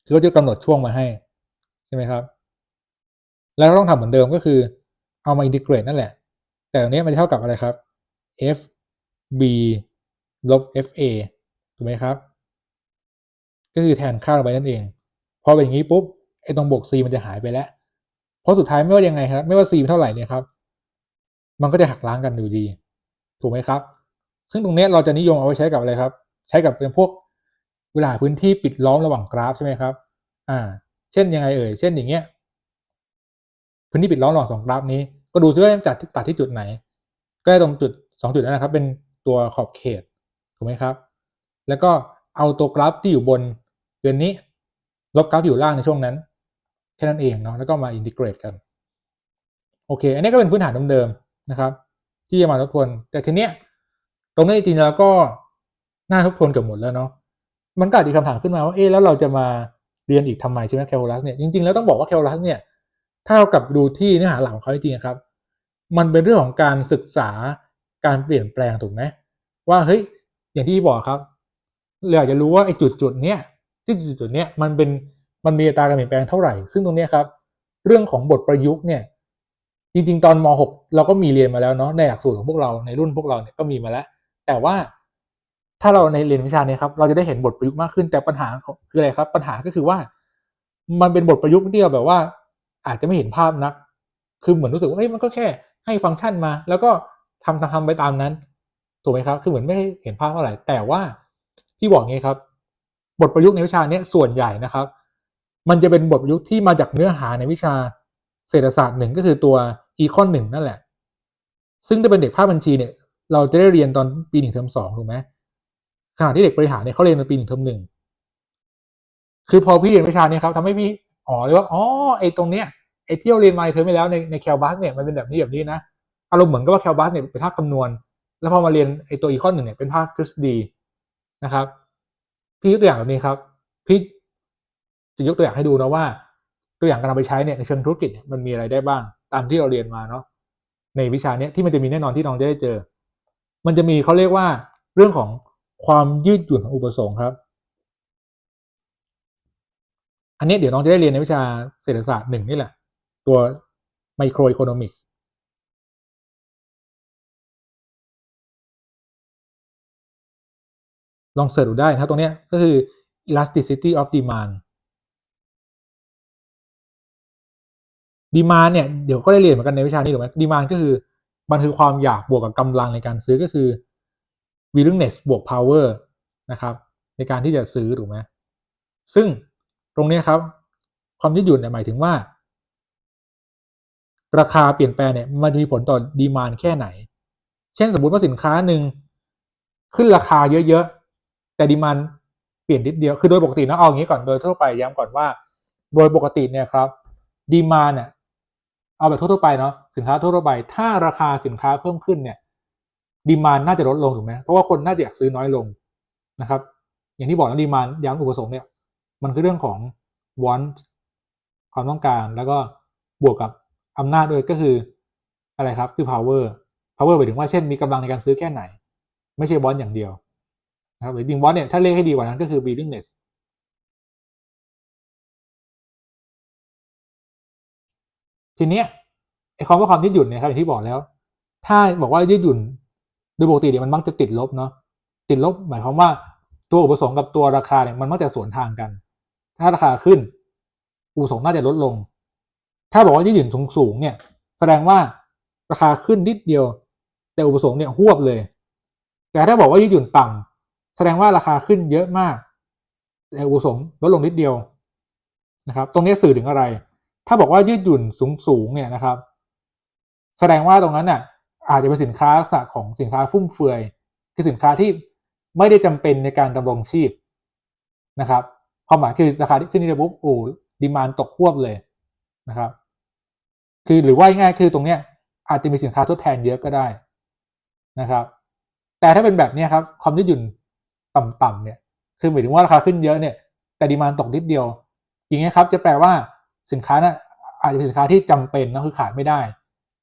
คือเขาจะกำหนดช่วงมาให้ใช่ไหมครับแล้วเราต้องทำเหมือนเดิมก็คือเอามาอินทิเกรตนั่นแหละแต่ตรงนี้มันจะเท่ากับอะไรครับ f b ลบ f a ถูกไหมครับก็คือแทนค่าลงไปนั่นเอง พอเป็นอย่างนี้ปุ๊บไอ้ตรงบวก c มันจะหายไปแล้วเพราะสุดท้ายไม่ว่ายังไงครับไม่ว่า c เท่าไหร่เนี่ยครับมันก็จะหักล้างกันอยู่ดีถูกไหมครับซึ่งตรงนี้เราจะนิยมเอาไว้ใช้กับอะไรครับใช้กับเป็นพวกเวลาพื้นที่ปิดล้อมระหว่างกราฟใช่ไหมครับเช่นยังไงเช่นอย่างเงี้ยพื้นที่ปิดล้อมระหว่าง2กราฟนี้ก็ดูซิว่าจะตัดที่จุดไหนก็ได้ตรงจุด2จุดนั้นนะครับเป็นตัวขอบเขตถูกไหมครับแล้วก็เอาตัวกราฟที่อยู่บนเดือนนี้ลบกราฟที่อยู่ล่างในช่วงนั้นแค่นั้นเองเนาะแล้วก็มาอินทิเกรตกันโอเคอันนี้ก็เป็นพื้นฐานเดิมๆนะครับที่จะมาทบทวนแต่ทีเนี้ยตรงนี้จริงๆแล้วก็น่าทบทวนเกือบหมดแล้วเนาะมันก็อาจจะคำถามขึ้นมาว่าแล้วเราจะมาเรียนอีกทำไมใช่ไหมแคลคูลัสเนี่ยจริงๆแล้วต้องบอกว่าแคลคูลัสเนี่ยถ้าเรากลับดูที่เนื้อหาหลักของเขาจริงๆครับมันเป็นเรื่องของการศึกษาการเปลี่ยนแปลงถูกไหมว่าเฮ้ยอย่างที่บอกครับเราอยากจะรู้ว่าไอ้จุดๆเนี้ยที่จุดๆเนี้ยมันมีอัตราการเปลี่ยนแปลงเท่าไหร่ซึ่งตรงนี้ครับเรื่องของบทประยุกต์เนี่ยจริงๆตอนม .6 เราก็มีเรียนมาแล้วเนาะในหลักสูตรของพวกเราในรุ่นพวกเราเนี่ยก็มีมาแล้วแต่ว่าถ้าเราในเรียนวิชานี้ครับเราจะได้เห็นบทประยุกต์มากขึ้นแต่ปัญหาคืออะไรครับปัญหาก็คือว่ามันเป็นบทประยุกต์ที่เราแบบว่าอาจจะไม่เห็นภาพนักคือเหมือนรู้สึกว่ามันก็แค่ให้ฟังก์ชันมาแล้วก็ทำไปตามนั้นถูกไหมครับคือเหมือนไม่เห็นภาพเท่าไหร่แต่ว่าที่บอกงี้ครับบทประยุกต์ในวิชานี้ส่วนใหญ่นะครับมันจะเป็นบทประยุกต์ที่มาจากเนื้อหาในวิชาเศรษฐศาสตร์1ก็คือตัวอีคอน1นั่นแหละซึ่งถ้าเป็นเด็กภาคบัญชีเนี่ยเราจะได้เรียนตอนปี1เทอม2ถูกไหมขณะที่เด็กบริหารเนี่ยเขาเรียนในปี1เทอม1คือพอพี่เรียนวิชานี้ครับทำให้พี่เลยว่าไอ้ตรงเนี้ยไอ้ที่เราเรียนมาเทอมที่แล้วในแคลบัสเนี่ยมันเป็นแบบนี้นะอารมณ์เหมือนกับว่าแคลบัสเนี่ยเป็นภาคคำนวณแล้วพอมาเรียนไอ้ตัวอีคอน1เนี่ยเป็นภาคทฤษฎีนะครับพี่ยกตัวอย่างแบบนี้ครับพี่จะยกตัวอย่างให้ดูนะว่าตัวอย่างการเอาไปใช้เนี่ยในเชิงธุรกิจมันมีอะไรได้บ้างตามที่เราเรียนมาเนาะในวิชานี้ที่มันจะมีแน่นอนที่น้องจะได้เจอมันจะมีเขาเรียกว่าเรื่องของความยืดหยุ่นของอุปสงค์ครับอันนี้เดี๋ยวน้องจะได้เรียนในวิชาเศรษฐศาสตร์1นี่แหละตัวไมโครอีโคโนมิกส์ลองเสิร์ชดูได้นะครับตรงนี้ก็คือ elasticity of demand demand เนี่ยเดี๋ยวก็ได้เรียนเหมือนกันในวิชานี้ถูกไหม demand ก็คือมันคือความอยากบวกกับกำลังในการซื้อก็คือ willingness บวก power นะครับในการที่จะซื้อถูกไหมซึ่งตรงนี้ครับความยืดหยุ่นเนี่ยหมายถึงว่าราคาเปลี่ยนแปลงเนี่ยมันจะมีผลต่อดีมานด์แค่ไหนเช่นสมมุติว่าสินค้าหนึ่งขึ้นราคาเยอะๆแต่ดีมานด์เปลี่ยนนิดเดียวคือโดยปกตินะเอาอย่างนี้ก่อนโดยทั่วไปย้ำก่อนว่าโดยปกติเนี่ยครับดีมานด์เนี่ยเอาแบบทั่วไปเนาะสินค้าทั่วไปถ้าราคาสินค้าเพิ่มขึ้นเนี่ยดีมานด์น่าจะลดลงถูกไหมเพราะว่าคนน่าจะอยากซื้อน้อยลงนะครับอย่างที่บอกนะดีมานด์ย้ำอุปสงค์เนี่ยมันคือเรื่องของ want ความต้องการแล้วก็บวกกับอำนาจด้วยก็คืออะไรครับคือ power หมายถึงว่าเช่นมีกำลังในการซื้อแค่ไหนไม่ใช่ want อย่างเดียวนะครับหรือจริง want เนี่ยถ้าเรียกให้ดีกว่านั้นก็คือ willingness ทีเนี้ยไอ้คำว่าความยืดหยุ่นเนี่ยครับอย่างที่บอกแล้วถ้าบอกว่ายืดหยุ่นโดยปกติเนี่ยมันมักจะติดลบเนาะติดลบหมายความว่าตัวอุปสงค์กับตัวราคาเนี่ยมันมักจะสวนทางกันถ้าราคาขึ้นอุปสงค์น่าจะลดลงถ้าบอกว่ายืดหยุ่นสูงเนี่ยแสดงว่าราคาขึ้นนิดเดียวแต่อุปสงค์เนี่ยหวบเลยแต่ถ้าบอกว่ายืดหยุ่นต่ำแสดงว่าราคาขึ้นเยอะมากแต่อุปสงค์ลดลงนิดเดียวนะครับตรงนี้สื่อถึงอะไรถ้าบอกว่ายืดหยุ่นสูงเนี่ยนะครับแสดงว่าตรงนั้นน่ะอาจจะเป็นสินค้าลักษณะของสินค้าฟุ่มเฟือยคือสินค้าที่ไม่ได้จำเป็นในการดำรงชีพนะครับความหมายคือราคาที่ขึ้นนี่ปุ๊บดีมานตกควบเลยนะครับคือหรือว่าง่ายคือตรงเนี้ยอาจจะมีสินค้าทดแทนเยอะก็ได้นะครับแต่ถ้าเป็นแบบนี้ครับความยืดหยุ่นต่ำๆเนี่ยคือหมายถึงว่าราคาขึ้นเยอะเนี่ยแต่ดีมานตกนิดเดียวอย่างเงี้ยครับจะแปลว่าสินค้านั้นอาจจะเป็นสินค้าที่จำเป็นนะคือขาดไม่ได้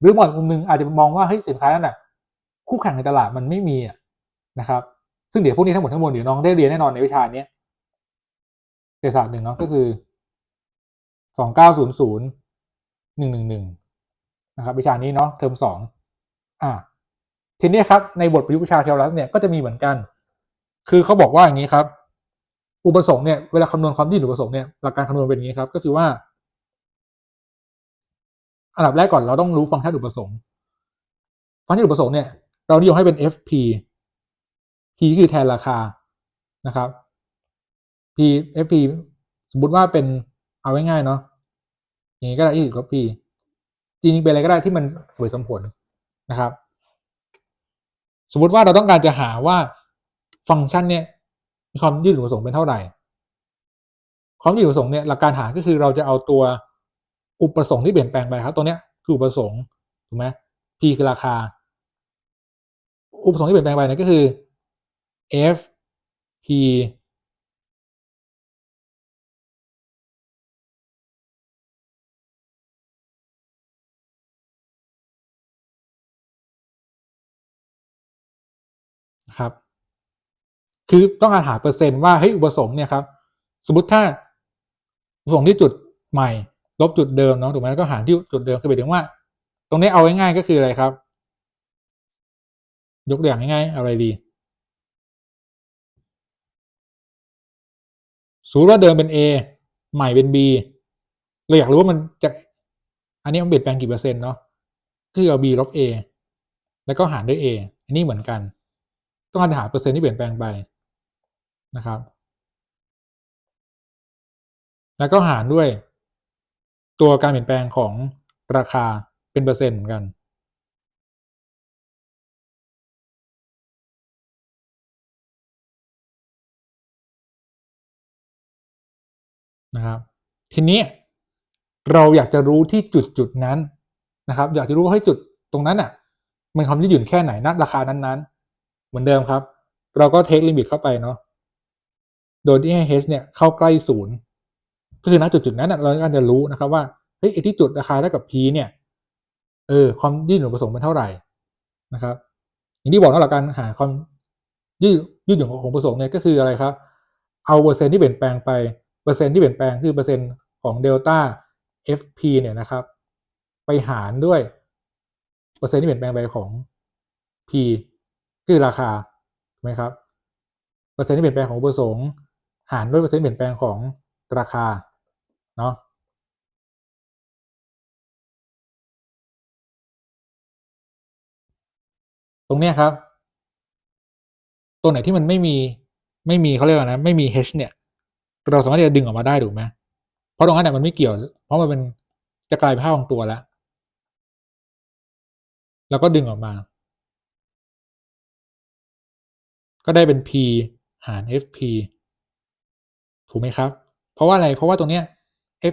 หรือมองอีกมุมนึงอาจจะมองว่าเฮ้ยสินค้านั้นน่ะคู่แข่งในตลาดมันไม่มีนะครับซึ่งเดี๋ยวพวกนี้ทั้งหมดเดี๋ยวน้องได้เรียนแน่นอนในวิชานี้เศรษฐศาสตร์1เนาะก็คือ2900 111นะครับวิชานี้เนาะเทอม2ทีนี้ครับในบทประยุกต์วิชาแคลคูลัสเนี่ยก็จะมีเหมือนกันคือเขาบอกว่าอย่างนี้ครับ อุปสงค์เนี่ยเวลาคำนวณความยืดหยุ่นอุปสงค์เนี่ยหลักการคำนวณเป็นอย่างนี้ครับก็คือว่าอันดับแรกก่อนเราต้องรู้ฟังก์ชันอุปสงค์ฟังก์ชันอุปสงค์เนี่ยเรานิยมให้เป็น FP P คือแทนราคานะครับ P FP สมมติว่าเป็นเอาง่ายๆเนาะอย่างนี้ก็ได้20ลบ P จริงๆเป็นอะไรก็ได้ที่มันสมเหตุสมผลนะครับสมมติว่าเราต้องการจะหาว่าฟังก์ชันเนี่ยมีความยืดหยุ่นอุปสงค์เป็นเท่าไหร่ความยืดหยุ่นอุปสงค์เนี่ยหลักการหาก็คือเราจะเอาตัวอุปสงค์ที่เปลี่ยนแปลงไปครับตัวเนี้ยคืออุปสงค์ถูกไหม P คือราคาอุปสงค์ที่เปลี่ยนแปลงไปเนี่ยก็คือ F P นะครับคือต้องการหาเปอร์เซ็นต์ว่าเฮ้ยอุปสงค์เนี่ยครับสมมติถ้าอุปสงค์ที่จุดใหม่ลบจุดเดิมเนาะถูกไหมแล้วก็หารที่จุดเดิมคือหมายถึงว่าตรงนี้เอาง่ายๆก็คืออะไรครับยกตัวอย่างง่ายๆอะไรดีสมมติว่าเดิมเป็น A ใหม่เป็น B เราอยากรู้ว่ามันจะอันนี้มันเปลี่ยนแปลงกี่เปอร์เซ็นต์เนาะคือเอา B ลบ A แล้วก็หารด้วย A อันนี้เหมือนกันต้องการหาเปอร์เซ็นต์ที่เปลี่ยนแปลงไปนะครับแล้วก็หารด้วยตัวการเปลี่ยนแปลงของราคาเป็นเปอร์เซ็นต์เหมือนกันนะครับทีนี้เราอยากจะรู้ที่จุดนั้นนะครับอยากจะรู้ว่าให้จุดตรงนั้นอ่ะมันความยืดหยุ่นแค่ไหนณราคานั้นๆเหมือนเดิมครับเราก็เทคลิมิตเข้าไปเนาะโดยที่ให้ h เนี่ยเข้าใกล้ศูนย์ก็คือณจุดนั้นเราก็จะรู้นะครับว่าเฮ้ยไอ้ที่จุดราคาเท่ากับ p เนี่ยความยืดหยุ่นผสมเป็นเท่าไหร่นะครับอย่างที่บอกนะหลักการหาความยืดหยุ่นของผสมเนี่ยก็คืออะไรครับเอาเปอร์เซ็นต์ที่เปลี่ยนแปลงไปเปอร์เซ็นต์ที่เปลี่ยนแปลงคือเปอร์เซ็นต์ของเดลต้า FP เนี่ยนะครับไปหารด้วยเปอร์เซ็นต์ที่เปลี่ยนแปลงไปของ P คือราคาถูกไหมครับเปอร์เซ็นต์ที่เปลี่ยนแปลงของอุปสงค์หารด้วยเปอร์เซ็นต์เปลี่ยนแปลงของราคาเนาะตรงเนี้ยครับตัวไหนที่มันไม่มีเขาเรียกว่านะไม่มี h เนี่ยเราสามารถที่จะดึงออกมาได้ถูกไหมเพราะตรงนั้นเนี่ยมันไม่เกี่ยวเพราะมันเป็นจะกลายเป็นค่าของตัวแล้วแล้วก็ดึงออกมาก็ได้เป็น p หาร fp ถูกไหมครับเพราะว่าอะไรเพราะว่าตรงเนี้ย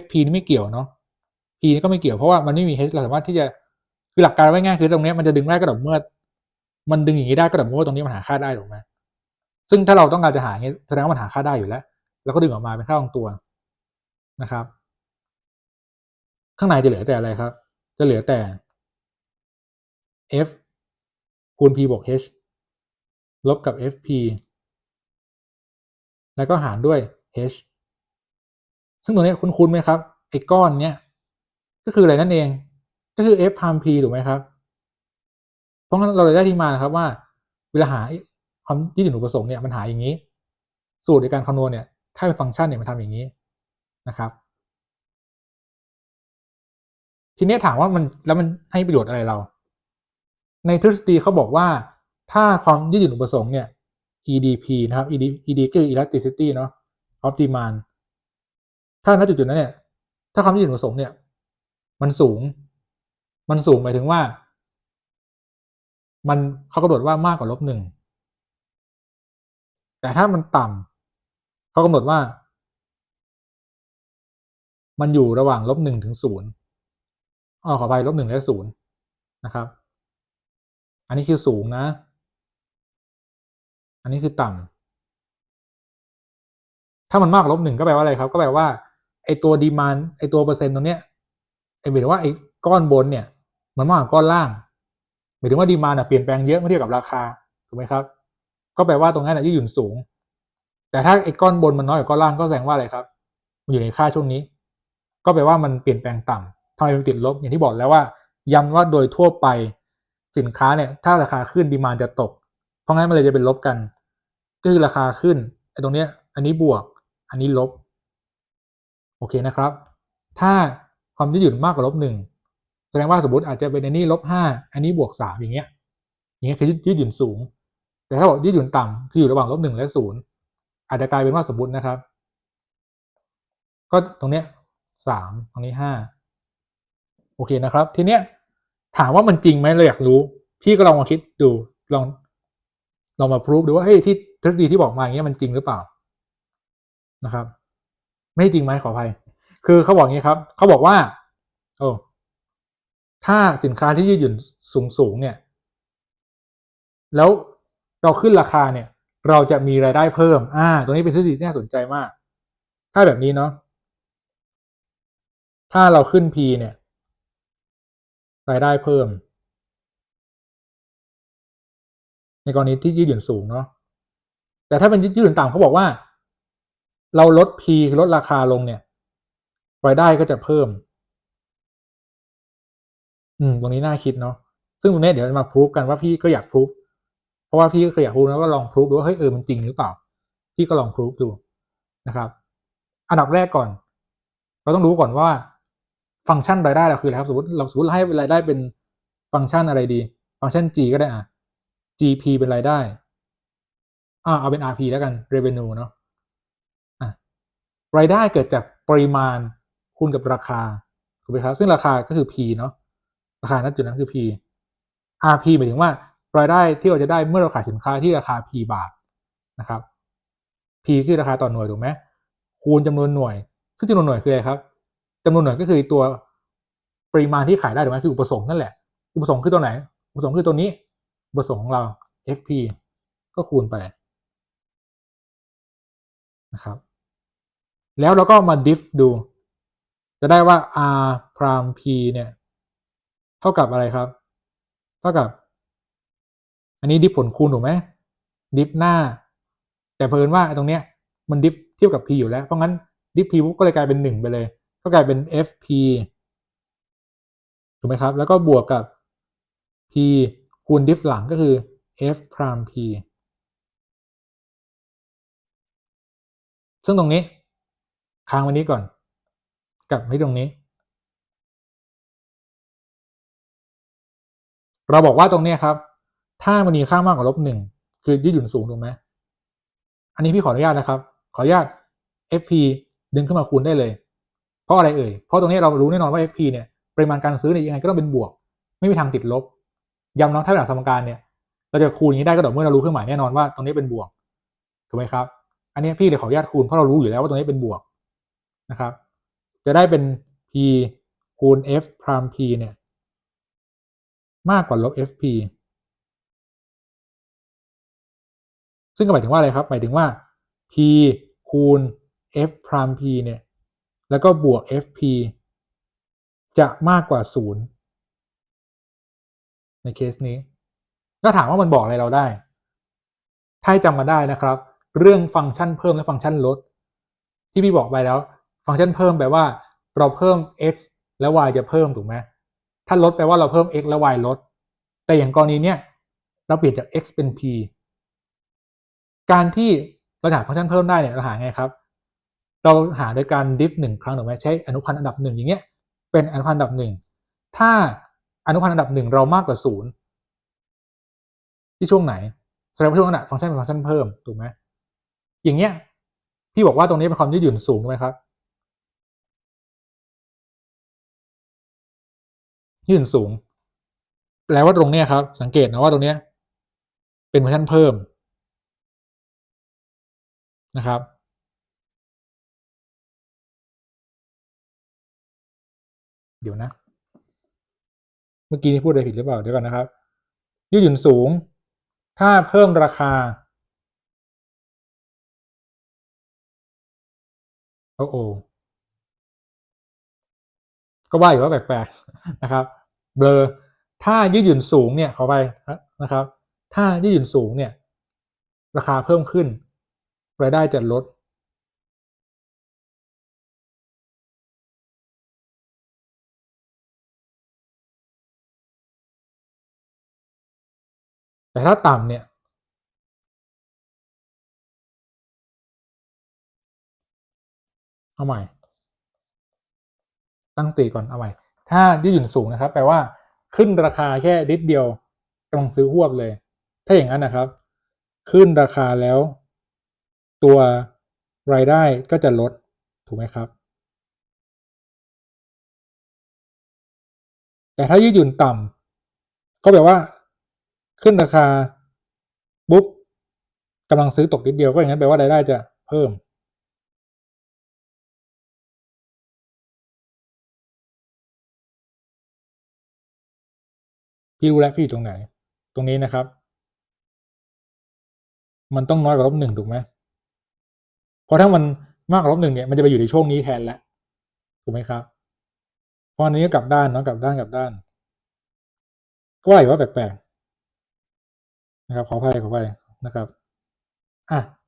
fp นี่ไม่เกี่ยวเนาะ p นี่ก็ไม่เกี่ยวเพราะว่ามันไม่มี h เราสามารถที่จะคือหลักการไว้ง่ายคือตรงนี้มันจะดึงได้ก็ต่อเมื่อมันดึงอย่างนี้ได้ก็ต่อเมื่อตรงนี้มันหาค่าได้ถูกไหมซึ่งถ้าเราต้องการจะหาอย่างนี้แสดงว่ามันหาค่าได้อยู่แล้วแล้วก็ดึงออกมาเป็นค่าของตัวนะครับข้างในจะเหลือแต่อะไรครับจะเหลือแต่ f คูณ p บวก h ลบกับ fp แล้วก็หารด้วย h ซึ่งตัวนี้คุ้นๆไหมครับไอ้ก้อนเนี้ยก็คืออะไรนั่นเองก็คือ f times p ถูกไหมครับเพราะงั้นเราเลยได้ที่มาครับว่าเวลาหาความยืดหยุ่นอุปสงค์เนี่ยมันหาอย่างนี้สูตรในการคำนวณเนี่ยถ้าเป็นฟังก์ชันเนี่ยมันทำอย่างนี้นะครับทีนี้ถามว่ามันแล้วมันให้ประโยชน์อะไรเราในทฤษฎีเขาบอกว่าถ้าความยืดหยุ่นอุปสงค์เนี่ย EDP นะครับ ED คือ elasticity เนาะ of demand ถ้าณจุดๆนั้นเนี่ยถ้าความยืดหยุ่นอุปสงค์เนี่ยมันสูงหมายถึงว่ามันเขากำหนดว่ามากกว่า-1แต่ถ้ามันต่ำเขากำหนดว่ามันอยู่ระหว่าง-1ถึง0ขออภัย-1และ0นะครับอันนี้คือสูงนะอันนี้คือต่ำถ้ามันมากกว่า-1ก็แปลว่าอะไรครับก็แปลว่าไอตัวดีมานไอตัวเปอร์เซ็นต์ตรงเนี้ยหมายถึงว่าไอ้ก้อนบนเนี่ยมันมากกว่าก้อนล่างหมายถึงว่าดีมานเปลี่ยนแปลงเยอะเมื่อเทียบกับราคาถูกไหมครับก็แปลว่าตรงนั้นยืดหยุ่นสูงแต่ถ้าไอ้ก้อนบนมันน้อยกว่าก้อนล่างก็แสดงว่าอะไรครับมันอยู่ในค่าช่วงนี้ก็แปลว่ามันเปลี่ยนแปลงต่ำทำไมมันติดลบอย่างที่บอกแล้วว่าย้ำว่าโดยทั่วไปสินค้าเนี่ยถ้าราคาขึ้นดีมานจะตกเพราะงั้นมันเลยจะเป็นลบกันก็คือราคาขึ้นไอ้ตรงเนี้ยอันนี้บวก อันนี้ลบโอเคนะครับถ้าความยืดหยุ่นมากกว่า-1แสดงว่าสมมติอาจจะเป็นอันนี้-5อันนี้+3อย่างเงี้ยคือยืดหยุ่นสูงแต่ถ้าบอกยืดหยุ่นต่ำคืออยู่ระหว่าง-1และ0อาจจะกลายเป็นว่าสมมตินะครับก็ตรงเนี้ย3ตรงนี้5โอเคนะครับทีเนี้ยถามว่ามันจริงไหมเราอยากรู้พี่ก็ลองมาคิดดูลองมาพิสูจดูว่าเฮ้ยที่ทฤษฎีที่บอกมาอย่างเงี้ยมันจริงหรือเปล่านะครับไม่จริงไหมขออภัยคือเขาบอกงี้ครับเขาบอกว่าโอ้ถ้าสินค้าที่ยืดหยุ่นสูงเนี่ยแล้วเราขึ้นราคาเนี่ยเราจะมีรายได้เพิ่มตรงนี้เป็นทฤษฎีที่น่าสนใจมากถ้าแบบนี้เนาะถ้าเราขึ้น P เนี่ยรายได้เพิ่มในกรณีที่ยืดหยุ่นสูงเนาะแต่ถ้าเป็นยืดหยุ่นต่ำเขาบอกว่าเราลด P ลดราคาลงเนี่ยรายได้ก็จะเพิ่มตรงนี้น่าคิดเนาะซึ่งตรงนี้เดี๋ยวจะมาพิสูจกันว่าพี่ก็อยากพิสูจเพราะว่าพี่ก็เคยอยากพิสูจนะว่าลองพิสูจดูว่าเฮ้ยมันจริงหรือเปล่าพี่ก็ลองพิสูจดูนะครับอันดับแรกก่อนเราต้องรู้ก่อนว่าฟังก์ชันรายได้เราคืออะไรครับสมมติเราให้รายได้เป็นฟังก์ชันอะไรดีฟังก์ชัน G ก็ได้GP เป็นรายได้เอาเป็น RP แล้วกัน revenue เนาะรายได้เกิดจากปริมาณคูณกับราคาถูกไหมครับซึ่งราคาก็คือ P เนาะราคาณจุดนั้นคือ P RP หมายถึงว่ารายได้ที่เราจะได้เมื่อเราขายสินค้าที่ราคา P บาทนะครับ P คือราคาต่อหน่วยถูกไหมคูณจำนวนหน่วยซึ่งจำนวนหน่วยคืออะไรครับจำนวนหน่วยก็คือตัวปริมาณที่ขายได้ถูกไหมคืออุปสงค์นั่นแหละอุปสงค์คือตัวไหนอุปสงค์คือตัวนี้อุปสงค์ของเรา FP ก็คูณไปนะครับแล้วเราก็มา diff ดูจะได้ว่า R prime P เนี่ยเท่ากับอะไรครับเท่ากับอันนี้ diff ผลคูณถูกไหม diff หน้าแต่เพิ่นว่าตรงเนี้ยมัน diff เทียบกับ P อยู่แล้วเพราะงั้น diff P ก็เลยกลายเป็น1ไปเลยก็กลายเป็น FP ถูกไหมครับแล้วก็บวกกับ P คูณ diff หลังก็คือ F prime P ซึ่งตรงนี้ค้างไว้นี้ก่อนกลับที่ตรงนี้เราบอกว่าตรงนี้ครับถ้ามันมีค่ามากกว่า-1คือยืดหยุ่นสูงถูกไหมอันนี้พี่ขออนุญาตนะครับขออนุญาต FP ดึงขึ้นมาคูณได้เลยเพราะอะไรเอ่ยเพราะตรงนี้เรารู้แน่นอนว่า FP เนี่ยปริมาณการซื้อเนี่ยยังไงก็ต้องเป็นบวกไม่มีทางติดลบย้ำเนาะถ้าเป็นหลักสมการเนี่ยเราจะคูณอย่างนี้ได้ก็ต่อเมื่อเรารู้เครื่องหมายแน่นอนว่าตรงนี้เป็นบวกถูกไหมครับอันนี้พี่เลยขออนุญาตคูณเพราะเรารู้อยู่แล้วว่าตรงนี้เป็นบวกนะครับจะได้เป็น P คูณ F prime P เนี่ยมากกว่าลบ FP ซึ่งก็หมายถึงว่าอะไรครับหมายถึงว่า P คูณ F prime P เนี่ยแล้วก็บวก FP จะมากกว่า0ในเคสนี้ก็ถามว่ามันบอกอะไรเราได้ถ้าจำมาได้นะครับเรื่องฟังก์ชันเพิ่มและฟังก์ชันลดที่พี่บอกไปแล้วฟังก์ชันเพิ่มแปลว่าเราเพิ่ม x และ y จะเพิ่มถูกไหมถ้าลดแปลว่าเราเพิ่ม x และ y ลดแต่อย่างกรณีเนี้ยเราเปลี่ยนจาก x เป็น p การที่เราหาฟังก์ชันเพิ่มได้เนี่ยเราหาไงครับเราหาโดยการ diff 1ครั้งถูกไหมใช้อนุพันธ์อันดับ1อย่างเงี้ยเป็นอนุพันธ์อันดับ1ถ้าอนุพันธ์อันดับ1เรามากกว่า0ที่ช่วงไหนแสดงว่าช่วงนั้นฟังก์ชันเป็นฟังก์ชันเพิ่มถูกไหมอย่างเงี้ยพี่บอกว่าตรงนี้เป็นความยืดหยุ่นสูงถูกไหมครับยืดหยุ่นสูงแปลว่าตรงเนี้ยครับสังเกตนะว่าตรงเนี้ยเป็นฟังก์ชันเพิ่มนะครับเดี๋ยวนะเมื่อกี้นี่พูดอะไรผิดหรือเปล่าเดี๋ยวก่อนนะครับยืดหยุ่นสูงถ้าเพิ่มราคาโอ้โหก็ว่าอยู่ว่าแปลกๆนะครับเบลอถ้ายืดหยุ่นสูงเนี่ยขอไปนะครับถ้ายืดหยุ่นสูงเนี่ยราคาเพิ่มขึ้นรายได้จะลดแต่ถ้าต่ำเนี่ย เอาใหม่ตั้งสติก่อนเอาใหม่ถ้ายืดหยุ่นสูงนะครับแปลว่าขึ้นราคาแค่นิดเดียวกำลังซื้อหวบเลยถ้าอย่างนั้นนะครับขึ้นราคาแล้วตัวรายได้ก็จะลดถูกไหมครับแต่ถ้ายืดหยุ่นต่ำก็แปลว่าขึ้นราคาปุ๊บกำลังซื้อตกนิดเดียวก็อย่างนั้นแปลว่ารายได้จะเพิ่มพี่รู้แล้วพี่อยู่ตรงไหนตรงนี้นะครับมันต้องน้อยกว่า-1ถูกไหมเพราะถ้ามันมากกว่า-1เนี่ยมันจะไปอยู่ในช่วงนี้แทนแล้วถูกไหมครับเพราะอันนี้ก็กลับด้านเนาะกลับด้านก็ว่าอยู่ว่าแปลกๆนะครับขออภัยนะครับ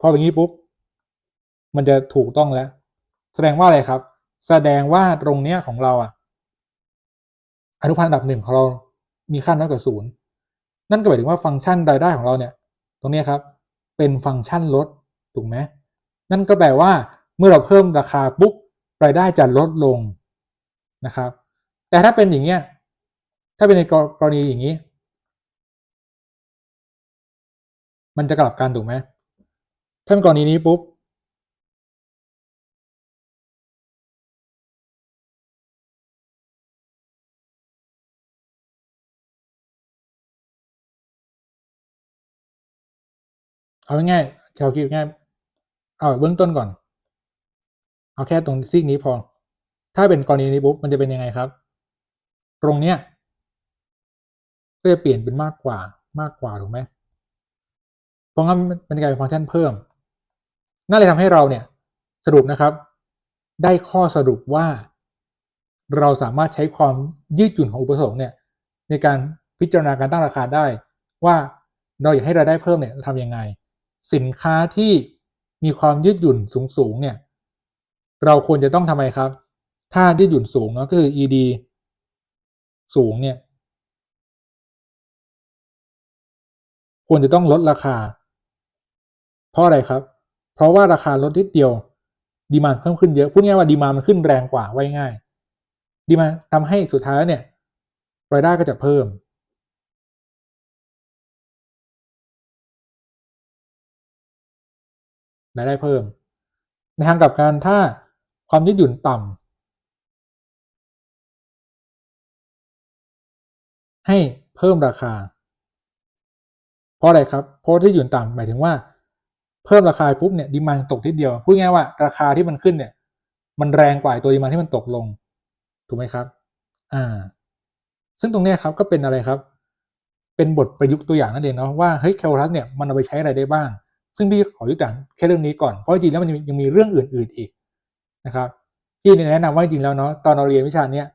พอเป็นงี้ปุ๊บมันจะถูกต้องแล้วแสดงว่าอะไรครับแสดงว่าตรงเนี้ยของเราอนุพันธ์อันดับ1ของเรามีค่าน้อยกว่า0นั่นก็หมายถึงว่าฟังก์ชันรายได้ของเราเนี่ยตรงนี้ครับเป็นฟังก์ชันลดถูกไหมนั่นก็แปลว่าเมื่อเราเพิ่มราคาปุ๊บรายได้จะลดลงนะครับแต่ถ้าเป็นอย่างเงี้ยถ้าเป็นในกรณีอย่างนี้มันจะกลับกันถูกไหมถ้าเป็นกรณีนี้ปุ๊บเอาง่ายๆเราคิดง่ายเอาเบื้องต้นก่อนเอาแค่ตรงซีกนี้พอถ้าเป็นกรณีนี้ปุ๊บมันจะเป็นยังไงครับตรงเนี้ยก็จะเปลี่ยนเป็นมากกว่าถูกไหมเพราะงั้นมันจะกลายเป็นฟังก์ชันเพิ่มนั่นเลยทำให้เราเนี่ยสรุปนะครับได้ข้อสรุปว่าเราสามารถใช้ความยืดหยุ่นของอุปสงค์เนี่ยในการพิจารณาการตั้งราคาได้ว่าเราอยากให้รายได้เพิ่มเนี่ยทำยังไงสินค้าที่มีความยืดหยุ่นสูงเนี่ยเราควรจะต้องทำไมครับถ้ายืดหยุ่นสูงเนาะก็คือ ED สูงเนี่ยควรจะต้องลดราคาเพราะอะไรครับเพราะว่าราคาลดนิดเดียวดีมานด์เพิ่มขึ้นเยอะพูดง่ายว่าดีมานด์มันขึ้นแรงกว่าไว้ง่ายดีมานด์ทำให้สุดท้ายเนี่ยรายได้ก็จะเพิ่มรายได้เพิ่มในทางกลับกันถ้าความยืดหยุ่นต่ำให้เพิ่มราคาเพราะอะไรครับเพราะที่หยุ่นต่ำหมายถึงว่าเพิ่มราคาปุ๊บเนี่ยดีมานด์ตกทีเดียวพูดง่ายว่าราคาที่มันขึ้นเนี่ยมันแรงกว่าตัวดีมานด์ที่มันตกลงถูกไหมครับอ่าซึ่งตรงนี้ครับก็เป็นอะไรครับเป็นบทประยุกต์ตัวอย่างนั่นเองเนาะว่าเฮ้ยแคลคูลัสเนี่ยมันเอาไปใช้อะไรได้บ้างซึ่งพี่ขอยกตัวอย่างแค่เรื่องนี้ก่อนเพราะจริงๆแล้วมันยังมีเรื่องอื่นๆอีกนะครับพี่แนะนำว่าจริงๆแล้วเนาะตอนเราเรียนวิชาเนี้ย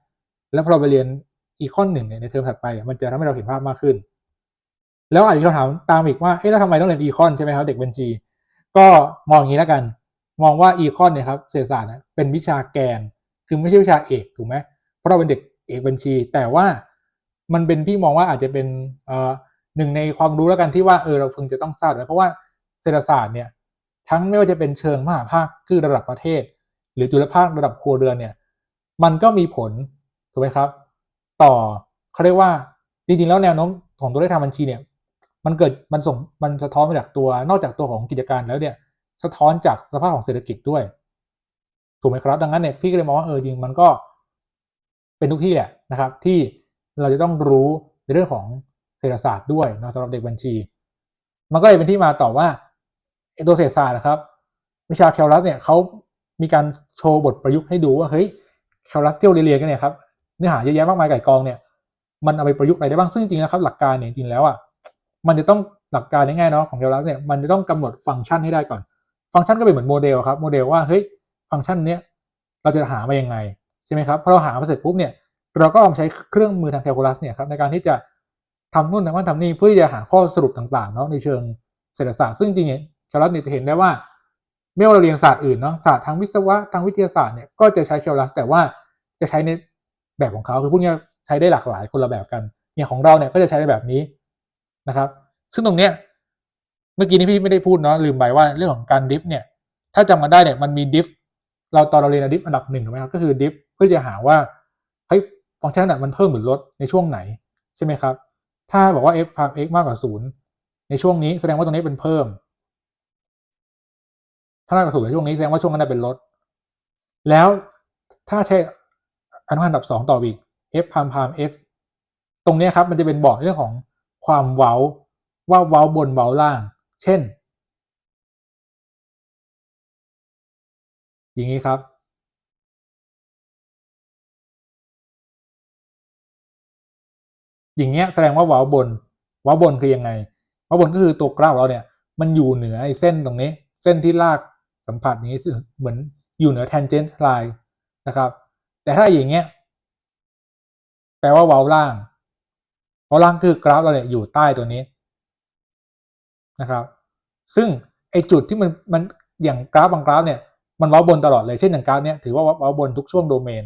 แล้วพอเราไปเรียนอีคอน1เนี่ยในเทอมถัดไปมันจะทำให้เราเห็นภาพมากขึ้นแล้วอาจจะมีคำถามตามอีกว่าเอ๊ะแล้วทำไมต้องเรียนอีคอนใช่ไหมครับเด็กบัญชีก็มองอย่างนี้แล้วกันมองว่าอีคอนเนี่ยครับเศรษฐศาสตร์เป็นวิชาแกนคือไม่ใช่วิชาเอกถูกไหมเพราะเราเป็นเด็กเอกบัญชีแต่ว่ามันเป็นพี่มองว่าอาจจะเป็นหนึ่งในความรู้แล้วกันที่ว่าเราพึงจะต้องทราบนะเพราะว่าเศรษฐศาสตร์เนี่ยทั้งไม่ว่าจะเป็นเชิงมหาภาคคือระดับประเทศหรือจุลภาคระดับครัวเรือนเนี่ยมันก็มีผลถูกไหมครับต่อเขาเรียกว่าจริงๆแล้วแนวโน้มของตัวเลขทางบัญชีเนี่ยมันสะท้อนมาจากตัวนอกจากตัวของกิจการแล้วเนี่ยสะท้อนจากสภาพของเศรษฐกิจด้วยถูกไหมครับดังนั้นเนี่ยพี่ก็เลยมองว่าจริงมันก็เป็นทุกที่แหละนะครับที่เราจะต้องรู้ในเรื่องของเศรษฐศาสตร์ด้วยนะสำหรับเด็กบัญชีมันก็เลยเป็นที่มาต่อว่าตัวเศรษฐศาสตร์นะครับวิชาแคลคูลัสเนี่ยเขามีการโชว์บทประยุกต์ให้ดูว่าเฮ้ยแคลคูลัสที่เราเรียนกันเนี่ยครับเนื้อหาเยอะแยะมากมายไก่กองเนี่ยมันเอาไปประยุกต์อะไรได้บ้างซึ่งจริงๆนะครับหลักการเนี่ยจริงๆแล้วมันจะต้องหลักการง่ายๆเนาะของแคลคูลัสเนี่ยมันจะต้องกำหนดฟังก์ชันให้ได้ก่อนฟังก์ชันก็เป็นเหมือนโมเดลครับโมเดลว่าเฮ้ยฟังก์ชันเนี้ยเราจะหามายังไงใช่ไหมครับพอเราหามาเสร็จปุ๊บเนี่ยเราก็ลองใช้เครื่องมือทางแคลคูลัสเนี่ยครับในการที่จะทำนู่นทำนั่นทำนี่เพื่อจะหาข้อสรุปต่างๆเนาะในเชิงเศรษฐศาสตร์ซึ่งจริงๆแคลคูลัสเนี่ยจะเห็นได้ว่าไม่ว่าเราเรียนศาสตร์อื่นเนาะศาสตร์ทางวิศวะทางวิทยาศาสตร์เนี่ยก็จะใช้แคลคูลัสแต่ว่าจะใช้ในแบบของเขาคือพวกนี้ใช้ได้หลากหลายคนละแบบกันอย่างของเราเนี่ยก็จะใช้ในแบบนี้นะครับซึ่งตรงเนี้ยเมื่อกี้นี้พี่ไม่ได้พูดเนาะลืมไปว่าเรื่องของการดิฟเนี่ยถ้าจำกันได้เนี่ยมันมีดิฟ ตอนเราเรียนดิฟอันดับ1ถูกไหมครับก็คือดิฟเพื่อจะหาว่าเฮ้ยฟังก์ชันนั้นมันเพิ่มหรือลดในช่วงไหนใช่ไหมครับถ้าบอกว่า f พาม x มากกว่า0ในช่วงนี้แสดงว่าตรงนี้เป็นเพิ่มถ้ามากกว่า0ในช่วงนี้แสดงว่าช่วงนั้นเป็นลดแล้วถ้าใช้อนุพันธ์อันดับ2ต่ออีก f พาม x ตรงนี้ครับมันจะเป็นบอกเรื่องของความเว้าว่าเว้าบนเว้าล่างเช่นอย่างนี้ครับอย่างเงี้ยแสดงว่าเว้าบนคือยังไงเว้าบนก็คือตัวกราฟเราเนี่ยมันอยู่เหนือไอ้เส้นตรงนี้เส้นที่ลากสัมผัสนี้เหมือนอยู่เหนือ tangent line นะครับแต่ถ้าอย่างเงี้ยแปลว่าเว้าล่างคือกราฟเราเนี่ยอยู่ใต้ตัวนี้นะครับซึ่งไอ้จุดที่มันอย่างกราฟบางกราฟเนี่ยมันเว้าบนตลอดเลยเช่นอย่างกราฟเนี่ยถือว่าเว้าบนทุกช่วงโดเมน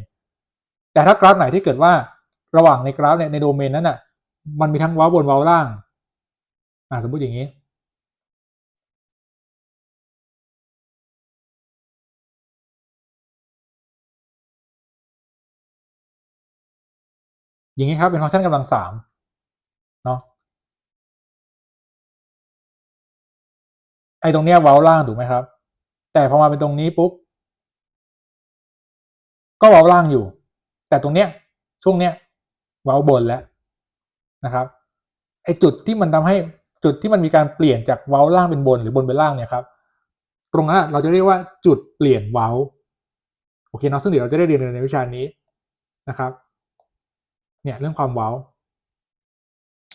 แต่ถ้ากราฟไหนที่เกิดว่าระหว่างในกราฟเนี่ยในโดเมนนั้นน่ะมันมีทั้งเว้าบนเว้าล่างสมมติอย่างนี้ครับเป็นฟังก์ชันกำลัง3เนาะไอ้ตรงเนี้ยเว้าล่างถูกไหมครับแต่พอมาเป็นตรงนี้ปุ๊บก็เว้าล่างอยู่แต่ตรงเนี้ยช่วงเนี้ยเว้าบนแล้วนะครับไอ้จุดที่มันทำให้จุดที่มันมีการเปลี่ยนจากเว้าล่างเป็นบนหรือบนเป็นล่างเนี่ยครับตรงนั้นเราจะเรียกว่าจุดเปลี่ยนเว้าโอเคเนาะซึ่งเดี๋ยวเราจะได้เรียนในวิชานี้นะครับเนี่ยเรื่องความเว้า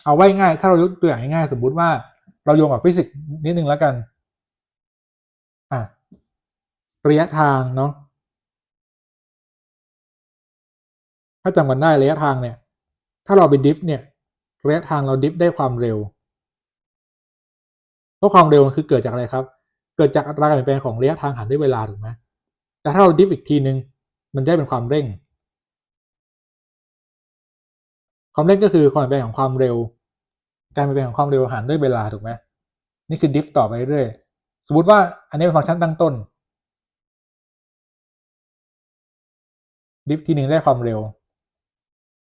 เอาไว้ง่ายถ้าเรายกตัวอย่างง่ายๆสมมุติว่าเราโยงกับฟิสิกส์นิดนึงแล้วกันระยะทางเนาะถ้าจำกันได้ระยะทางเนี่ยถ้าเราไปดิฟเนี่ยระยะทางเราดิฟได้ความเร็วเพราะความเร็วคือเกิดจากอะไรครับเกิดจากอัตราการเปลี่ยนแปลงของระยะทางหารด้วยเวลาถูกไหมแต่ถ้าเราดิฟอีกทีนึงมันได้เป็นความเร่งก็คือความเปลี่ยนแปลงของความเร็วการเปลี่ยนแปลงของความเร็วหารด้วยเวลาถูกไหมนี่คือดิฟต่อไปเรื่อยสมมติว่าอันนี้เป็นฟังก์ชันตั้งต้นดิฟทีนึงได้ความเร็ว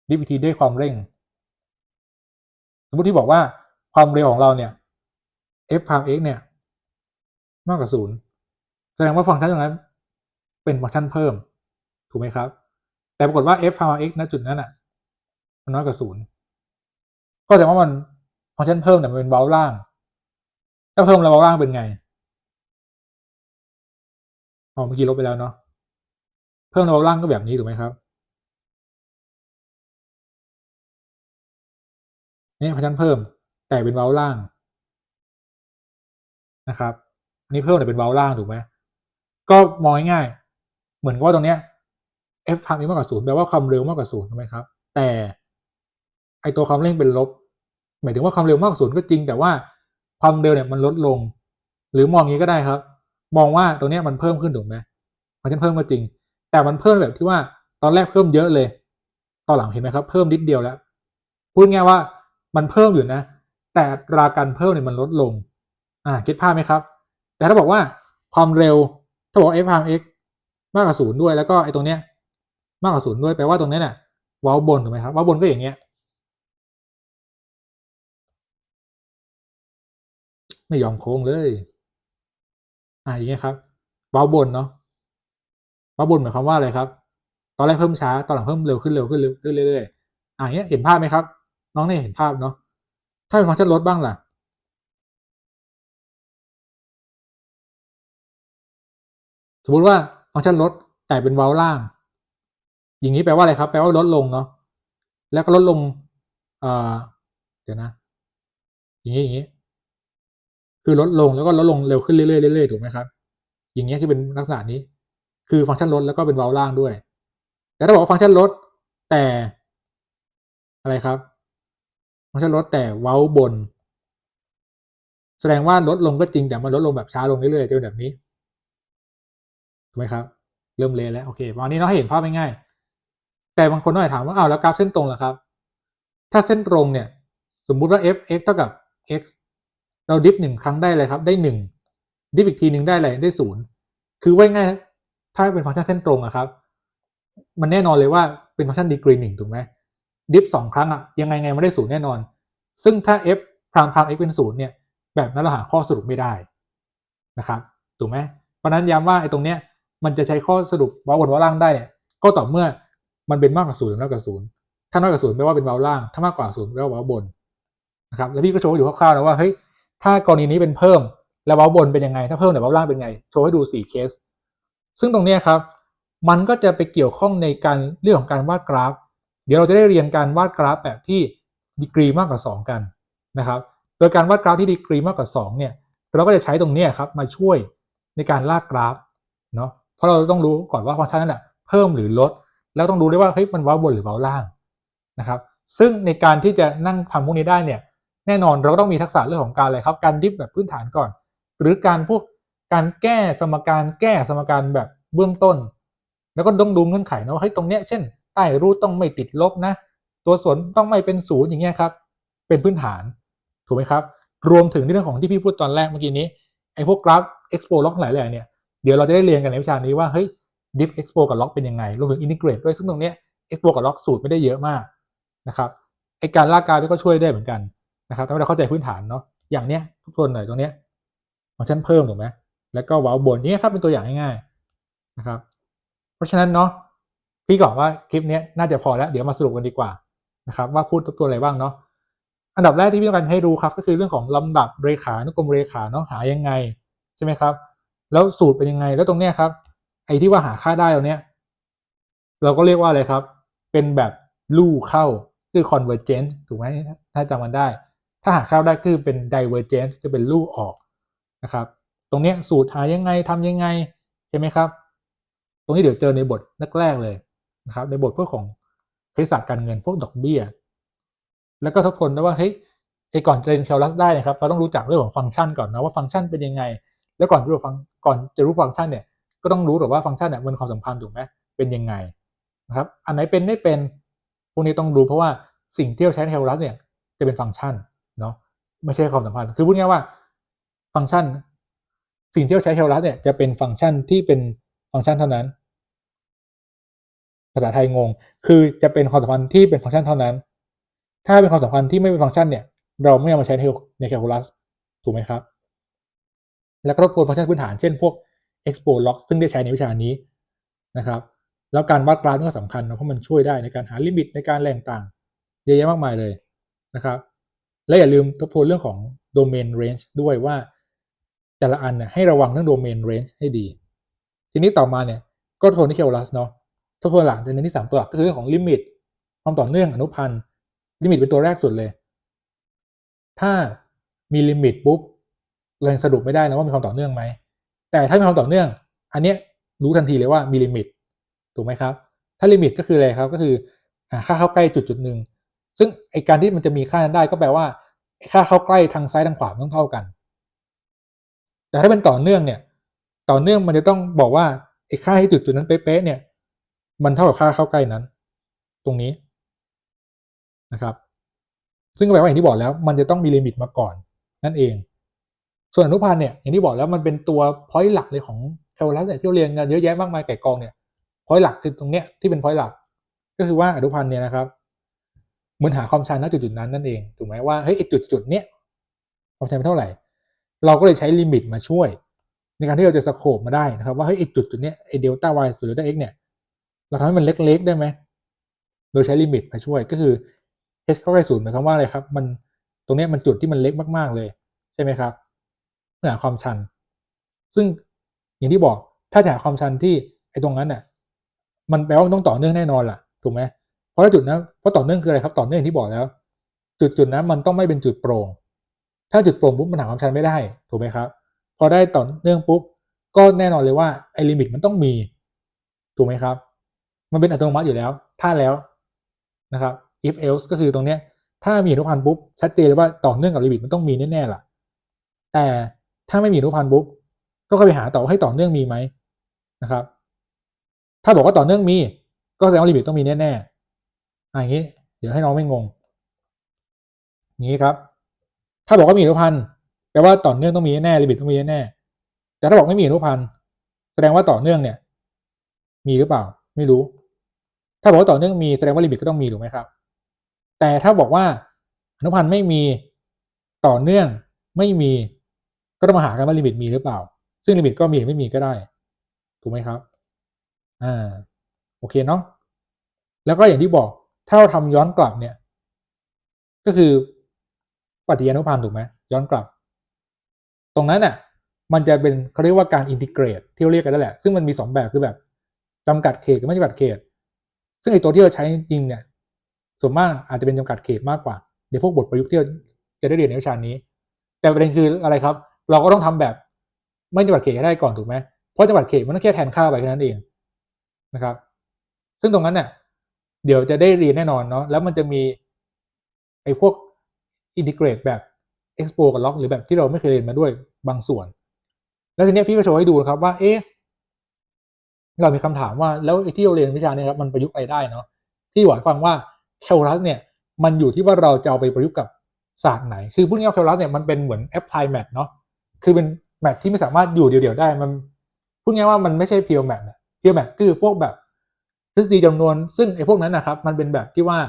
ดิฟอีกทีได้ความเร่งสมมติที่บอกว่าความเร็วของเราเนี่ย f พาม x เนี่ยมากกว่า0แสดงว่าฟังก์ชันตรงนั้นเป็นฟังก์ชันเพิ่มถูกไหมครับแต่ปรากฏว่า f พาม x ณจุดนั้นมันน้อยกว่า0ก็แสดงว่ามันฟังก์ชันเพิ่มแต่มันเป็นเว้าล่างถ้าเพิ่มแล้วเว้าล่างเป็นไงเมื่อกี้ลบไปแล้วเนาะเพิ่มแล้วเว้าล่างก็แบบนี้ถูกไหมครับนี่ฟังก์ชันเพิ่มแต่เป็นเว้าล่างนะครับอันนี้เพิ่มแต่เป็นเว้าล่างถูกไหมก็มองง่ายๆเหมือนว่าตรงเนี้ย f พาม x มากกว่า0แปลว่าความเร็วมากกว่า0ถูกไหมครับแต่ไอตัวความเร่งเป็นลบหมายถึงว่าความเร็วมากกว่า0ก็จริงแต่ว่าความเร็วเนี่ยมันลดลงหรือมองงี้ก็ได้ครับมองว่าตัวเนี้ยมันเพิ่มขึ้นถูกไหมมันจะเพิ่มก็จริงแต่มันเพิ่มแบบที่ว่าตอนแรกเพิ่มเยอะเลยตอนหลังเห็นไหมครับเพิ่มนิดเดียวแล้วพูดง่ายว่ามันเพิ่มอยู่นะแต่อัตราการเพิ่มเนี่ยมันลดลงเก็ตภาพไหมครับแต่ถ้าบอกว่าความเร็วถ้าบอก f พาม x มากกว่า0ด้วยแล้วก็ไอ้ตรงเนี้ยมากกว่า0ด้วยแปลว่าตรงนี้เนี่ยเว้าบนถูกไหมครับเว้าบนก็อย่างเงี้ยไม่ยอมโค้งเลยอย่างเงี้ยครับเว้าบนเนาะเว้าบนหมายความว่าอะไรครับตอนแรกเพิ่มช้าตอนหลังเพิ่มเร็วขึ้นเรื่อยๆอย่างเงี้ยเห็นภาพไหมครับน้องเนี่ยเห็นภาพเนาะถ้าเป็นฟังก์ชันลดบ้างล่ะสมมติว่าฟังก์ชันลดแต่เป็นเว้าล่างอย่างนี้แปลว่าอะไรครับแปลว่าลดลงเนาะแล้วก็ลดลงเอ่อเดี๋ยวนะอย่างนี้คือลดลงแล้วก็ลดลงเร็วขึ้นเรื่อยๆเรื่อยๆถูกไหมครับอย่างเงี้ยคือเป็นลักษณะนี้คือฟังก์ชันลดแล้วก็เป็นเว้าล่างด้วยแต่ถ้าบอกว่าฟังก์ชันลดแต่อะไรครับฟังก์ชันลดแต่เว้าบนแสดงว่าลดลงก็จริงแต่มันลดลงแบบช้าลงเรื่อยๆจะเป็นแบบนี้ถูกไหมครับเริ่มเลยแล้วโอเควันนี้เราให้เห็นภาพง่ายๆแต่บางคนก็อาจถามว่าแล้วกราฟเส้นตรงล่ะครับถ้าเส้นตรงเนี่ยสมมุติว่า f(x) เท่ากับ x เราดิฟ1ครั้งได้เลยครับได้1ดิฟอีกทีหนึ่งได้อะไรได้0คือไว้ง่าย ถ้าเป็นฟังก์ชันเส้นตรงอะครับมันแน่นอนเลยว่าเป็นฟังก์ชันดีกรี1ถูกไหมดิฟ2ครั้งอะยังไงไม่ได้0แน่นอนซึ่งถ้า f พาม x เป็น0เนี่ยแบบนั้นเราหาข้อสรุปไม่ได้นะครับถูกไหมเพราะนั้นย้ำว่าไอ้ตรงเนี้ยมันจะใช้ข้อสรุปเว้าบนเว้าล่างได้เนี่ยก็ต่อเมื่อมันเป็นมากกว่า0หรือน้อยกว่า0ถ้าน้อยกว่า0แปลว่าเป็นเว้าล่างถ้ามากกว่า0แปลว่าเว้าบนนะครับแล้วพี่ก็โชว์อยู่คร่าวๆนะว่าเฮ้ยถ้ากรณีนี้เป็นเพิ่มแล้วเว้าบนเป็นยังไงถ้าเพิ่มแต่เว้าล่างเป็นไงโชว์ให้ดู4เคสซึ่งตรงนี้ครับมันก็จะไปเกี่ยวข้องในการเรื่องของการวาดกราฟเดี๋ยวเราจะได้เรียนการวาดกราฟแบบที่ดีกรีมากกว่า2กันนะครับโดยการวาดกราฟที่ดีกรีมากกว่า2เนี่ยเราก็จะใช้ตรงนี้ครับมาช่วยในการลากกราฟเนาะเพราะเราต้องรู้ก่อนว่าฟังก์ชันนั้นแหละเพิ่มหรือลดแล้วต้องรู้ด้วยว่าเฮ้ยมันเว้าบนหรือเว้าล่างนะครับซึ่งในการที่จะนั่งทำพวกนี้ได้เนี่ยแน่นอนเราก็ต้องมีทักษะเรื่องของการอะไรครับการดิฟแบบพื้นฐานก่อนหรือการพวกการแก้สมการแบบเบื้องต้นแล้วก็ต้องดูเงื่อนไขนะว่าเฮ้ยตรงเนี้ยเช่นใต้รูทต้องไม่ติดลบนะตัวส่วนต้องไม่เป็น0อย่างเงี้ยครับเป็นพื้นฐานถูกไหมครับรวมถึงในเรื่องของที่พี่พูดตอนแรกเมื่อกี้นี้ไอ้พวกกราฟ expo log หลายๆเนี่ยเดี๋ยวเราจะได้เรียนกันในวิชานี้ว่าเฮ้ย diff expo กับ log เป็นยังไงรวมถึง integrate ด้วยซึ่งตรงเนี้ย expo กับ log สูตรไม่ได้เยอะมากนะครับไอ้การลากกราฟก็ช่วยได้เหมือนกันนะครับทำให้เราเข้าใจพื้นฐานเนาะอย่างเนี้ยทุกคนหน่อยตรงเนี้ยฟังก์ชันเพิ่มถูกไหมแล้วก็เว้าบนนี่ครับเป็นตัวอย่างง่ายๆนะครับเพราะฉะนั้นเนาะพี่บอกว่าคลิปนี้น่าจะพอแล้วเดี๋ยวมาสรุปกันดีกว่านะครับว่าพูดตัวอะไรบ้างเนาะอันดับแรกที่พี่ต้องการให้ดูครับก็คือเรื่องของลำดับเรขานุกรมเรขาเนาะหายังไงใช่ไหมครับแล้วสูตรเป็นยังไงแล้วตรงเนี้ยครับไอ้ที่ว่าหาค่าได้ตรงเนี้ยเราก็เรียกว่าอะไรครับเป็นแบบลู่เข้าคือ convergent ถูกไหมถ้าจำมันได้ถ้าหาค่าได้คือเป็น divergent คือเป็นลู่ออกนะครับตรงเนี้ยสูตรหายังไงทำยังไงใช่ไหมครับตรงนี้เดี๋ยวเจอในบทแรกๆเลยนะครับในบทพวกของคณิตศาสตร์การเงินพวกดอกเบี้ยแล้วก็ทบทวนด้วยว่าเฮ้ยไอ้ก่อนจะเรียนแคลคูลัสได้นะครับเราต้องรู้จักเรื่องของฟังก์ชันก่อนนะว่าฟังก์ชันเป็นยังไงแล้วก่อนจะรู้ฟังก์ชันเนี่ยก็ต้องรู้แต่ว่าฟังก์ชันเนี่ยมันความสัมพันธ์ถูกไหมเป็นยังไงนะครับอันไหนเป็นไม่เป็นพวกนี้ต้องดูเพราะว่าสิ่งที่เราใช้ในแคลคูลัสเนี่ยจะเป็นฟังก์ชันเนาะไม่ใช่ความสัมพันธ์คือพูดง่ายๆว่าฟังก์ชันสิ่งที่เราใช้แคลคูลัสเนี่ยจะเป็นฟังก์ชันที่เป็นฟังก์ชันเท่านั้นภาษาไทยงงคือจะเป็นความสัมพันธ์ที่เป็นฟังก์ชันเท่านั้นถ้าเป็นความสัมพันธ์ที่ไม่เป็นฟังก์ชันเนี่ยเราไม่เอามาใช้ในแคลคูลัสถูกไหมครับแล้วก็ทบทวนฟังก์ชันพื้นฐานเช่นพวก expo log ซึ่งได้ใช้ในวิชานี้นะครับแล้วการวาดกราฟก็สำคัญนะเพราะมันช่วยได้ในการหาลิมิตในการแรงต่างเยอะแยะมากมายเลยนะครับและอย่าลืมทบทวนเรื่องของ domain range ด้วยว่าแต่ละอันเนี่ยให้ระวังเรื่อง domain range ให้ดีทีนี้ต่อมาเนี่ยก็ทบทวนที่แคลคูลัสเนาะทบทวนหลักในที่3ตัวหลักก็คือเรื่องของลิมิตความต่อเนื่องอนุพันธ์ลิมิตเป็นตัวแรกสุดเลยถ้ามีลิมิตปุ๊บเรายังสรุปไม่ได้นะว่ามีความต่อเนื่องไหมแต่ถ้ามีความต่อเนื่องอันเนี้ยรู้ทันทีเลยว่ามีลิมิตถูกไหมครับถ้าลิมิตก็คืออะไรครับก็คือหาค่าเข้าใกล้จุดหนึ่งซึ่งไอการที่มันจะมีค่านั้นได้ก็แปลว่าค่าเข้าใกล้ทางซ้ายทางขวาต้องเท่ากันแต่ถ้าเป็นต่อเนื่องเนี่ยต่อเนื่องมันจะต้องบอกว่าไอค่าที่จุดนั้นเป๊ะๆเนี่ยมันเท่ากับค่าเข้าใกล้นั้นตรงนี้นะครับซึ่งก็แปลว่าอย่างที่บอกแล้วมันจะต้องมีลิมิตมาก่อนนั่นเองส่วนอนุพันธ์เนี่ยอย่างที่บอกแล้วมันเป็นตัว point หลักเลยของแคลคูลัสเนี่ยที่เราเรียนกันเยอะแยะมากมายไก่กองเนี่ย point หลักคือตรงเนี้ยที่เป็น point หลักก็คือว่าอนุพันธ์เนี่ยนะครับเหมือนหาความชันณจุดนั้นนั่นเองถูกไหมว่าเฮ้ยไอ้จุดเนี้ยความชันเป็นเท่าไหร่เราก็เลยใช้ลิมิตมาช่วยในการที่เราจะสโคปมาได้นะครับว่าเฮ้ยไอ้จุดเนี้ยไอ้เดลต้า y ส่วนเดลต้า x เนี่ยเราทำให้มันเล็กๆได้ไหมโดยใช้ลิมิตมาช่วยก็คือ h เข้าใกล้ศูนย์หมายความว่าอะไรครับมันตรงนี้มันจุดที่มันเล็กมากๆเลยใช่ไหมครับเพื่อหาความชันซึ่งอย่างที่บอกถ้าจะหาความชันที่ไอ้ตรงนั้นน่ะมันแปลว่ามันต้องต่อเนื่องแน่นอนล่ะถูกไหมเพราะจุดนั้นเพราะต่อเนื่องคืออะไรครับต่อเนื่องที่บอกแล้วจุดนั้นมันต้องไม่เป็นจุดโปร่งถ้าจุดโปร่งปุ๊บมันหาความชันไม่ได้ถูกไหมครับพอได้ต่อเนื่องปุ๊บก็แน่นอนเลยว่าไอ้ลิมิตมันต้องมีถูกไหมครับมันเป็นอัตโนมัติอยู่แล้วถ้าแล้วนะครับ if else ก็คือตรงเนี้ยถ้ามีอนุพันธ์ปุ๊บชัดเจนเลยว่าต่อเนื่องกับลิมิตมันต้องมีแน่ๆล่ะแต่ถ้าไม่มีอนุพันธ์ปุ๊บก็ไปหาต่อว่าให้ต่อเนื่องมีไหมนะครับถ้าบอกว่าต่อเนื่องมีก็แสดงว่าลิมิตต้องมีแน่ๆอย่างนี้เดี๋ยวให้น้องไม่งงอย่างนี้ครับถ้าบอกว่ามีอนุพันธ์แปลว่าต่อเนื่องต้องมีแน่ลิมิตต้องมีแน่แต่ถ้าบอกไม่มีอนุพันธ์แสดงว่าต่อเนื่องเนี่ย มีหรือเปล่าไม่รู้ถ้าบอกว่าต่อเนื่องมีแสดงว่าลิมิตก็ต้องมีถูกไหมครับแต่ถ้าบอกว่าอนุพันธ์ไม่มีต่อเนื่องไม่มีก็ต้องมาหากันว่าลิมิตมีหรือเปล่าซึ่งลิมิตก็มีหรือไม่มีก็ได้ถูกไหมครับโอเคเนาะแล้วก็อย่างที่บอกถ้าเราทำย้อนกลับเนี่ยก็คือปฏิญาณุพันธ์ถูกไหมย้อนกลับตรงนั้นน่ะมันจะเป็นเขาเรียกว่าการอินทิเกรตที่เราเรียกกันนั่นแหละซึ่งมันมี2แบบคือแบบจำกัดเขตกับไม่จำกัดเขตซึ่งไอตัวที่เราใช้จริงเนี่ยส่วนมากอาจจะเป็นจำกัดเขตมากกว่าในพวกบทประยุกต์ที่เราจะได้เรียนในวิชานี้แต่ประเด็นคืออะไรครับเราก็ต้องทำแบบไม่จำกัดเขตให้ได้ก่อนถูกไหมเพราะจำกัดเขตมันต้องแค่แทนค่าไปแค่นั้นเองนะครับซึ่งตรงนั้นเนี่ยเดี๋ยวจะได้เรียนแน่นอนเนาะแล้วมันจะมีไอ้พวกอินทิเกรตแบบ export กับ log หรือแบบที่เราไม่เคยเรียนมาด้วยบางส่วนแล้วทีนี้พี่ก็โชว์ให้ดูครับว่าเอ๊ะเรามีคำถามว่าแล้วไอ้ที่เราเรียนวิชานี้ครับมันประยุกต์อะไรได้เนาะที่หวานฟังว่าแคลรัสเนี่ยมันอยู่ที่ว่าเราจะเอาไปประยุกต์กับศาสตร์ไหนคือพูดง่ายๆแคลรัสเนี่ยมันเป็นเหมือน apply math เนาะคือเป็นแมทที่ไม่สามารถอยู่เดี่ยวๆได้มันพูดง่ายว่ามันไม่ใช่ pure math pure math คือพวกแบบทฤษฎีจำนวนซึ่งไอ้พวกนั้นนะครับมันเป็นแบบที่ว่า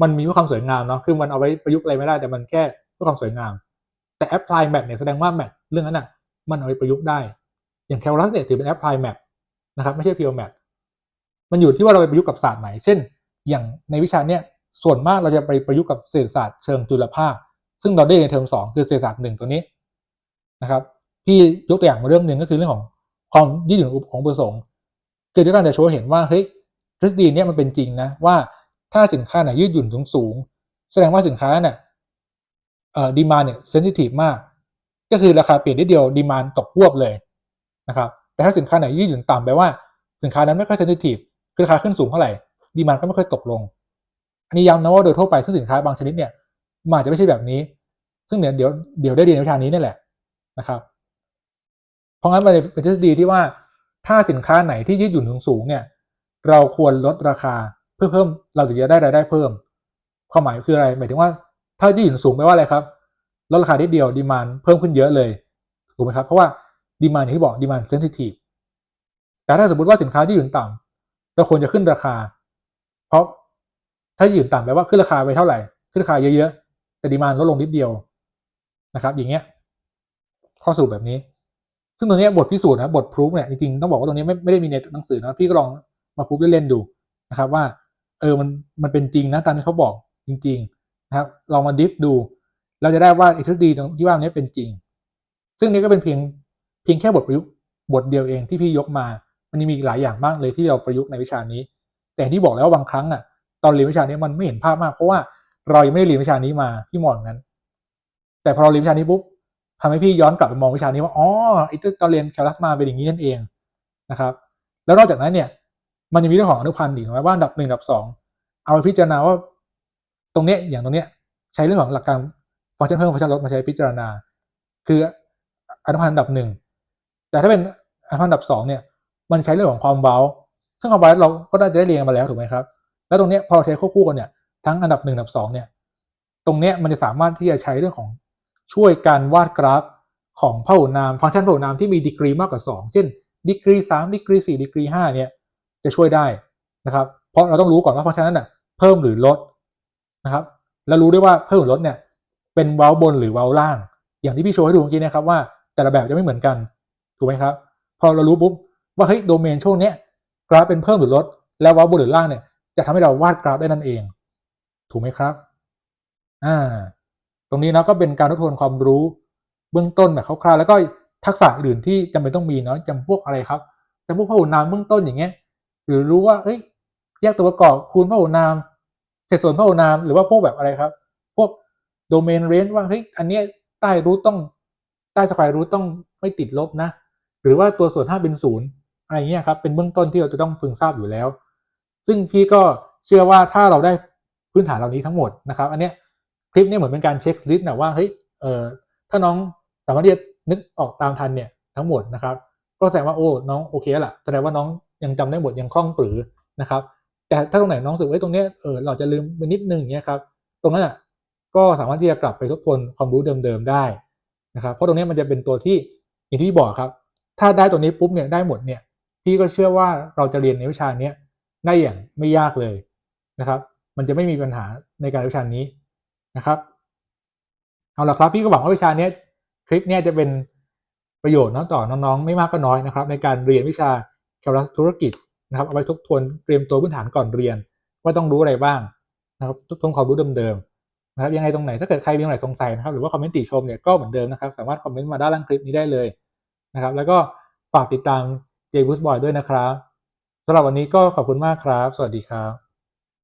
มันมีเพื่อความสวยงามเนาะคือมันเอาไว้ประยุกต์อะไรไม่ได้แต่มันแค่เพื่อความสวยงามแต่ apply math เนี่ยแสดงว่า math เรื่องนั้นน่ะมันเอาไปประยุกต์ได้อย่างแคลรัสเนี่ยถือเป็น apply math นะครับไม่ใช่ pure math มันอยู่ที่ว่าเราไปประยุกต์กับศาสตร์ไหนเช่นอย่างในวิชาเนี้ยส่วนมากเราจะไปประยุกต์กับเศรษฐศาสตร์เชิงจุลภาคซึ่งเราได้ในเทอม2คือเศรษฐศาสตร์1ตัวนี้นะครับพี่ยกตัวอย่างมาเรื่องหนึ่งก็คือเรื่องของความยืดหยุ่นของประสงค์คือที่การจะโชว์เห็นว่าเฮ้ยทฤษฎีเนี้ยมันเป็นจริงนะว่าถ้าสินค้าไหนยืดหยุ่นสูงแสดงว่าสินค้าเนี่ยดีมานด์เนี่ยเซนซิทีฟมากก็คือราคาเปลี่ยนนิดเดียวดีมานด์ตกหวบเลยนะครับแต่ถ้าสินค้าไหนยืดหยุ่นต่ำแปลว่าสินค้านั้นไม่ค่อยเซนซิทีฟคือราคาขึ้นสูงเท่าไหร่ดีมานด์ก็ไม่ค่อยตกลงอันนี้ย้ำนะว่าโดยทั่วไปทุกสินค้าบางชนิดเนี่ยมันอาจจะไม่ใช่แบบนี้ซึ่งเดี๋ยวได้เรียนวิชานี้นี่แหละนะครับเพราะงั้นมันเป็นทฤษฎีที่ว่าถ้าสินค้าไหนที่ยืดหยุ่นสูงเนี่ยเราควรลดราคาเพื่อเพิ่มเราถึงจะได้รายได้เพิ่มความหมายคืออะไรหมายถึงว่าถ้ายืดหยุ่นสูงแปลว่าอะไรครับลดราคานิดเดียวดีมานด์เพิ่มขึ้นเยอะเลยถูกไหมครับเพราะว่าดีมานด์อย่างที่บอกดีมานด์เซนซิทีฟแต่ถ้าสมมติว่าสินค้าที่ยืดต่ำเราควรจะขึ้นราคาเพราะถ้ายืดต่ำแปลว่าขึ้นราคาไปเท่าไหร่ขึ้นราคาเยอะๆแต่ดีมานด์ลดลงนิดเดียวนะครับอย่างเงี้ยข้อสรุปแบบนี้ซึ่งตรงนี้บทพิสูจน์นะบทพิสูจน์เนี่ยจริงๆต้องบอกว่าตรงนี้ไม่ได้มีในหนังสือนะพี่ก็ลองมาพิสูจน์เล่นๆดูนะครับว่ามันเป็นจริงนะตามที่เขาบอกจริงๆนะครับลองมาดิฟดูเราจะได้ว่าทฤษฎีที่ว่านี้เป็นจริงซึ่งนี้ก็เป็นเพียงแค่บทประยุกต์บทเดียวเองที่พี่ยกมามันมีอีกหลายอย่างมากเลยที่เราประยุกต์ในวิชานี้แต่ที่บอกแล้วว่าบางครั้งอ่ะตอนเรียนวิชานี้มันไม่เห็นภาพมากเพราะว่าเรายังไม่ได้เรียนวิชานี้มาพี่มองงั้นแต่พอเราเรียนวิชานี้ปุ๊บทำให้พี่ย้อนกลับไปมองวิชานี้ว่าอ๋อไอ้ตอนเรียนแคลรัสมาเป็นอย่างนี้นั่นเองนะครับแล้วนอกจากนั้นเนี่ยมันยังมีเรื่องของอนุพันธ์อีกนะว่าอันดับ1อันดับ2เอาไปพิจารณาว่าตรงเนี้ยอย่างตรงเนี้ยใช้เรื่องของหลักการฟังก์ชันเพิ่มฟังก์ชันลดมาใช้พิจารณาคืออนุพันธ์อันดับ1แต่ถ้าเป็นอนุพันธ์อันดับ2เนี่ยมันใช้เรื่องของความเว้าซึ่งความเว้าเราก็ได้เรียนมาแล้วถูกไหมครับแล้วตรงเนี้ยพอเราใช้ควบคู่กันเนี่ยทั้งอันดับ1อันดับ2เนี่ยตรงเนี้ยมันจะสามารถที่จะใช้เรื่องของช่วยการวาดกราฟของพหุนามฟังก์ชันพหุนามที่มีดีกรีมากกว่า2เช่นดีกรี3ดีกรี4ดีกรี5เนี่ยจะช่วยได้นะครับเพราะเราต้องรู้ก่อนว่าฟังก์ชันนั้นน่ะเพิ่มหรือลดนะครับแล้วรู้ด้วยว่าเพิ่มหรือลดเนี่ยเป็นเว้าบนหรือเว้าล่างอย่างที่พี่โชว์ให้ดูเมื่อกี้นะครับว่าแต่ละแบบจะไม่เหมือนกันถูกไหมครับพอเรารู้ปุ๊บว่าเฮ้ยโดเมนช่วงเนี้ยกราฟเป็นเพิ่มหรือลดแล้วเว้าบนหรือล่างเนี่ยจะทำให้เราวาดกราฟได้นั่นเองถูกไหมครับตรงนี้นะก็เป็นการทบทวนความรู้เบื้องต้นแบบคร่าวๆแล้วก็ทักษะอื่นที่จำเป็นต้องมีเนาะจำพวกอะไรครับจำพวกพหุนามเบื้องต้นอย่างเงี้ยหรือรู้ว่าเอ้ยแยกตัวประกอบคูณพหุนามเศษส่วนพหุนามหรือว่าพวกแบบอะไรครับพวกโดเมนเรนจ์ว่าเฮ้ยอันเนี้ยใต้รูทต้องใต้สแควร์รูทต้องไม่ติดลบนะหรือว่าตัวส่วน5เป็น0อะไรเงี้ยครับเป็นเบื้องต้นที่เราจะต้องพึงทราบอยู่แล้วซึ่งพี่ก็เชื่อว่าถ้าเราได้พื้นฐานเหล่านี้ทั้งหมดนะครับอันเนี้ยคลิปนี้เหมือนเป็นการเช็คลิสต์นะว่าเฮ้ยถ้าน้องสามารถที่จะนึกออกตามทันเนี่ยทั้งหมดนะครับก็แสดงว่าโอ้น้องโอเคแล้วล่ะแสดงว่าน้องยังจำได้หมดยังคล่องปรือนะครับแต่ถ้าตรงไหนน้องรู้สึกว่าตรงเนี้ยเราจะลืมไปนิดนึงอย่างเงี้ยครับตรงนั้นอ่ะก็สามารถที่จะกลับไปทบทวนความรู้เดิมๆได้นะครับเพราะตรงนี้มันจะเป็นตัวที่อย่างที่บอกครับถ้าได้ตัวนี้ปุ๊บเนี่ยได้หมดเนี่ยพี่ พี่ก็เชื่อว่าเราจะเรียนในวิชานี้ได้อย่างไม่ยากเลยนะครับมันจะไม่มีปัญหาในการวิชานี้นะครับเอาล่ะครับพี่ก็หวังว่าวิชานี้คลิปนี้จะเป็นประโยชน์ต่อน้องๆไม่มากก็น้อยนะครับในการเรียนวิชาแคลคูลัสธุรกิจนะครับเอาไว้ทบทวนเตรียมตัวพื้นฐานก่อนเรียนว่าต้องรู้อะไรบ้างนะครับทบทวนความรู้เดิมๆนะครับยังไงตรงไหนถ้าเกิดใครมีตรงไหนสงสัยนะครับหรือว่าคอมเมนต์ติชมเนี่ยก็เหมือนเดิมนะครับสามารถคอมเมนต์มาด้านล่างคลิปนี้ได้เลยนะครับแล้วก็ฝากติดตาม J Boost Boy ด้วยนะครับสำหรับวันนี้ก็ขอบคุณมากครับสวัสดีครับ